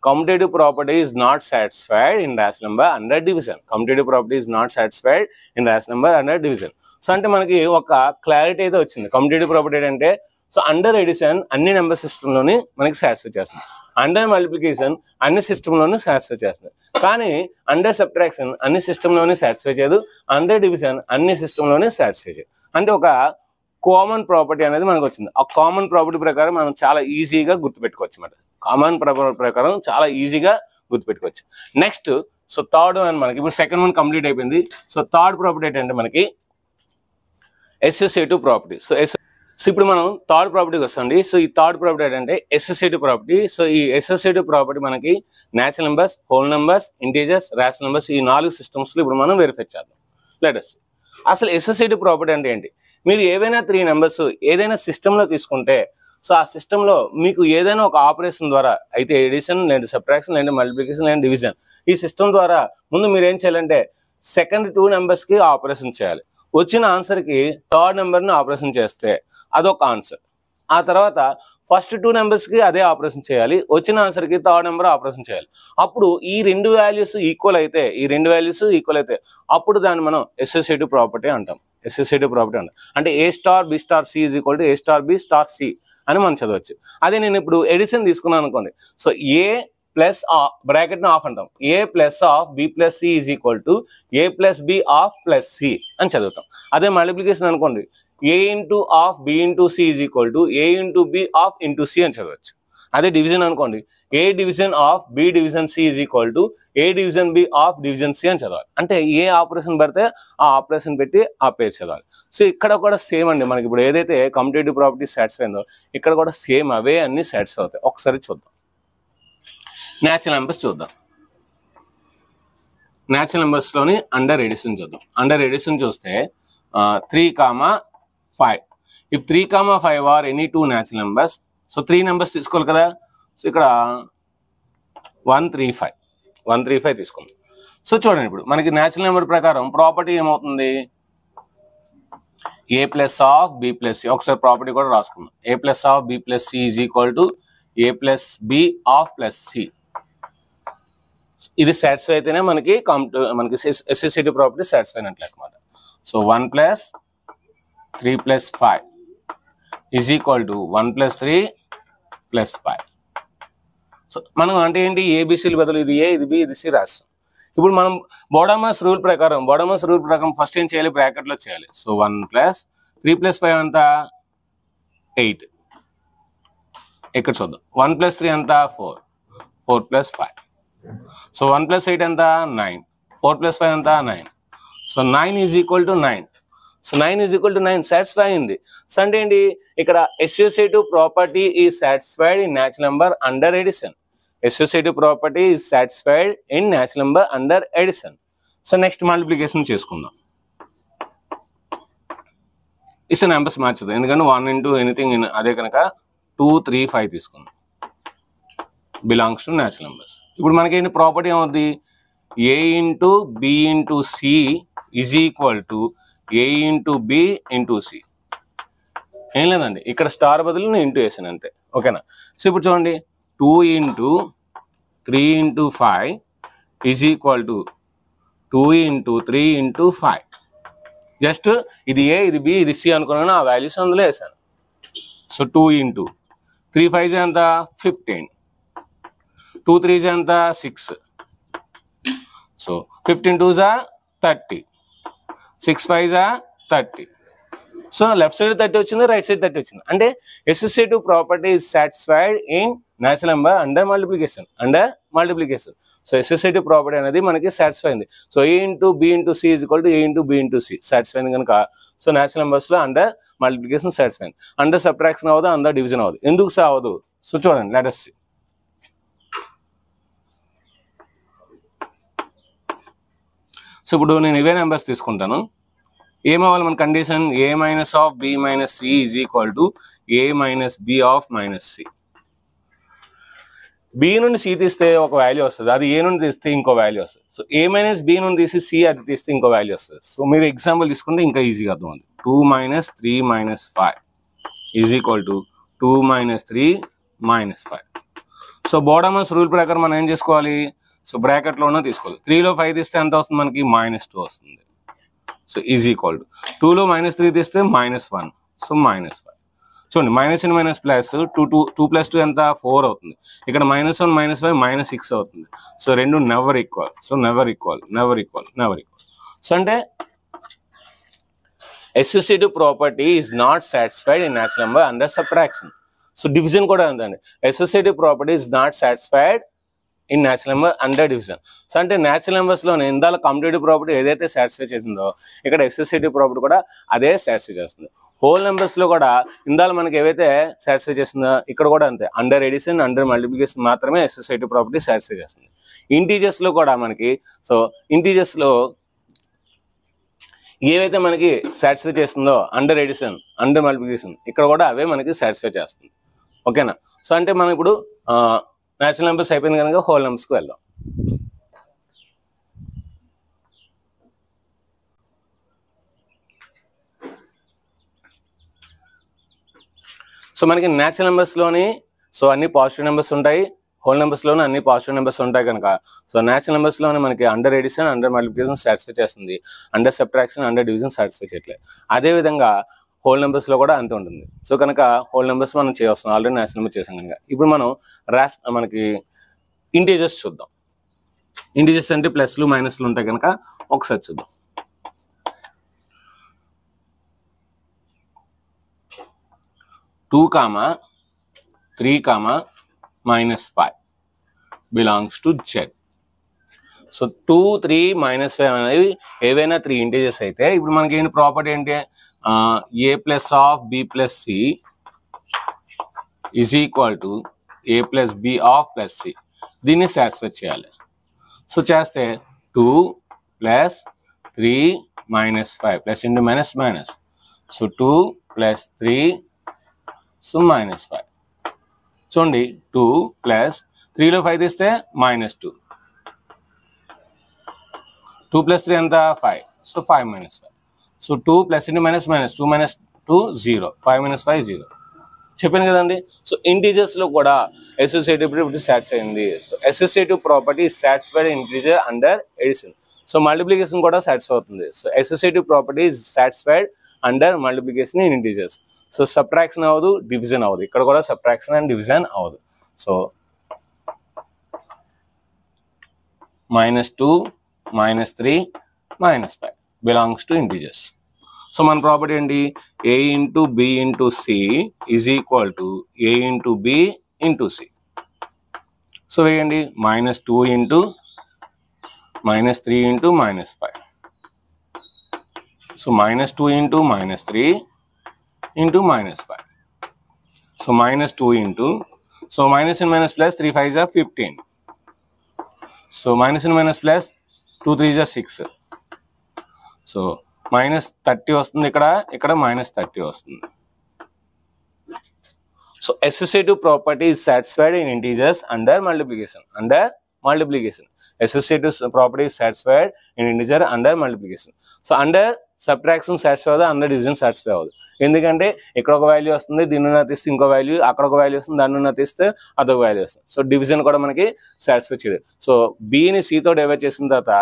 Speaker 2: commutative property is not satisfied in rational number under division. Commutative property is not satisfied in rational number under division. So అంటే మనకి ఒక క్లారిటీ అయితే వచ్చింది. కమ్యూటేటివ్ ప్రాపర్టీ అంటే సో అండర్ ఎడిషన్ అన్ని నెంబర్ సిస్టంలోని మనకి సాటిస్ఫై చేస్తుంది, అండర్ మల్టిప్లికేషన్ అన్ని సిస్టంలోనూ సాటిస్ఫై చేస్తుంది. కానీ అండర్ సబ్ట్రాక్షన్ అన్ని సిస్టంలోనే సాటిస్ఫై చేయదు, అండర్ డివిజన్ అన్ని సిస్టంలోనే సాటిస్ఫై చేయదు. అంటే ఒక కామన్ ప్రాపర్టీ అనేది మనకు వచ్చింది. ఆ కామన్ ప్రాపర్టీ ప్రకారం మనం చాలా ఈజీగా గుర్తుపెట్టుకోవచ్చు అన్నమాట. కామన్ ప్రాపర్టీ ప్రకారం చాలా ఈజీగా గుర్తుపెట్టుకోవచ్చు. నెక్స్ట్ సో థర్డ్ వన్ మనకి ఇప్పుడు సెకండ్ వన్ కంప్లీట్ అయిపోయింది. సో థర్డ్ ప్రాపర్టీ ఏంటంటే మనకి అసోసియేటివ్ ప్రాపర్టీ. సో ఇప్పుడు మనం థర్డ్ ప్రాపర్టీకి వస్తుంది. సో ఈ థర్డ్ ప్రాపర్టీ ఏంటంటే అసోసియేటివ్ ప్రాపర్టీ. సో ఈ అసోసియేటివ్ ప్రాపర్టీ మనకి natural numbers, whole numbers, integers, rational numbers ఈ 4 సిస్టమ్స్లో ఇప్పుడు మనం వెరిఫై చేద్దాం. లెటర్స్ అసలు అసోసియేటివ్ ప్రాపర్టీ అంటే ఏంటి, మీరు ఏవైనా 3 నెంబర్స్ ఏదైనా సిస్టంలో తీసుకుంటే సో ఆ సిస్టంలో మీకు ఏదైనా ఒక ఆపరేషన్ ద్వారా అయితే ఎడిషన్ లేదా సబ్ట్రాక్షన్ లేదా మల్టిప్లికేషన్ లేదా డివిజన్ ఈ సిస్టమ్ ద్వారా ముందు మీరు ఏం చేయాలంటే సెకండ్ 2 నెంబర్స్కి ఆపరేషన్ చేయాలి. వచ్చిన ఆన్సర్కి థర్డ్ నెంబర్ని ఆపరేషన్ చేస్తే అదొక ఆన్సర్. ఆ తర్వాత ఫస్ట్ 2 నెంబర్స్కి అదే ఆపరేషన్ చేయాలి, వచ్చిన ఆన్సర్కి థర్డ్ నెంబర్ ఆపరేషన్ చేయాలి. అప్పుడు ఈ 2 వాల్యూస్ ఈక్వల్ అయితే అప్పుడు దాన్ని మనం అసోసియేటివ్ ప్రాపర్టీ అంటాం. అసోసియేటివ్ ప్రాపర్టీ అంటాం అంటే A star B star C is equal to A star B star C అని మనం చదవచ్చు. అదే నేను ఇప్పుడు ఎడిషన్ తీసుకున్నాను అనుకోండి. సో A ప్లస్ బ్రాకెట్ని ఆఫ్ అంటాం, A plus of B plus C is equal to A plus B of plus C అని చదువుతాం. అదే మల్టిప్లికేషన్ అనుకోండి, A into of B into C is equal to A into B of into C అని చదవచ్చు. అదే division అనుకోండి, A division of B division C is equal to A division B of division C అని చదవాలి. అంటే ఏ operation పడితే ఆ operation పెట్టి ఆ పేరు చదవాలి. సో ఇక్కడ కూడా సేమ్ అండి, మనకి ఇప్పుడు ఏదైతే కమ్యూటేటివ్ ప్రాపర్టీ సాటిస్ఫై అయిందో ఇక్కడ కూడా సేమ్ అవే అన్ని సాటిస్ఫై అవుతాయి. ఒకసారి చూద్దాం. న్యాచురల్ నెంబర్స్ చూద్దాం. న్యాచురల్ నెంబర్స్లోని అండర్ ఎడిషన్ చూద్దాం. అండర్ ఎడిషన్ చూస్తే 3, 5. If 3, 5 are any 2 natural numbers. So 3 numbers తీసుకోవాలి కదా. సో ఇక్కడ 135 తీసుకుందాం. సో చూడండి ఇప్పుడు మనకి న్యాచురల్ నెంబర్ ప్రకారం ప్రాపర్టీ ఏమవుతుంది, A plus of B plus C. ఒకసారి ప్రాపర్టీ కూడా రాసుకుందాం. A plus of B plus C is equal to A plus B of plus C. ఇది సాటిస్ఫై అయితేనే మనకి అసోసియేటివ్ ప్రాపర్టీ సాటిస్ఫై అయినట్లు అనమాట. So 1 plus 3 plus 5 is equal to 1 plus 3 plus 5. So మనం అంటే ఏంటి, ఏబిసిల బదులు ఇది A ఇది B ఇది C రాస్తాం. ఇప్పుడు మనం బోడమస్ రూల్ ప్రకారం ఫస్ట్ ఏం చేయాలి, బ్రాకెట్లో చేయాలి. సో 1 ప్లస్ 3 ప్లస్ 5 అంతా 8. ఇక్కడ చూద్దాం, 1 ప్లస్ 3 అంతా 4 ప్లస్ 5. సో 1 ప్లస్ 8 అంతా 9, 4 ప్లస్ 5 అంతా 9. So 9 is equal to 9. So 9 is equal to 9 satisfy అయింది. సో అంటే ఏంటి, ఇక్కడ associative property is satisfied in natural number under addition. Associative property is satisfied in natural number under addition. So next multiplication చేసుకుందాం. ఇస్ numbers మార్చదు, ఎందుకంటే 1 into anything అదే కనుక 2, 3, 5 తీసుకుందాం. Belongs to natural numbers. ఇప్పుడు మనకేంటి ప్రాపర్టీ ఏమవుతుంది, A into B into C is equal to A into B into C. ఏం లేదండి, ఇక్కడ స్టార్ బదులు నేను ఇంటూ వేసాను అంతే. ఓకేనా. సో ఇప్పుడు చూడండి, 2 into 3 into 5 is equal to 2 into 3 into 5. Just ఇది A ఇది B ఇది C అనుకున్నాను, ఆ వాల్యూస్ అందులో వేసాను. సో 2 ఇంటూ 3 5 ఎంత 15, 2 3s ఎంత 6. So 15 2s 30, 6 5s 30. So left side 30 వచ్చింది, రైట్ సైడ్ 30 వచ్చింది. అంటే associative property is satisfied in natural number under multiplication. So associative property అనేది మనకి సాటిస్ఫై అయింది. So A into B into C is equal to A into B into C satisfy అయింది కనుక so natural numbers లో under multiplication satisfy అయింది. Under subtraction అవ్వదు, under division అవ్వదు. ఎందుకు సావదు? సో చూడండి, లెట్ us see. సో ఇప్పుడు నేను ఇవే నెంబర్స్ తీసుకుంటాను. ఏమవ్వాలి మన condition? A minus of B minus C is equal to A minus B of minus C. B నుండి C తీస్తే ఒక వాల్యూ వస్తుంది, అది A నుండి తీస్తే ఇంకో వాల్యూ వస్తుంది. సో A minus B నుండి తీసి C అది తీస్తే ఇంకో వాల్యూ వస్తుంది. సో మీరు ఎగ్జాంపుల్ తీసుకుంటే ఇంకా ఈజీగా అర్థమవుతుంది. 2 minus 3 minus 5 is equal to 2 minus 3 minus 5. So బోర్డమస్ rule ప్రకారం మనం ఏం చేసుకోవాలి? సో బ్రాకెట్లోనే తీసుకోవాలి. 3లో 5 తీస్తే ఎంత వస్తుంది మనకి? -2 వస్తుంది. సో ఈజ్ ఈక్వల్ టు 2లో -3 తీస్తే -1. సో -5. చూడండి, మైనస్ ఇన్ మైనస్ ప్లస్ 2 + 2 ఎంత? 4 అవుతుంది. ఇక్కడ -1 -5 -6 అవుతుంది. సో రెండు never equal. So never equal. So అంటే associative property is not satisfied in natural number under subtraction. So division కూడా ఉందండి. Associative property is not satisfied in natural number under division. So అంటే natural నెంబర్స్లోనే ఇందాల competitive property ఏదైతే satisfy చేసిందో ఇక్కడ associative property కూడా అదే సాటిస్ఫై చేస్తుంది. హోల్ నెంబర్స్లో కూడా ఇందాల మనకి ఏవైతే సాటిస్ఫై చేస్తుందో ఇక్కడ కూడా అంతే. అండర్ ఎడిషన్, అండర్ మల్టిప్లికేషన్ మాత్రమే అసోసియేటివ్ ప్రాపర్టీ సాటిస్ఫై చేస్తుంది. ఇంటీజర్స్లో కూడా మనకి సో ఇంటీజర్స్లో ఏవైతే మనకి సాటిస్ఫై చేస్తుందో అండర్ ఎడిషన్, అండర్ మల్టిప్లికేషన్ ఇక్కడ కూడా అవే మనకి సాటిస్ఫై చేస్తుంది. ఓకేనా? సో అంటే మనం ఇప్పుడు న్యాచురల్ నెంబర్స్ అయిపోయింది కనుక హోల్ నెంబర్స్కి వెళ్దాం. సో మనకి న్యాచురల్ నెంబర్స్లోని సో అన్ని పాజిటివ్ నెంబర్స్ ఉంటాయి, హోల్ నెంబర్స్లోనే అన్ని పాజిటివ్ నెంబర్స్ ఉంటాయి కనుక సో న్యాచురల్ నెంబర్స్లోనే మనకి under addition, under multiplication satisfy చేస్తుంది, under subtraction, under division satisfy చేయట్లేదు. అదేవిధంగా హోల్ నెంబర్స్లో కూడా అంతే ఉంటుంది. సో కనుక హోల్ నెంబర్స్ మనం చేయవస్తున్నాం, ఆల్రెడీ న్యాచురల్ నెంబర్ చేసాం కనుక. ఇప్పుడు మనం మనకి ఇంటీజర్స్ చూద్దాం. ఇంటీజర్స్ అంటే ప్లస్లు మైనస్లు ఉంటాయి కనుక ఒకసారి చూద్దాం. 2, 3, -5 belongs to Z. సో 2, 3, -5 అనేవి ఏవైనా 3 ఇంటీజర్స్ అయితే ఇప్పుడు మనకి ఏంటి ప్రాపర్టీ ఏంటి? A plus of B plus C is equal to A plus B of plus C. దీన్ని సాటిస్ఫై చేయాలి. సో చేస్తే 2 + 3 - 5 plus into minus minus. So 2 + 3 so -5. చూడండి 2 + 3లో 5 తీస్తే -2. 2 + 3 ఎంత? 5. So 5 - 5. So 2 plus into minus minus 2 - 2 0, 5 - 5 0. చెప్పాను కదండి. సో ఇంటీజర్స్లో కూడా అసోసియేటివ్ ప్రాపర్టీ సాటిస్ఫై అయింది. So associative property satisfied integer under addition. So multiplication కూడా సాటిస్ఫై అవుతుంది. So associative property satisfied under multiplication in integers. So subtraction అవ్వదు, డివిజన్ అవ్వదు. ఇక్కడ కూడా సబ్ట్రాక్షన్ అండ్ డివిజన్ అవ్వదు. So -2, -3, -5 belongs to integers. So మన property ఏంటి? A into B into C is equal to A into B into C. So వేయండి -2 into -3 into -5. So -2 into -3 into -5. So -2 into so minus in minus plus 3 5s are 15. So minus in minus plus 2 3s are 6. So -30 వస్తుంది ఇక్కడ -30 వస్తుంది. So associative property is satisfied in integers under multiplication. Associative property is satisfied in integer under multiplication. So under subtraction satisfy అవ్వదు, under division satisfy అవ్వదు. ఎందుకంటే ఇక్కడ ఒక value వస్తుంది, దీన్ని తీస్తే ఇంకో వాల్యూ, అక్కడ ఒక వాల్యూ వస్తుంది, దాన్ని తీస్తే అదొక వాల్యూ వస్తుంది. సో డివిజన్ కూడా మనకి సాటిస్ఫై చేయదు. సో బిని సితో డివైడ్ చేసిన తర్వాత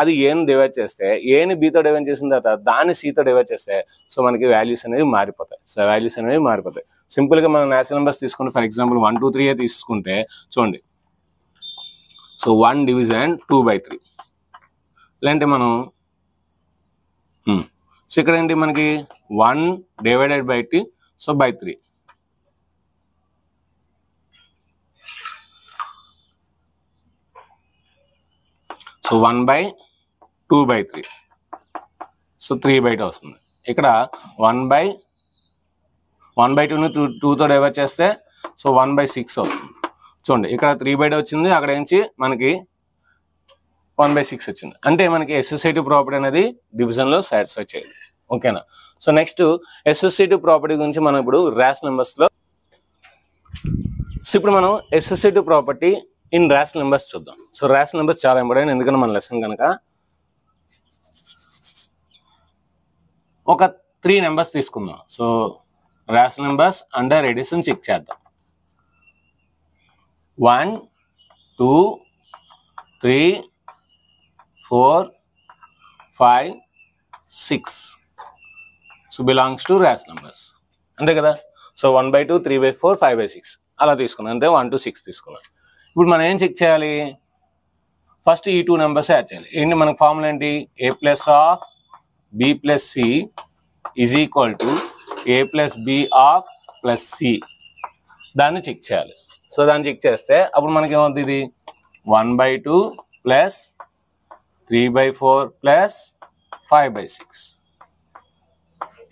Speaker 2: అది ఏని డివైడ్ చేస్తే, ఏని బితో డివైడ్ చేసిన తర్వాత దాన్ని సితో డివైడ్ చేస్తే సో మనకి వాల్యూస్ అనేవి మారిపోతాయి. సింపుల్గా మనం న్యాచురల్ నెంబర్స్ తీసుకుంటే ఫర్ ఎగ్జాంపుల్ 1 2 3 తీసుకుంటే చూడండి సో 1 డివిజన్ 2/3 లేదంటే మనం సో ఇక్కడ ఏంటి మనకి 1 divided by 2 so by 3. So 1/2/3 so 3/2 వస్తుంది. ఇక్కడ 1/2ని 2తో డివైడ్ చేస్తే సో 1/6 అవుతుంది. చూడండి ఇక్కడ 3/2 వచ్చింది, అక్కడ నుంచి మనకి 1/6 వచ్చింది. అంటే మనకి అసోసియేటివ్ ప్రాపర్టీ అనేది డివిజన్లో సాటిస్ఫై చేయాలి. ఓకేనా. సో నెక్స్ట్ అసోసియేటివ్ ప్రాపర్టీ గురించి మనం ఇప్పుడు రేషనల్ నెంబర్స్లో, సో ఇప్పుడు మనం associative property in rational numbers చూద్దాం. సో రేషనల్ నెంబర్స్ చాలా ఇంపార్టెంట్, ఎందుకంటే మన లెసన్ కనుక ఒక 3 నెంబర్స్ తీసుకుందాం. So rational numbers under addition check చేద్దాం. 1 2 3 4 5 6 so belongs to rational numbers అంతే కదా. సో 1/2 3/4 5/6 అలా తీసుకున్నాం, అంటే 1 to 6 తీసుకున్నాం. ఇప్పుడు మనం ఏం చెక్ చేయాలి, ఫస్ట్ ఈ 2 నెంబర్స్ యాడ్ చేయాలి. ఏంటి మనకు ఫార్ములా ఏంటి, a plus of b plus c is equal to a plus b of plus c. దాన్ని చెక్ చేయాలి. సో దాన్ని చెక్ చేస్తే అప్పుడు మనకి ఏమవుతుంది, ఇది 1/2 plus 3/4 plus 5/6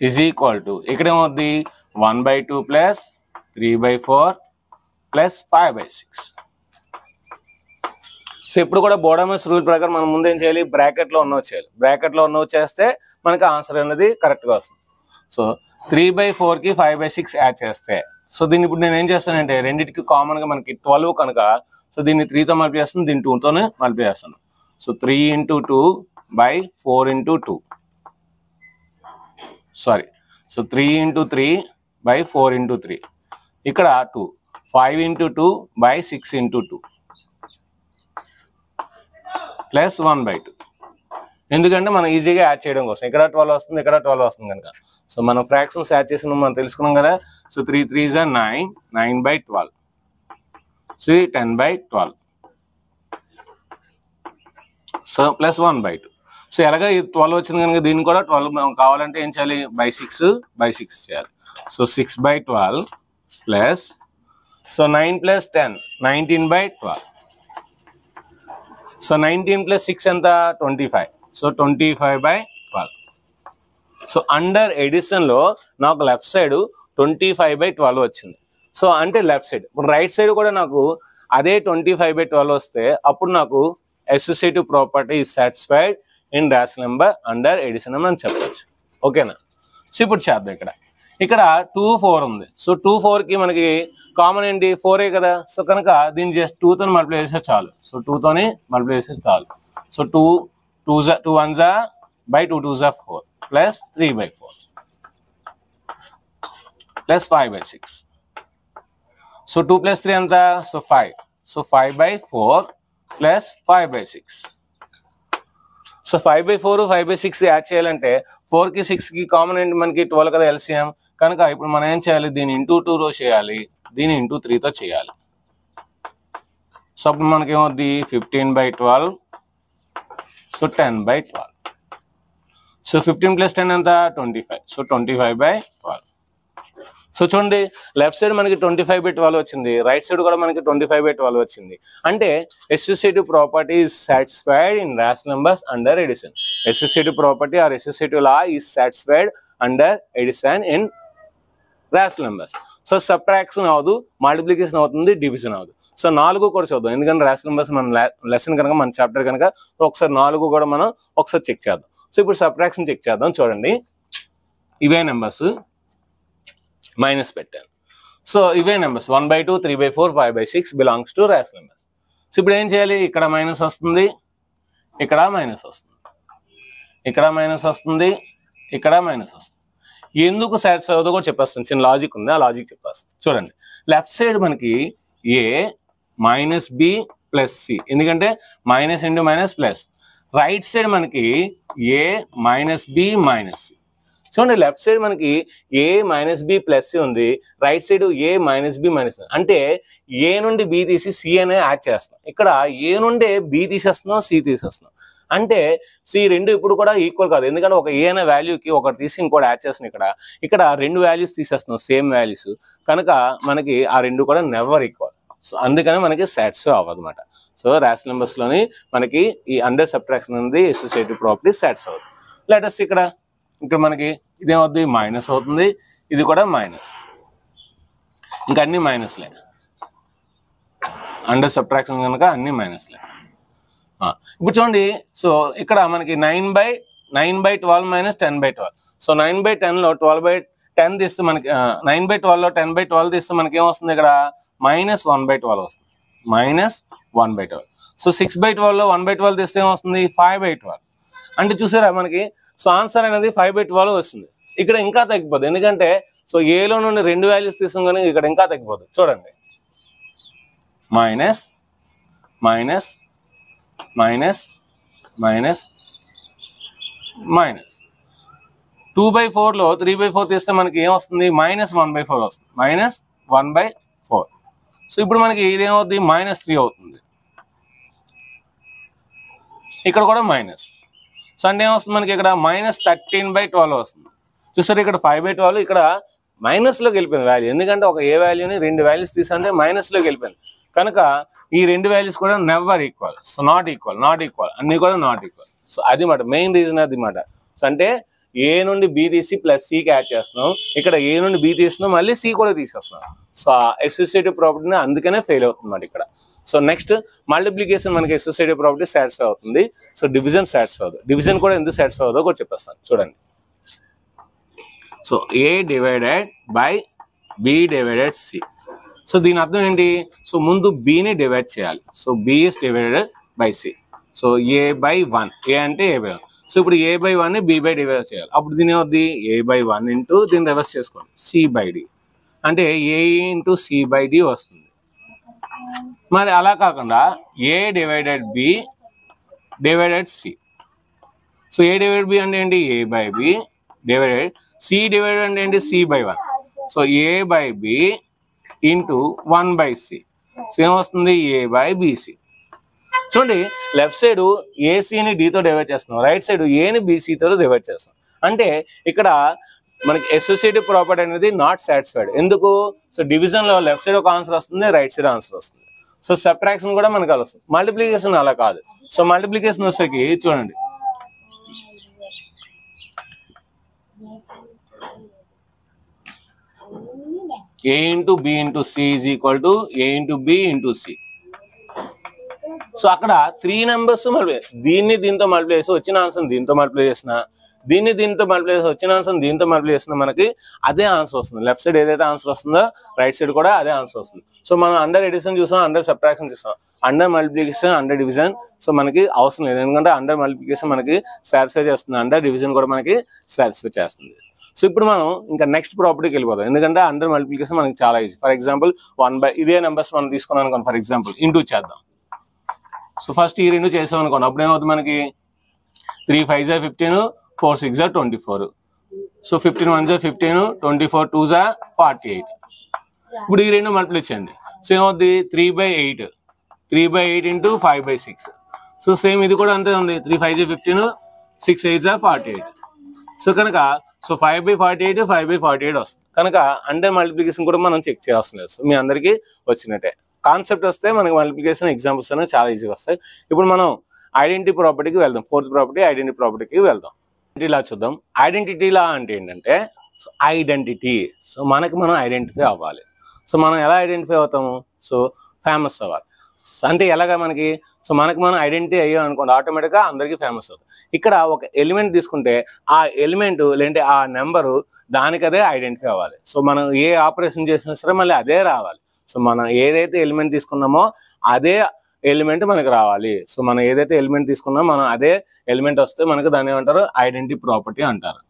Speaker 2: is equal to ఇక్కడ ఏమవుతుంది 1/2 ప్లస్ 3/4 ప్లస్ 5/6. సో ఇప్పుడు కూడా బోడమస్ రూల్ ప్రకారం మనం ముందు ఏం చేయాలి, బ్రాకెట్లో ఉన్నవి చేయాలి. బ్రాకెట్లో ఉన్నవి చేస్తే మనకి ఆన్సర్ అనేది కరెక్ట్గా వస్తుంది. సో 3/4కి 5/6 యాడ్ చేస్తే, సో దీన్ని ఇప్పుడు నేను ఏం చేస్తానంటే రెండింటికి కామన్గా మనకి 12 కనుక, సో దీన్ని 3తో మల్టిప్లై చేస్తాను, దీన్ని 2తోనే మల్టిప్లై చేస్తాను. సో 3 × 2/4 × 2 సారీ సో 3 × 3/4 × 3 ఇక్కడ 2 5 × 2/6 × 2 ప్లస్ 1/2. ఎందుకంటే మనం ఈజీగా యాడ్ చేయడం కోసం, ఇక్కడ 12 వస్తుంది, ఇక్కడ 12 వస్తుంది కనుక. సో మనం ఫ్రాక్షన్స్ యాడ్ చేసిన మనం తెలుసుకున్నాం కదా. So 3 3s are 9 9/12 so 10/12 so plus 1/2. So ఎలాగ 12 వచ్చింది కనుక దీన్ని కూడా 12 మనం కావాలంటే ఏం చేయాలి, /6 చేయాలి. So 6/12 plus so 9 + 10 19/12. సో 19 + 6 ఎంత 25. సో 25/12. సో అండర్ ఎడిషన్లో నాకు లెఫ్ట్ సైడ్ 25/12 వచ్చింది. సో అంటే లెఫ్ట్ సైడ్, ఇప్పుడు రైట్ సైడ్ కూడా నాకు అదే 25/12 వస్తే అప్పుడు నాకు associative property is satisfied in rational number under addition అని మనం చెప్పచ్చు. ఓకేనా. సో ఇప్పుడు చేద్దాం. ఇక్కడ 2 4 ఉంది. సో 2 4కి మనకి కామన్ ఏంటి 4 కదా. సో కనుక దీన్ని జస్ట్ 2తో మల్టిప్లై చేస్తే చాలు. సో 2తోని మల్టిప్లై చేస్తే చాలు. So 2 1s by 2 2s 4 plus 3/4 plus 5/6. So 2 + 3 ఎంత, so 5. So 5/4 plus 5/6. So 5/4 5/6 add చేయాలంటే 4కి 6కి కామన్ ఏంటి మనకి 12 కదా ఎల్సిఎం. కనుక ఇప్పుడు మనం ఏం చేయాలి, దీన్ని × 2తో చేయాలి, దీన్ని × 3తో చేయాలి. సో అప్పుడు మనకి ఏమవుద్ది 15/12 సో 10/12. సో 15 + 10 ఎంత 25. సో 25/12. సో చూడండి లెఫ్ట్ సైడ్ మనకి 25/12 వచ్చింది, రైట్ సైడ్ కూడా మనకి 25/12 వచ్చింది. అంటే associative property is satisfied in rational numbers under addition. Associative property or associative law is satisfied under addition in rational numbers. So subtraction అవ్వదు, multiplication అవుతుంది, డివిజన్ అవ్వదు. సో 4 కూడా చూద్దాం, ఎందుకంటే రేషనల్ నెంబర్స్ మన లెసన్ కనుక మన చాప్టర్ కనుక ఒకసారి 4 కూడా మనం ఒకసారి చెక్ చేద్దాం. సో ఇప్పుడు సబ్ట్రాక్షన్ చెక్ చేద్దాం. చూడండి ఇవే నెంబర్స్ మైనస్ పెట్టాను. సో ఇవే numbers 1/2 3/4 5/6 belongs to rational numbers. So ఇప్పుడు ఏం చేయాలి, ఇక్కడ మైనస్ వస్తుంది, ఇక్కడ మైనస్ వస్తుంది, ఇక్కడ మైనస్ వస్తుంది, ఇక్కడ మైనస్ వస్తుంది. ఎందుకు సాటిస్ఫై అవుతుందో కూడా చెప్పేస్తాను, చిన్న లాజిక్ ఉంది, ఆ లాజిక్ చెప్పేస్తాను. చూడండి లెఫ్ట్ సైడ్ మనకి a - b + c, ఎందుకంటే minus into minus plus. Right side మనకి a - b - c. చూడండి లెఫ్ట్ సైడ్ మనకి ఏ మైనస్ బి ప్లస్ సి ఉంది, రైట్ సైడ్ ఏ మైనస్ బి మైనస్, అంటే ఏ నుండి బి తీసి సి అనే యాడ్ చేస్తాం. ఇక్కడ ఏ నుండే బి తీసేస్తున్నాం, సి తీసేస్తున్నాం, అంటే సి రెండు ఇప్పుడు కూడా ఈక్వల్ కాదు, ఎందుకంటే ఒక ఏ అనే వాల్యూకి ఒకటి తీసి ఇంకోటి యాడ్ చేస్తున్నాం. ఇక్కడ రెండు వాల్యూస్ తీసేస్తున్నాం సేమ్ వాల్యూస్, కనుక మనకి ఆ రెండు కూడా నెవర్ ఈక్వల్. సో అందుకని మనకి సాటిస్ఫై అవ్వదు అనమాట. సో రేషనల్ నెంబర్స్ లోని మనకి ఈ అండర్ సబ్ట్రాక్షన్ అనేది అసోసియేటివ్ ప్రాపర్టీ సాటిస్ఫై అవుతుంది. లేటెస్ట్ ఇక్కడ మనకి ఇదేమవుతుంది, మైనస్ అవుతుంది, ఇది కూడా మైనస్, ఇంకా అన్ని మైనస్లే, అండర్ సబ్ట్రాక్షన్ కనుక అన్ని మైనస్లే. ఇప్పుడు చూడండి, సో ఇక్కడ మనకి 9/12 మైనస్ 10/12. సో 9/10లో 12/10 తీస్తే మనకి 9/12లో 10/12 తీస్తే మనకి ఏమొస్తుంది, ఇక్కడ -1/12 వస్తుంది, -1/12. సో 6/12లో 1/12 తీస్తే ఏమొస్తుంది, 5/12. అంటే చూసారా మనకి, సో ఆన్సర్ అనేది 5/12 వస్తుంది. ఇక్కడ ఇంకా తగ్గిపోతుంది, ఎందుకంటే సో ఏలో నుండి రెండు వాల్యూస్ తీసాం కానీ ఇక్కడ ఇంకా తగ్గిపోతుంది. చూడండి, minus minus minus minus minus 2/4లో 3/4 తీస్తే మనకి ఏమొస్తుంది, -1/4 వస్తుంది, -1/4. సో ఇప్పుడు మనకి ఇదేమవుతుంది, -3 అవుతుంది, ఇక్కడ కూడా మైనస్. సో అంటే ఏమొస్తుంది మనకి, ఇక్కడ -13/12 వస్తుంది. చూసారు ఇక్కడ 5/12 ఇక్కడ మైనస్లోకి వెళ్ళిపోయింది వాల్యూ, ఎందుకంటే ఒక ఏ వాల్యూని రెండు వాల్యూస్ తీసుకుంటే మైనస్లోకి వెళ్ళిపోయింది, కనుక ఈ రెండు వాల్యూస్ కూడా never equal. So not equal అన్ని కూడా నాట్ ఈక్వల్. సో అది మాట మెయిన్ రీజన్, అది మాట. సో అంటే ఏ నుండి బి తీసి ప్లస్ సికి యాడ్ చేస్తున్నాం, ఇక్కడ ఏ నుండి బి తీస్తున్నాం, మళ్ళీ సి కూడా తీసేస్తున్నాం. సో అసోసియేటివ్ ప్రాపర్టీని అందుకనే ఫెయిల్ అవుతుంది ఇక్కడ. సో నెక్స్ట్ మల్టిప్లికేషన్ మనకి అసోసియేటివ్ ప్రాపర్టీ సాటిస్ఫై అవుతుంది. సో డివిజన్ సాటిస్ఫై అవుతుంది. డివిజన్ కూడా ఎందుకు సాటిస్ఫై అవుతుందో కూడా చెప్పేస్తాను చూడండి. So A divided by B divided C. So దీని అర్థం ఏంటి, సో ముందు బిని డివైడ్ చేయాలి. So B is divided by C. So a/1, A అంటే a/1. సో ఇప్పుడు a/1 ని b/d డివైడ్ చేయాలి. అప్పుడు దీని ఏమవుద్ది, a/1 ఇంటూ దీన్ని రివర్స్ చేసుకోండి, c/d, అంటే a ఇంటూ c/d వస్తుంది. మరి అలా కాకుండా a divided b divided c. So a divided b అంటే ఏంటి, a/b డివైడెడ్ c డివైడెడ్ అంటే ఏంటి, c/1. So a/b into 1/c. So ఏమొస్తుంది, a/bc. చూడండి లెఫ్ట్ సైడ్ ఏసీని డితో డివైడ్ చేస్తున్నాం, రైట్ సైడ్ ఏని బీసీతో డివైడ్ చేస్తాం. అంటే ఇక్కడ మనకి అసోసియేటివ్ ప్రాపర్టీ అనేది నాట్ సాటిస్ఫైడ్. ఎందుకు, సో డివిజన్ లో లెఫ్ట్ సైడ్ ఒక ఆన్సర్ వస్తుంది, రైట్ సైడ్ ఆన్సర్ వస్తుంది. సో సబ్ట్రాక్షన్ కూడా మనకు అలా వస్తుంది. మల్టిప్లికేషన్ అలా కాదు. సో మల్టిప్లికేషన్ వచ్చేకి చూడండి, a into B into C is equal to a into B into C. So అక్కడ 3 నెంబర్స్ మల్టిప్లై, దీన్ని దీంతో మల్టిప్లై చేసి వచ్చిన ఆన్సర్ దీంతో మల్టిప్లై చేసిన, దీన్ని దీంతో మల్టిప్లై చేసి వచ్చిన ఆన్సర్ దీంతో మల్టిప్లై చేసిన, మనకి అదే ఆన్సర్ వస్తుంది. లెఫ్ట్ సైడ్ ఏదైతే ఆన్సర్ వస్తుందో రైట్ సైడ్ కూడా అదే ఆన్సర్ వస్తుంది. సో మనం అండర్ ఎడిషన్ చూసాం, అండర్ సబ్ట్రాక్షన్ చూసాం, under multiplication, under division. So మనకి అవసరం లేదు, ఎందుకంటే అండర్ మల్టిప్లికేషన్ మనకి సాటిస్ఫై చేస్తుంది, అండర్ డివిజన్ కూడా మనకి సాటిస్ఫై చేస్తుంది. సో ఇప్పుడు మనం ఇంకా నెక్స్ట్ ప్రాపర్టీకి వెళ్ళిపోతాం, ఎందుకంటే అండర్ మల్టిప్లికేషన్ మనకి చాలా ఈజీ. ఫర్ ఎగ్జాంపుల్ 1/, ఇదే నెంబర్స్ మనం తీసుకున్నాం అనుకోండి, ఫర్ ఎగ్జాంపుల్ ఇంటూ చేద్దాం. సో ఫస్ట్ ఈ రెండు చేసాం అనుకోండి, అప్పుడు ఏమవుతుంది మనకి, 3 5 = 15, 4 6 = 24. సో 15 1 = 15, 24 2 = 48. ఇప్పుడు ఈ రెండు మల్టిప్లై చేయండి. సో ఏమవుతుంది, 3/8 ఇంటూ 5/6. సో సేమ్ ఇది కూడా అంతే ఉంది, 3 5 = 15, 6 8 = 48. సో కనుక సో 5/48 5/48 వస్తుంది. కనుక అండర్ మల్టిప్లికేషన్ కూడా మనం చెక్ చేయాల్సిన లేదు. సో మీ అందరికీ వచ్చినట్టే. కాన్సెప్ట్ వస్తే మనకి మల్టిప్లికేషన్ ఎగ్జాంపుల్స్ అనేవి చాలా ఈజీగా వస్తాయి. ఇప్పుడు మనం ఐడెంటిటీ ప్రాపర్టీకి వెళ్దాం. ఫోర్త్ ప్రాపర్టీ ఐడెంటిటీ ప్రాపర్టీకి వెళ్దాం. ఇలా చూద్దాం. ఐడెంటిటీ లా అంటే ఏంటంటే, సో ఐడెంటిటీ, సో మనం ఐడెంటిఫై అవ్వాలి. సో మనం ఎలా ఐడెంటిఫై అవుతాము, సో ఫేమస్ అవ్వాలి. అంటే ఎలాగా మనకి, సో మనం ఐడెంటిటీ అయ్యాం అనుకోండి, ఆటోమేటిక్గా అందరికీ ఫేమస్ అవుతుంది. ఇక్కడ ఒక ఎలిమెంట్ తీసుకుంటే ఆ ఎలిమెంట్ లేదంటే ఆ నెంబరు దానికదే ఐడెంటిఫై అవ్వాలి. సో మనం ఏ ఆపరేషన్ చేసినా సరే మళ్ళీ అదే రావాలి. సో మనం ఏదైతే ఎలిమెంట్ తీసుకున్నామో అదే ఎలిమెంట్ మనకు రావాలి. సో మనం ఏదైతే ఎలిమెంట్ తీసుకున్నామో మనం అదే ఎలిమెంట్ వస్తే మనకు దాన్ని ఏమంటారు, ఐడెంటిటీ ప్రాపర్టీ అంటారు.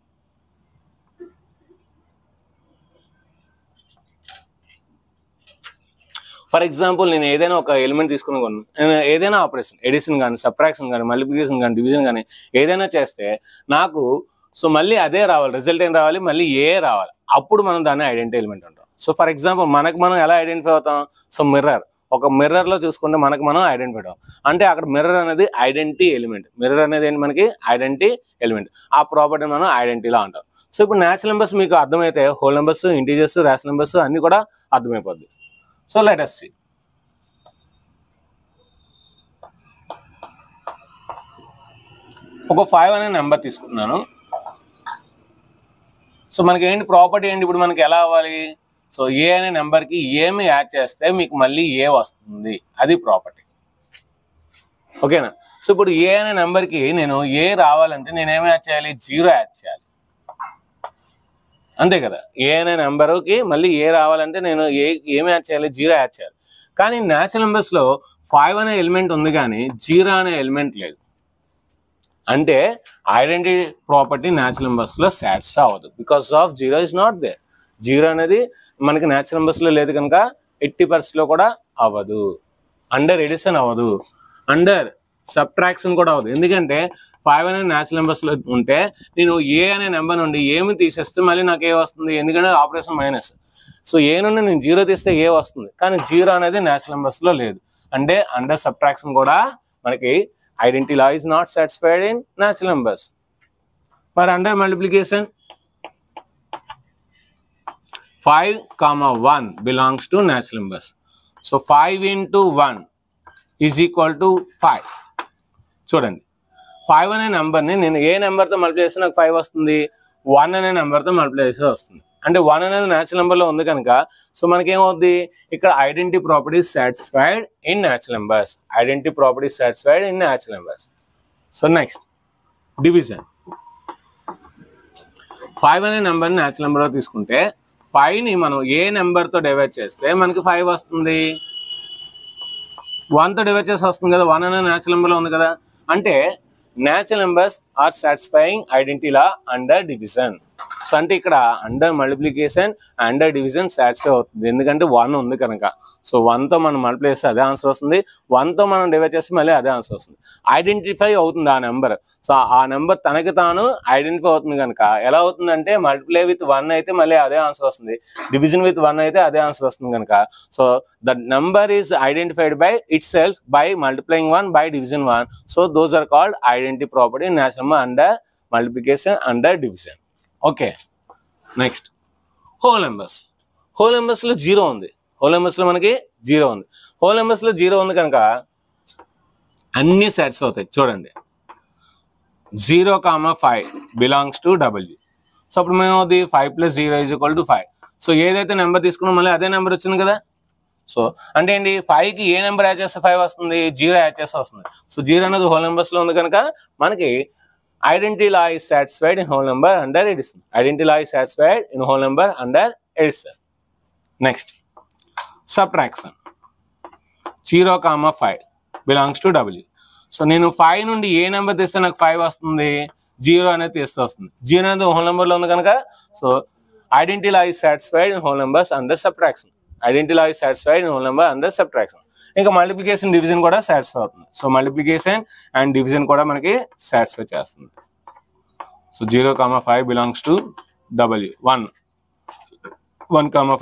Speaker 2: ఫర్ ఎగ్జాంపుల్ నేను ఏదైనా ఒక ఎలిమెంట్ తీసుకున్నాను, నేను ఏదైనా ఆపరేషన్, ఎడిషన్ కానీ, సబ్ట్రాక్షన్ కానీ, మల్టిప్లికేషన్ కానీ, డివిజన్ కానీ ఏదైనా చేస్తే నాకు
Speaker 1: సో మళ్ళీ అదే రావాలి, రిజల్ట్ ఏం రావాలి, మళ్ళీ ఏ రావాలి, అప్పుడు మనం దాన్ని ఐడెంటిటీ ఎలిమెంట్ అంటాం. సో ఫర్ ఎగ్జాంపుల్ మనం ఎలా ఐడెంటిఫై అవుతాం? సో మిర్రర్, ఒక మిర్రర్లో చూసుకుంటే మనం ఐడెంటిఫై అవుతాం. అంటే అక్కడ మిర్రర్ అనేది ఐడెంటిటీ ఎలిమెంట్. మిర్రర్ అనేది ఏంటి? మనకి ఐడెంటిటీ ఎలిమెంట్. ఆ ప్రాపర్టీ మనం ఐడెంటిటీలా అంటాం. సో ఇప్పుడు న్యాచురల్ నెంబర్స్ మీకు అర్థమైతే whole numbers, integers, rational numbers అన్ని కూడా అర్థమైపోద్ది. So let us see. ఒక 5 అనే నెంబర్ తీసుకున్నాను. సో మనకి ఏంటి ప్రాపర్టీ ఏంటి? ఇప్పుడు మనకి ఎలా అవ్వాలి? సో ఏ అనే నెంబర్కి ఏమి యాడ్ చేస్తే మీకు మళ్ళీ ఏ వస్తుంది, అది ప్రాపర్టీ. ఓకేనా? సో ఇప్పుడు ఏ అనే నెంబర్కి నేను ఏ రావాలంటే నేను ఏమి యాడ్ చేయాలి? 0 యాడ్ చేయాలి, అంతే కదా. ఏ అనే నెంబర్కి మళ్ళీ ఏ రావాలంటే నేను ఏమి యాడ్ చేయాలి? 0 యాడ్ చేయాలి. కానీ న్యాచురల్ నెంబర్స్లో 5 అనే ఎలిమెంట్ ఉంది కానీ 0 అనే ఎలిమెంట్ లేదు. అంటే ఐడెంటిటీ ప్రాపర్టీ న్యాచురల్ నెంబర్స్లో సాటిస్ఫై అవ్వదు. Because of 0 is not there. 0 అనేది మనకి న్యాచురల్ నెంబర్స్లో లేదు కనుక 80% కూడా అవ్వదు. అండర్ ఎడిషన్ అవ్వదు, అండర్ సబ్ట్రాక్షన్ కూడా అవ్వదు. ఎందుకంటే 5 అనే న్యాచురల్ నెంబర్స్లో ఉంటే నేను ఏ అనే నెంబర్ నుండి ఏమి తీసేస్తే మళ్ళీ నాకు ఏ వస్తుంది? ఎందుకంటే ఆపరేషన్ మైనస్. సో ఏ నుండి నేను 0 తీస్తే ఏ వస్తుంది, కానీ 0 అనేది న్యాచురల్ నెంబర్స్లో లేదు. అంటే అండర్ సబ్ట్రాక్షన్ కూడా మనకి identity law is not satisfied in natural numbers. But under multiplication 5, 1 belongs to natural numbers. So 5 into 1 is equal to 5. చూడండి, 5 అనే నెంబర్ని నేను ఏ నెంబర్తో మల్టిప్లై చేస్తే నాకు 5 వస్తుంది? 1 అనే నెంబర్తో మల్టిప్లై చేస్తే వస్తుంది. అంటే 1 అనేది న్యాచురల్ నెంబర్లో ఉంది కనుక సో మనకేమవుద్ది? ఇక్కడ identity property satisfied in natural numbers. Identity property satisfied in natural numbers. So next division. 5 అనే నెంబర్ని న్యాచురల్ నెంబర్లో తీసుకుంటే 5ని మనం ఏ నెంబర్తో డివైడ్ చేస్తే మనకి 5 వస్తుంది? 1తో డివైడ్ చేసి వస్తుంది కదా, 1 అనే న్యాచురల్ నెంబర్లో ఉంది కదా. అంటే natural numbers are satisfying identity law under division. So అంటే ఇక్కడ under multiplication, under division satisfy అవుతుంది. ఎందుకంటే 1 ఉంది కనుక. సో 1తో మనం మల్టిప్లై చేస్తే అదే ఆన్సర్ వస్తుంది, 1తో మనం డివైడ్ చేస్తే మళ్ళీ అదే ఆన్సర్ వస్తుంది. ఐడెంటిఫై అవుతుంది ఆ నెంబర్. సో ఆ నెంబర్ తనకి తాను ఐడెంటిఫై అవుతుంది కనుక ఎలా అవుతుందంటే మల్టిప్లై విత్ 1 అయితే మళ్ళీ అదే ఆన్సర్ వస్తుంది, డివిజన్ విత్ 1 అయితే అదే ఆన్సర్ వస్తుంది కనుక. So the number is identified by itself by multiplying 1 by division 1. So those are called identity property natural number under multiplication, under division. Okay, next whole numbers. Whole నెంబర్స్లో 0 ఉంది. Whole నెంబర్స్లో మనకి 0 ఉంది. Whole నెంబర్స్లో 0 ఉంది కనుక అన్నీ sets అవుతాయి. చూడండి, 0, 5 బిలాంగ్స్ టు W. సో అప్పుడు మేము 5 + 0 = 5. సో ఏదైతే నెంబర్ తీసుకున్నామో మళ్ళీ అదే నెంబర్ వచ్చింది కదా. సో అంటే ఏంటి? 5కి ఏ నెంబర్ యాడ్ చేస్తే 5 వస్తుంది? 0 యాడ్ చేస్తే వస్తుంది. సో 0 అనేది హోల్ నెంబర్స్లో ఉంది కనుక మనకి identity law is satisfied in whole number under addition. Identity law is satisfied in whole number under addition. Next, subtraction. 0, 5 belongs to W. So నేను 5 నుండి ఏ నెంబర్ తీస్తే నాకు 5 వస్తుంది? 0 అనేది తీస్తే వస్తుంది. 0 అనేది హోల్ నెంబర్లో ఉంది కనుక so identity law is satisfied in whole numbers under subtraction. Identity law is satisfied in whole number under subtraction. ఇంకా మల్టిప్లికేషన్, డివిజన్ కూడా సాటిస్ఫై అవుతుంది. సో మల్టిప్లికేషన్ అండ్ డివిజన్ కూడా మనకి సాటిస్ఫై చేస్తుంది. So 0, 5 belongs to W. 1,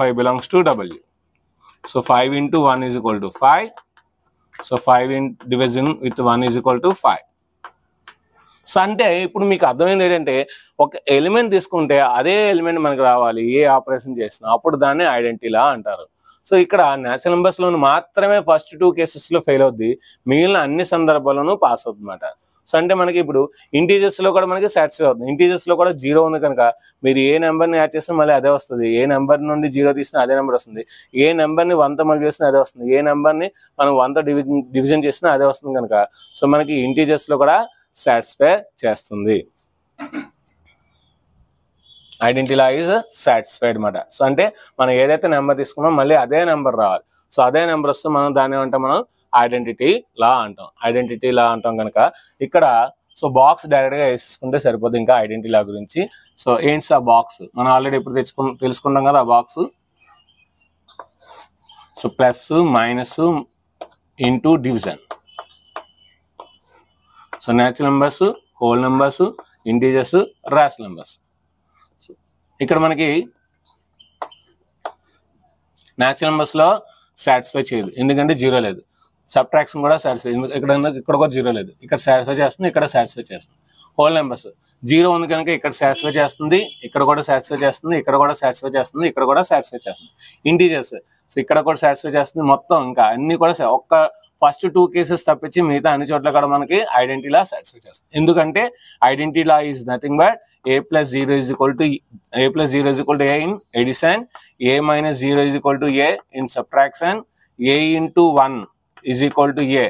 Speaker 1: 5 belongs to W. So 5 into 1 = 5. So 5 in division with 1 = 5. So అంటే ఇప్పుడు మీకు అర్థమైంది ఏంటంటే ఒక ఎలిమెంట్ తీసుకుంటే అదే ఎలిమెంట్ మనకు రావాలి ఏ ఆపరేషన్ చేసినా, అప్పుడు దాన్ని ఐడెంటిటీ లా అంటారు. సో ఇక్కడ న్యాచురల్ నెంబర్స్లో మాత్రమే ఫస్ట్ 2 కేసెస్లో ఫెయిల్ అవుద్ది, మిగిలిన అన్ని సందర్భాల్లోనూ పాస్ అవుతుంది అన్నమాట. సో అంటే మనకి ఇప్పుడు ఇంటీజర్స్లో కూడా మనకి సాటిస్ఫై అవుతుంది. ఇంటీజర్స్లో కూడా 0 ఉంది కనుక మీరు ఏ నెంబర్ని యాడ్ చేసినా మళ్ళీ అదే వస్తుంది, ఏ నెంబర్ నుండి 0 తీసినా అదే నెంబర్ వస్తుంది, ఏ నెంబర్ని 1తో మల్టిప్లై చేసినా అదే వస్తుంది, ఏ నెంబర్ని మనం 1తో డివిజన్ చేసినా అదే వస్తుంది కనుక సో మనకి ఇంటీజర్స్లో కూడా సాటిస్ఫై చేస్తుంది. ఐడెంటిటీ లా ఈజ్ సాటిస్ఫైడ్ అన్నమాట. సో అంటే మనం ఏదైతే నెంబర్ తీసుకున్నామో మళ్ళీ అదే నెంబర్ రావాలి. సో అదే నెంబర్ వస్తే మనం దాన్ని ఏమంటాం? మనం ఐడెంటిటీ లా అంటాం. ఐడెంటిటీ లా అంటాం కనుక ఇక్కడ సో బాక్స్ డైరెక్ట్గా వేసేసుకుంటే సరిపోతుంది ఇంకా ఐడెంటిటీ లా గురించి. సో ఏంటి ఆ బాక్స్? మనం ఆల్రెడీ ఇప్పుడు తెలుసుకుంటాం కదా ఆ box. So plus, minus, into division. So natural numbers, whole numbers,
Speaker 2: integers, rational numbers. ఇక్కడ మనకి న్యాచురల్ నెంబర్స్ లో సాటిస్ఫై చేయదు, ఎందుకంటే జీరో లేదు. సబ్ట్రాక్షన్ కూడా సాటిస్ఫై, ఇక్కడ కూడా జీరో లేదు, ఇక్కడ సాటిస్ఫై చేస్తుంది, ఇక్కడ సాటిస్ఫై చేస్తుంది. హోల్ నెంబర్స్ జీరో ఉంది కనుక ఇక్కడ సాటిస్ఫై చేస్తుంది, ఇక్కడ కూడా సాటిస్ఫై చేస్తుంది, ఇక్కడ కూడా సాటిస్ఫై చేస్తుంది, ఇక్కడ కూడా సాటిస్ఫై చేస్తుంది. ఇంటీజర్స్ సో ఇక్కడ కూడా సాటిస్ఫై చేస్తుంది. మొత్తం ఇంకా అన్ని కూడా ఒక్క ఫస్ట్ 2 కేసెస్ తప్పించి మిగతా అన్ని చోట్ల కూడా మనకి ఐడెంటిటీ లా సాటిస్ఫై చేస్తుంది. ఎందుకంటే identity law is nothing but a + 0 = a in addition, a - 0 = a in subtraction, a × 1 = a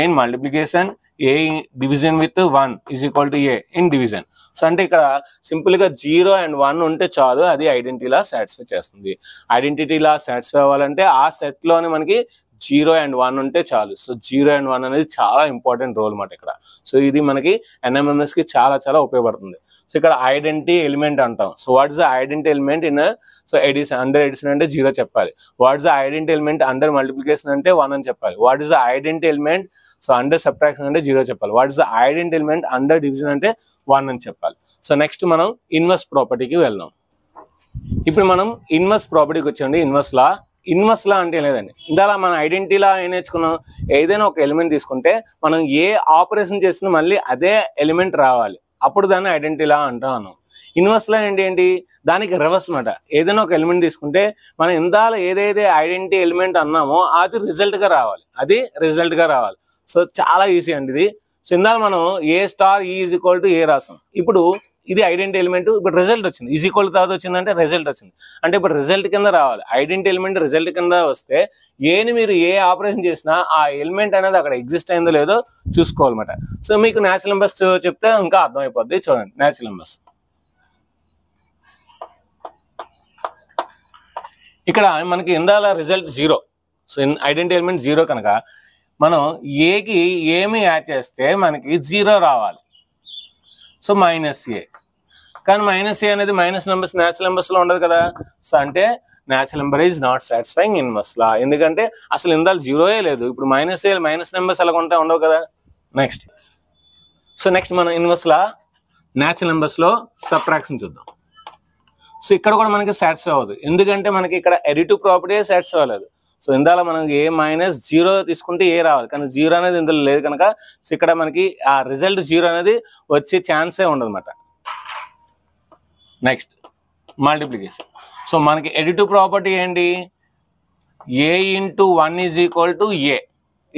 Speaker 2: in multiplication, a division with 1 = a in division. So అంటే ఇక్కడ సింపుల్ గా 0 and 1 ఉంటే చాలు, అది ఐడెంటిటీ లా సాటిస్ఫై చేస్తుంది. ఐడెంటిటీ లా satisfy అవ్వాలంటే ఆ సెట్ లోనే మనకి 0 and 1 ఉంటే చాలు. సో 0 and 1 అనేది చాలా ఇంపార్టెంట్ రోల్ అన్నమాట ఇక్కడ. సో ఇది మనకి NMMS కి చాలా చాలా ఉపయోగపడుతుంది. సో ఇక్కడ ఐడెంటిటీ ఎలిమెంట్ అంటాం. So what is the identity element in so addition, under addition అంటే 0 చెప్పాలి. What is the identity element under multiplication అంటే 1 అని చెప్పాలి. What is the identity element so under subtraction అంటే 0 చెప్పాలి. What is the identity element under division అంటే 1 అని చెప్పాలి. సో నెక్స్ట్ మనం ఇన్వర్స్ ప్రాపర్టీకి వెళ్దాం. ఇప్పుడు మనం ఇన్వర్స్ ప్రాపర్టీకి వచ్చండి. ఇన్వర్స్ లా అంటే లేదండి, ఇందాక మన ఐడెంటిటీలా ఏం నేర్చుకున్నాం, ఏదైనా ఒక ఎలిమెంట్ తీసుకుంటే మనం ఏ ఆపరేషన్ చేసినా మళ్ళీ అదే ఎలిమెంట్ రావాలి, అప్పుడు దాన్ని ఐడెంటిటీలా అంటాం. ఇన్వర్స్ లా ఏంటి, దానికి రివర్స్ మాట. ఏదైనా ఒక ఎలిమెంట్ తీసుకుంటే మనం ఇందాక ఏదైతే ఐడెంటిటీ ఎలిమెంట్ అన్నామో అది రిజల్ట్ గా రావాలి. సో చాలా ఈజీ అండి ఇది. సో ఇందాక మనం a * e = a రాసాం. ఇప్పుడు ఇది ఐడెంటిటీ ఎలిమెంట్, ఇప్పుడు రిజల్ట్ వచ్చింది, ఈజ్ ఈక్వల్ తర్వాత వచ్చిందంటే రిజల్ట్ వచ్చింది, అంటే ఇప్పుడు రిజల్ట్ కింద రావాలి. ఐడెంటిటీ ఎలిమెంట్ రిజల్ట్ కింద వస్తే ఏని మీరు ఏ ఆపరేషన్ చేసినా ఆ ఎలిమెంట్ అనేది అక్కడ ఎగ్జిస్ట్ అయిందో లేదో చూసుకోవాలన్నమాట. సో మీకు న్యాచురల్ నెంబర్స్ చెప్తే ఇంకా అర్థమైపోద్ది. చూడండి న్యాచురల్ నెంబర్స్. ఇక్కడ మనకి ఇందాల రిజల్ట్ 0, సో ఐడెంటిటీ ఎలిమెంట్ 0 కనుక మనం ఏకి ఏమి యాడ్ చేస్తే మనకి 0 రావాలి. సో -a, కానీ -a అనేది మైనస్ నెంబర్స్ న్యాచురల్ నెంబర్స్ లో ఉండదు కదా. సో అంటే natural number is not satisfying inverse law, ఎందుకంటే అసలు ఇందాక 0 లేదు. ఇప్పుడు -a మైనస్ నెంబర్స్ ఎలా ఉంటాయి, ఉండవు కదా. నెక్స్ట్ మనం ఇన్వర్స్ లా న్యాచురల్ నెంబర్స్ లో సబ్ట్రాక్షన్ చూద్దాం. సో ఇక్కడ కూడా మనకి సాటిస్ఫై అవ్వదు, ఎందుకంటే మనకి ఇక్కడ ఎడిటివ్ ప్రాపర్టీ సాటిస్ఫై అవ్వలేదు. సో ఇందాక మనం a - 0 తీసుకుంటే a రావాలి, కానీ 0 అనేది ఇందులో లేదు కనుక సో ఇక్కడ మనకి ఆ రిజల్ట్ 0 అనేది వచ్చే ఛాన్సే ఉండదు అనమాట. Next multiplication. సో మనకి ఎడిటివ్ ప్రాపర్టీ ఏంటి, a × 1 = a,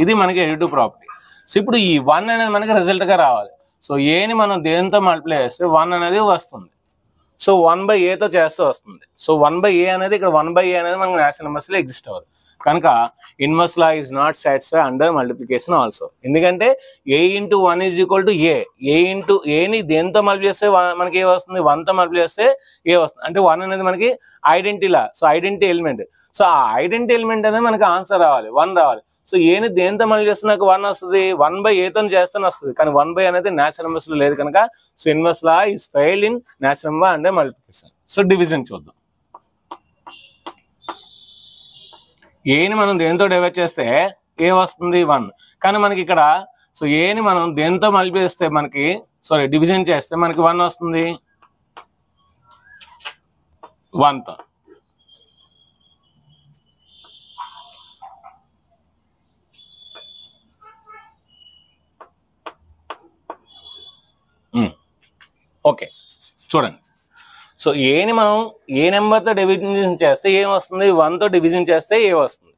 Speaker 2: ఇది మనకి ఎడిటివ్ ప్రాపర్టీ. సో ఇప్పుడు ఈ 1 అనేది మనకి రిజల్ట్ గా రావాలి. సో ఏని మనం దేంతో మల్టిప్లై చేస్తే 1 అనేది వస్తుంది. సో 1/a తో చేస్తూ వస్తుంది. సో 1/a అనేది ఇక్కడ 1/a అనేది మనకి న్యాచురల్ నెంబర్స్ లో ఎగ్జిస్ట్ అవ్వదు కనుక inverse law is not satisfy under multiplication also. ఎందుకంటే a × 1 = a, ఏని దేంతో మల్టిప్లై చేస్తే మనకి ఏ వస్తుంది, 1 తో మల్టిప్లై చేస్తే ఏ వస్తుంది, అంటే 1 అనేది మనకి ఐడెంటిటీ లా, సో ఐడెంటిటీ ఎలిమెంట్. సో ఆ ఐడెంటిటీ ఎలిమెంట్ అనేది మనకి ఆన్సర్ రావాలి, 1 రావాలి. సో ఏని దేంతో మళ్ళీ చేస్తే నాకు 1 వస్తుంది, 1/a తో చేస్తేనే వస్తుంది, కానీ 1/a అనేది న్యాచురల్ నెంబర్స్ లో లేదు కనుక so inverse law is fail in natural number and multiplication. So division చూద్దాం. ఏని మనం దేంతో డివైడ్ చేస్తే ఏ వస్తుంది, 1, కానీ మనకి ఇక్కడ సో ఏని మనం దేంతో మల్టిప్లై చేస్తే మనకి డివిజన్ చేస్తే మనకి 1 వస్తుంది, 1తో. ఓకే చూడండి. సో ఏని మనం ఏ నెంబర్తో డివిజన్ చేస్తే ఏం వస్తుంది, 1తో డివిజన్ చేస్తే ఏ వస్తుంది.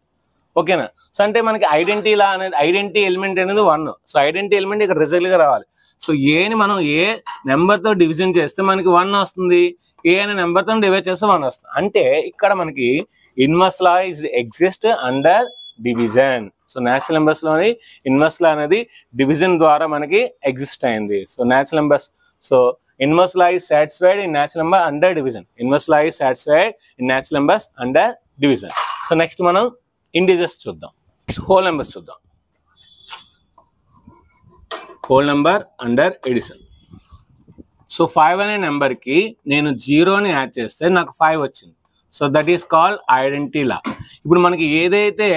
Speaker 2: ఓకేనా. సో అంటే మనకి ఐడెంటిటీ లా అనేది ఐడెంటిటీ ఎలిమెంట్ అనేది 1. సో ఐడెంటిటీ ఎలిమెంట్ ఇక్కడ రిజల్ట్ గా రావాలి. సో ఏని మనం ఏ నెంబర్తో డివిజన్ చేస్తే మనకి 1 వస్తుంది, ఏ అనే నెంబర్తో డివైడ్ చేస్తే 1 వస్తుంది. అంటే ఇక్కడ మనకి inverse law is exist under division. So natural numbers లోని ఇన్వర్స్ లా అనేది డివిజన్ ద్వారా మనకి ఎగ్జిస్ట్ అయింది. So natural numbers so inverse law is satisfied in natural number under division. Inverse law is satisfied in natural numbers under division. So next మనం integers చూద్దాం. whole numbers చూద్దాం. whole number under addition. So 5 అనే number కి నేను 0ని add చేస్తే నాకు 5 వచ్చింది. So that is called identity లా. ఇప్పుడు మనకి ఏదైతే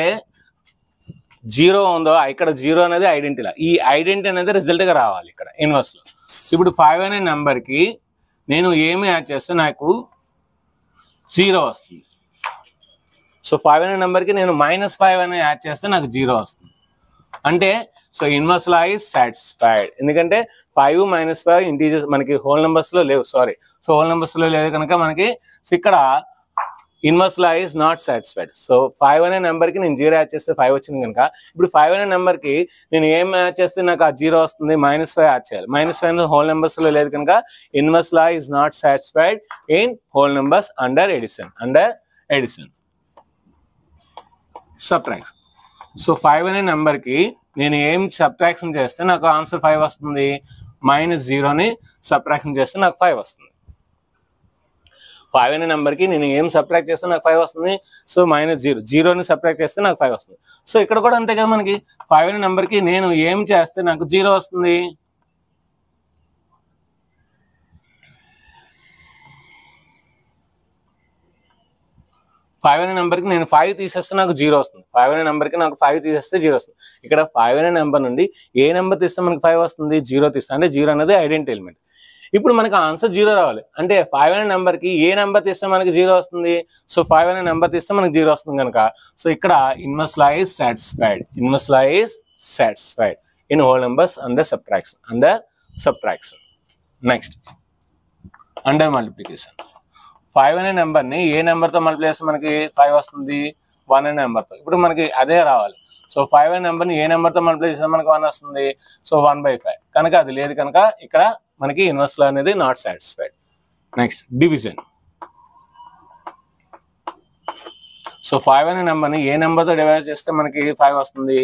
Speaker 2: 0 ఉందో ఇక్కడ 0 అనేది ఐడెంటిటీ లా, ఈ ఐడెంటిటీ అనేది రిజల్ట్ గా రావాలి ఇక్కడ ఇన్వర్స్ లో. సో
Speaker 1: ఇప్పుడు 5 అనే నెంబర్కి నేను ఏమి యాడ్ చేస్తే నాకు 0 వస్తుంది. సో 5 అనే నెంబర్కి నేను -5 అని యాడ్ చేస్తే నాకు 0 వస్తుంది. అంటే so inverse law is satisfied. ఎందుకంటే 5 - 5 ఇంటీజర్స్ మనకి హోల్ నెంబర్స్లో లేవు, సారీ. సో హోల్ నెంబర్స్లో లేదు కనుక మనకి ఇక్కడ inverse law is not satisfied. So 5 అనే నెంబర్కి నేను 0 యాడ్ చేస్తే 5 వచ్చింది కనుక ఇప్పుడు 5 అనే నెంబర్కి నేను ఏం యాడ్ చేస్తే నాకు ఆ 0 వస్తుంది, -5 యాడ్ చేయాలి. -5 హోల్ నెంబర్స్లో లేదు కనుక inverse law is not satisfied in whole numbers under addition. Subtraction. So 5 అనే నెంబర్కి నేను ఏం సబ్ట్రాక్షన్ చేస్తే నాకు ఆన్సర్ 5 వస్తుంది, -0ని సబ్ట్రాక్షన్ చేస్తే నాకు 5 వస్తుంది. 5 అనే నెంబర్కి నేను ఏం సబ్ట్రాక్ట్ చేస్తే నాకు 5 వస్తుంది, సో -0ని సబ్ట్రాక్ట్ చేస్తే నాకు 5 వస్తుంది. సో ఇక్కడ కూడా అంతే కదా, మనకి 5 అనే నెంబర్కి నేను ఏం చేస్తే నాకు 0 వస్తుంది. 5 అనే నెంబర్కి నేను 5 తీసేస్తే నాకు 0 వస్తుంది. 5 అనే నెంబర్కి నాకు 5 తీసేస్తే 0 వస్తుంది. ఇక్కడ 5 అనే నెంబర్ నుండి ఏ నెంబర్ తీస్తే మనకి 5 వస్తుంది, 0 తీస్తే. అంటే 0 అనేది ఐడెంటిటీ ఎలిమెంట్. ఇప్పుడు మనకి ఆన్సర్ 0 రావాలి. అంటే 5 అనే నెంబర్కి ఏ నెంబర్ తీస్తే మనకి 0 వస్తుంది. సో 5 అనే నెంబర్ తీస్తే మనకి 0 వస్తుంది కనుక సో ఇక్కడ inverse law is satisfied in whole numbers under subtraction. Next under multiplication. 5 అనే నెంబర్ని ఏ నెంబర్తో మల్టిప్లై చేస్తే మనకి 5 వస్తుంది, 1 అనే నెంబర్తో. ఇప్పుడు మనకి అదే రావాలి. సో 5 అనే నెంబర్ని ఏ నెంబర్తో మల్టిప్లై చేస్తే మనకి 1 వస్తుంది. సో 1/5 కనుక అది లేదు కనుక ఇక్కడ మనకి ఇన్వర్స్ లా అనేది not satisfied. Next division. So 5 అనే నెంబర్ని ఏ నెంబర్తో డివైడ్ చేస్తే మనకి 5 వస్తుంది,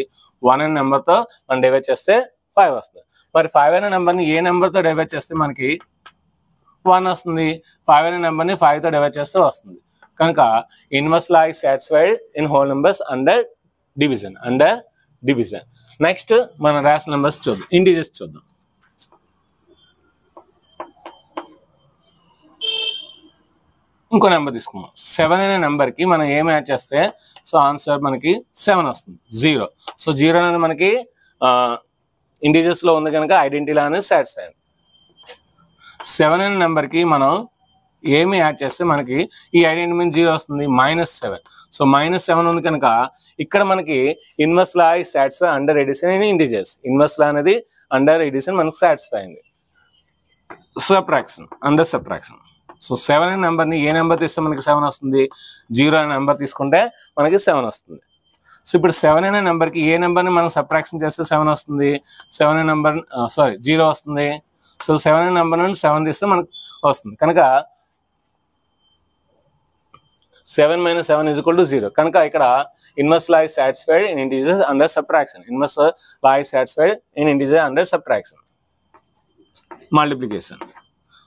Speaker 1: 1 అనే నెంబర్తో మనం డివైడ్ చేస్తే 5 వస్తుంది. మరి 5 అనే నెంబర్ని ఏ నెంబర్తో డివైడ్ చేస్తే మనకి 1 వస్తుంది. 5 అనే నెంబర్ని 5తో డివైడ్ చేస్తే వస్తుంది. కనుక inverse law is satisfied in whole numbers under division. Next మన రేషనల్ నెంబర్స్ చూద్దాం, ఇంటీజర్స్ చూద్దాం. ఇంకో నెంబర్ తీసుకున్నాం. 7 అనే నెంబర్కి మనం ఏం యాడ్ చేస్తే సో ఆన్సర్ మనకి 7 వస్తుంది, 0. సో 0 అనేది మనకి ఇంటీజర్స్లో ఉంది కనుక ఐడెంటిటీ అనేది సాటిస్ఫైడ్. 7 అనే నెంబర్కి మనం ఏమి యాడ్ చేస్తే మనకి ఈ ఐడెంటిటీ మీద 0 వస్తుంది, -7. సో -7 ఉంది కనుక ఇక్కడ మనకి inverse law is satisfy under addition in integers. Inverse law అనేది అండర్ ఎడిషన్ మనకు సాటిస్ఫై అయింది. సబ్ట్రాక్షన్. సో 7 అనే నెంబర్ని ఏ నెంబర్ తీస్తే మనకి 7 వస్తుంది, 0 అనే నెంబర్ తీసుకుంటే మనకి 7 వస్తుంది. సో ఇప్పుడు 7 అనే నెంబర్కి ఏ నెంబర్ని మనం సబ్ట్రాక్షన్ చేస్తే 7 వస్తుంది, 7 అనే నెంబర్ 0 వస్తుంది. సో 7 అనే నెంబర్ నుండి 7 తీస్తే మనకు వస్తుంది కనుక 7 - 7 = 0. కనుక ఇక్కడ inverse law is satisfied in integers under subtraction. Multiplication.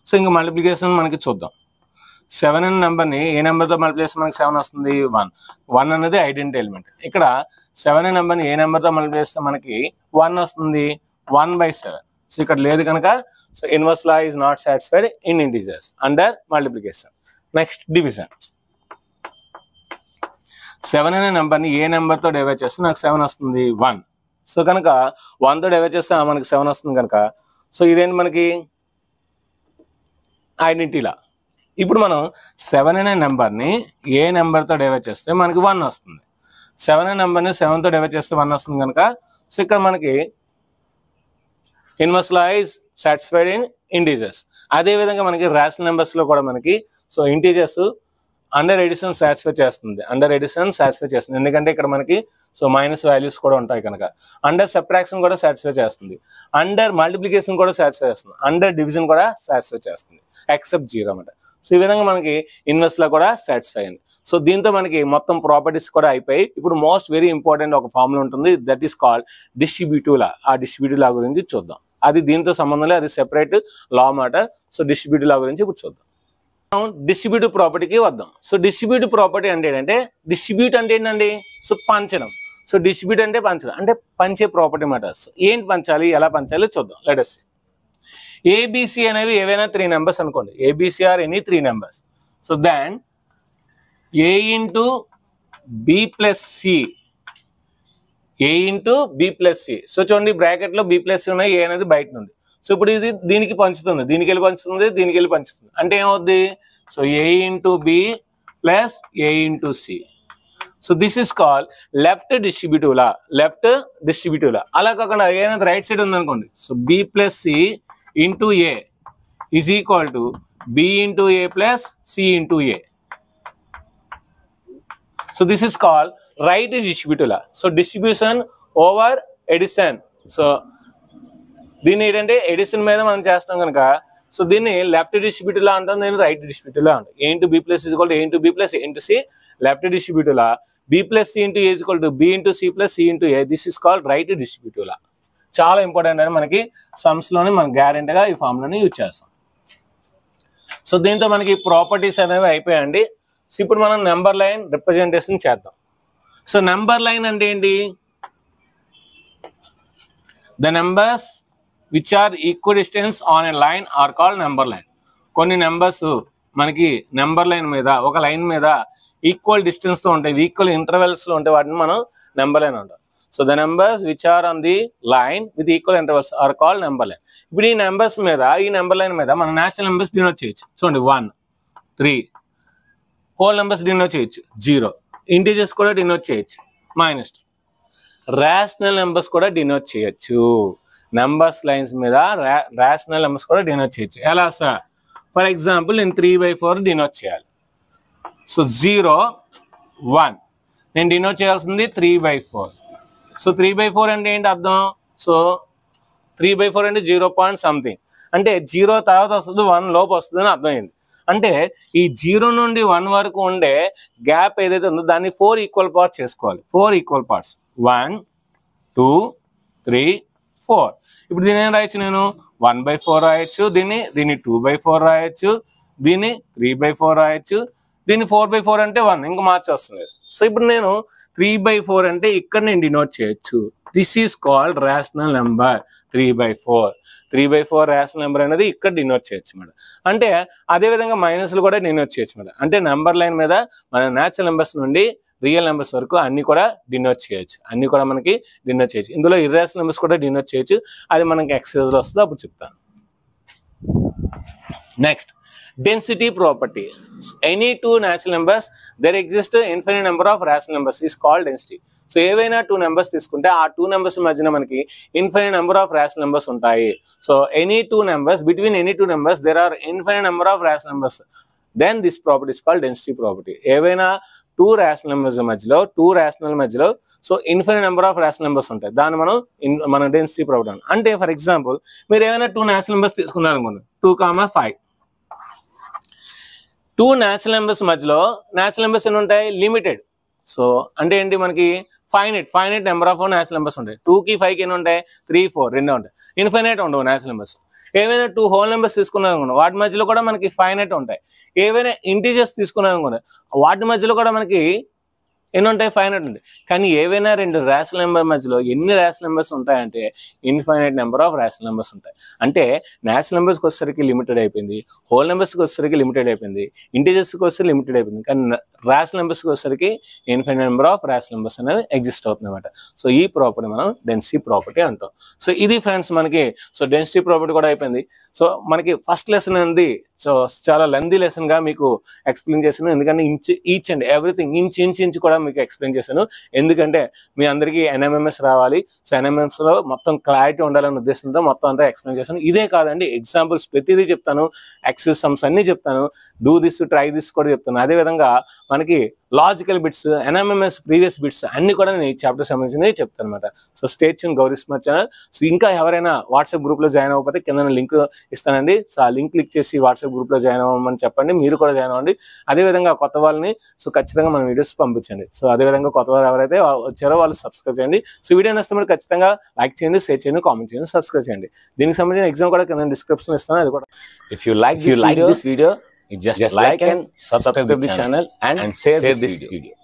Speaker 1: So ఇంకా మల్టిప్లికేషన్ మనకి చూద్దాం. 7 అనే నెంబర్ని ఏ నెంబర్తో మల్టిప్లై చేస్తే మనకి 7 వస్తుంది, 1 అనేది ఐడెంటిటీ ఎలిమెంట్. ఇక్కడ 7 అనే నెంబర్ని ఏ నెంబర్తో మల్టిప్లై చేస్తే మనకి 1 వస్తుంది, 1/7. సో ఇక్కడ లేదు కనుక so inverse law is not satisfied in integers under multiplication. Next division. 7 అనే నెంబర్ని ఏ నెంబర్తో డివైడ్ చేస్తే నాకు 7 వస్తుంది, 1. సో కనుక 1తో డివైడ్ చేస్తే మనకి 7 వస్తుంది కనుక సో ఇదేంటి మనకి ఐడెంటిటీ లా. ఇప్పుడు మనం 7 అనే నెంబర్ని ఏ నెంబర్తో డివైడ్ చేస్తే మనకి 1 వస్తుంది. 7 అనే నెంబర్ని 7తో డివైడ్ చేస్తే 1 వస్తుంది కనుక సో ఇక్కడ మనకి inverse law is satisfied in integers. అదేవిధంగా మనకి రేషనల్ నెంబర్స్లో కూడా మనకి so integers under addition satisfy చేస్తుంది. ఎందుకంటే ఇక్కడ మనకి సో మైనస్ వాల్యూస్ కూడా ఉంటాయి కనుక. అండర్ సబ్ట్రాక్షన్ కూడా సాటిస్ఫై చేస్తుంది, అండర్ మల్టిప్లికేషన్ కూడా సాటిస్ఫై చేస్తుంది, అండర్ డివిజన్ కూడా సాటిస్ఫై చేస్తుంది ఎక్సెప్ట్ 0 అన్నమాట. సో ఈ విధంగా మనకి ఇన్వర్స్ లా కూడా సాటిస్ఫై అయింది. సో దీంతో మనకి మొత్తం ప్రాపర్టీస్ కూడా అయిపోయి ఇప్పుడు మోస్ట్ వెరీ ఇంపార్టెంట్ ఒక ఫార్ములా ఉంటుంది, దట్ ఈస్ కాల్డ్ డిస్ట్రిబ్యూటివ్ లా. ఆ డిస్ట్రిబ్యూటివ్ లా గురించి చూద్దాం. అది దీంతో సంబంధం లేదు, అది సెపరేట్ లా మాట. సో డిస్ట్రిబ్యూటివ్ లా గురించి ఇప్పుడు చూద్దాం. డిస్ట్రిబ్యూటివ్ ప్రాపర్టీకి వద్దాం. సో డిస్ట్రిబ్యూటివ్ ప్రాపర్టీ అంటే ఏంటంటే డిస్ట్రిబ్యూట్ అంటే ఏంటండి సో పంచడం. సో డిస్ట్రిబ్యూట్ అంటే పంచడం, అంటే పంచే ప్రాపర్టీ మాట. ఏంటి పంచాలి, ఎలా పంచాలి చూద్దాం. Let us see. ఏబిసి అనేవి ఏవైనా 3 నెంబర్స్ అనుకోండి, A B C or any 3 numbers. So then A into B plus C, A into B plus C. So చూడండి బ్రాకెట్లో బి ప్లస్ సి ఉన్నాయి, ఏ అనేది బయట ఉంది. సో ఇప్పుడు ఇది దీనికి పంచుతుంది, దీనికి వెళ్ళి పంచుతుంది, దీనికి వెళ్ళి పంచుతుంది. అంటే ఏమవుద్ది? So A into B plus A into C. So this is call left distributive law. Left distributive law. అలా కాకుండా ఏదైనా రైట్ సైడ్ ఉందనుకోండి. So B plus C into A is equal to B into A plus C into A. So this is called right distributive law. So distribution over addition. So దీన్ని ఏంటంటే edition మీద మనం చేస్తాం కనుక so దీన్ని left distributive లా అంటాం, దీన్ని right distributive లా అంటాం. A into B plus is equal to A into B plus A into C, left distributive law. B plus C into A is equal to B into C plus C into A. This is called right distributive law. చాలా important అని మనకి sums లోని మనం గ్యారెంటీగా ఈ ఫార్ములాని use చేస్తాం. So దీంతో మనకి ప్రాపర్టీస్ అనేవి అయిపోయాయండి. సో ఇప్పుడు మనం నెంబర్ లైన్ రిప్రజెంటేషన్ చేద్దాం. సో నెంబర్ లైన్ అంటే ఏంటి? The numbers which are equidistance on a line are called number line. కొన్ని నెంబర్స్ మనకి నెంబర్ లైన్ మీద, ఒక లైన్ మీద ఈక్వల్ డిస్టెన్స్ తో ఉంటాయి, ఈక్వల్ ఇంటర్వెల్స్ లో ఉంటాయి, వాటిని మనం నెంబర్ లైన్ అంటాం. So the numbers which are on the line with equal intervals are called number line. ఇప్పుడు ఈ నెంబర్స్ మీద, ఈ నెంబర్ లైన్ మీద మనం న్యాచురల్ నెంబర్స్ డినోట్ చేయొచ్చు. చూడండి 1, 3, హోల్ నెంబర్స్ డినోట్ చేయొచ్చు 0, ఇంటీజర్స్ కూడా డినోట్ చేయొచ్చు -2, రేషనల్ నెంబర్స్ కూడా డినోట్ చేయొచ్చు. నెంబర్స్ లైన్స్ మీద రేషనల్ నెంబర్స్ కూడా డినోట్ చేయొచ్చు. ఎలా సార్? ఫర్ ఎగ్జాంపుల్ నేను 3/4 డినోట్ చేయాలి. సో 0, 1 నేను డినోట్ చేయాల్సింది 3/4. సో 3/4 అంటే ఏంటి అర్థం? సో 3/4 అంటే 0 పాయింట్ సంథింగ్, అంటే 0 తర్వాత వస్తుంది 1 లోపు వస్తుంది అని అర్థమైంది. అంటే ఈ 0 నుండి 1 వరకు ఉండే గ్యాప్ ఏదైతే ఉందో దాన్ని 4 ఈక్వల్ పార్ట్స్ చేసుకోవాలి. 4 ఈక్వల్ పార్ట్స్ 1, 2, 3, 4. ఇప్పుడు దీన్ని ఏం రాయొచ్చు? నేను 1/4 రాయొచ్చు, దీన్ని 2/4 రాయొచ్చు, దీన్ని 3/4 రాయొచ్చు, దీన్ని 4/4 అంటే 1, ఇంకా మార్చి వస్తుంది. సో ఇప్పుడు నేను 3/4 అంటే ఇక్కడ నేను డినోట్ చేయొచ్చు. This is called rational number 3/4. 3/4 rational number అనేది ఇక్కడ డినోట్ చేయొచ్చు మేడం. అంటే అదే విధంగా మైనస్లు కూడా డినోట్ చేయొచ్చు మేడం. అంటే నెంబర్ లైన్ మీద మన న్యాచురల్ నెంబర్స్ నుండి రియల్ నెంబర్స్ వరకు అన్ని కూడా డినోట్ చేయొచ్చు, అన్ని కూడా మనకి డినోట్ చేయొచ్చు. ఇందులో ఇర్రేషనల్ నెంబర్స్ కూడా డినోట్ చేయొచ్చు, అది మనకి ఎక్సర్సైజ్ లో వస్తుంది, అప్పుడు చెప్తాను. Next, density property. Any two natural numbers, there exists an infinite number of rational numbers is called density. So ఏవైనా 2 నెంబర్స్ తీసుకుంటే ఆ 2 నెంబర్స్ మధ్యన మనకి infinite number of rational numbers ఉంటాయి. So any 2 numbers, between any 2 numbers there are infinite number of rational numbers, then this property is called density property. ఏవైనా 2 rational numbers మధ్యలో, 2 rational మధ్యలో so infinite number of rational numbers ఉంటాయి, దాన్ని మనం density property అంటాం. అంటే for example మీరు ఏమైనా 2 నేచురల్ నెంబర్స్ తీసుకున్నారు అనుకోండి, 2, 5. 2 నేచురల్ నెంబర్స్ మధ్యలో నేచురల్ నెంబర్స్ ఎన్ని ఉంటాయి? లిమిటెడ్. సో అంటే ఏంటి? మనకి finite number of natural numbers ఉంటాయి. 2కి 5కి ఎన్ని ఉంటాయి? 3, 4 రెండే ఉంటాయి. ఇన్ఫైనైట్ ఉండవు నేచురల్ నెంబర్స్. ఏవైనా 2 హోల్ నెంబర్స్ తీసుకున్నాం అనుకోండి, వాటి మధ్యలో కూడా మనకి ఫైనైట్ ఉంటాయి. ఏవైనా ఇంటీజర్స్ తీసుకున్నాం అనుకోండి, వాటి మధ్యలో కూడా మనకి ఎన్ని ఉంటాయి? ఫైనైట్ ఉంటాయి. కానీ ఏవైనా 2 రేషనల్ నెంబర్ మధ్యలో ఎన్ని రేషనల్ నెంబర్స్ ఉంటాయంటే infinite number of rational numbers ఉంటాయి. అంటే నేచురల్ నెంబర్స్కి వచ్చేసరికి లిమిటెడ్ అయిపోయింది, హోల్ నెంబర్స్కి వచ్చేసరికి లిమిటెడ్ అయిపోయింది, ఇంటీజర్స్కి వచ్చేసరికి లిమిటెడ్ అయిపోయింది. కానీ రేషనల్ నెంబర్స్కి వచ్చేసరికి infinite number of rational numbers అనేది ఎగ్జిస్ట్ అవుతుంది అనమాట. సో ఈ ప్రాపర్టీ మనం డెన్సిటీ ప్రాపర్టీ అంటాం. సో ఇది ఫ్రెండ్స్ మనకి సో డెన్సిటీ ప్రాపర్టీ కూడా అయిపోయింది. సో మనకి ఫస్ట్ లెసన్ అనేది సో చాలా లెందీ లెసన్ గా మీకు ఎక్స్ప్లెయిన్ చేశాను, ఎందుకంటే ఈచ్ అండ్ ఎవ్రీథింగ్ ఇంచ్ కూడా మీకు ఎక్స్ప్లెయిన్ చేశాను. ఎందుకంటే మీ అందరికీ NMMS రావాలి. సో NMMS లో మొత్తం క్లారిటీ ఉండాలనే ఉద్దేశంతో మొత్తం అంతా ఎక్స్ప్లెయిన్ చేశాను. ఇదే కాదండి, ఎగ్జాంపుల్స్ ప్రతిదీ చెప్తాను, ఎక్సెస్ సమ్స్ అన్ని చెప్తాను, డూ దిస్ ట్రై దిస్ కూడా చెప్తాను. అదేవిధంగా మనకి logical bits, NMMS previous bits అన్ని కూడా నేను ఈ చాప్టర్ సంబంధించినవి చెప్తాను అనమాట. So stay tune Gauri smart channel. So ఇంకా ఎవరైనా వాట్సాప్ గ్రూప్ లో జాయిన్ అవ్వకపోతే కింద లింక్ ఇస్తానండి. సో ఆ లింక్ క్లిక్ చేసి వాట్సాప్ గ్రూప్ లో జాయిన్ అవ్వమని చెప్పండి, మీరు కూడా జాయిన్ అవ్వండి. అదేవిధంగా కొత్త వాళ్ళని సో ఖచ్చితంగా మన వీడియోస్ పంపించండి. సో అదేవిధంగా కొత్త వాళ్ళు ఎవరైతే వచ్చారో వాళ్ళు సబ్స్క్రైబ్ చేయండి. సో వీడియో నచ్చితే మీరు ఖచ్చితంగా లైక్ చేయండి, షేర్ చేయండి, కామెంట్ చేయండి, సబ్స్క్రైబ్ చేయండి. దీనికి సంబంధించిన ఎగ్జామ్ కూడా కింద డిస్క్రిప్షన్ ఇస్తాను, అది కూడా. If you like this video, just like and subscribe the channel and share this video.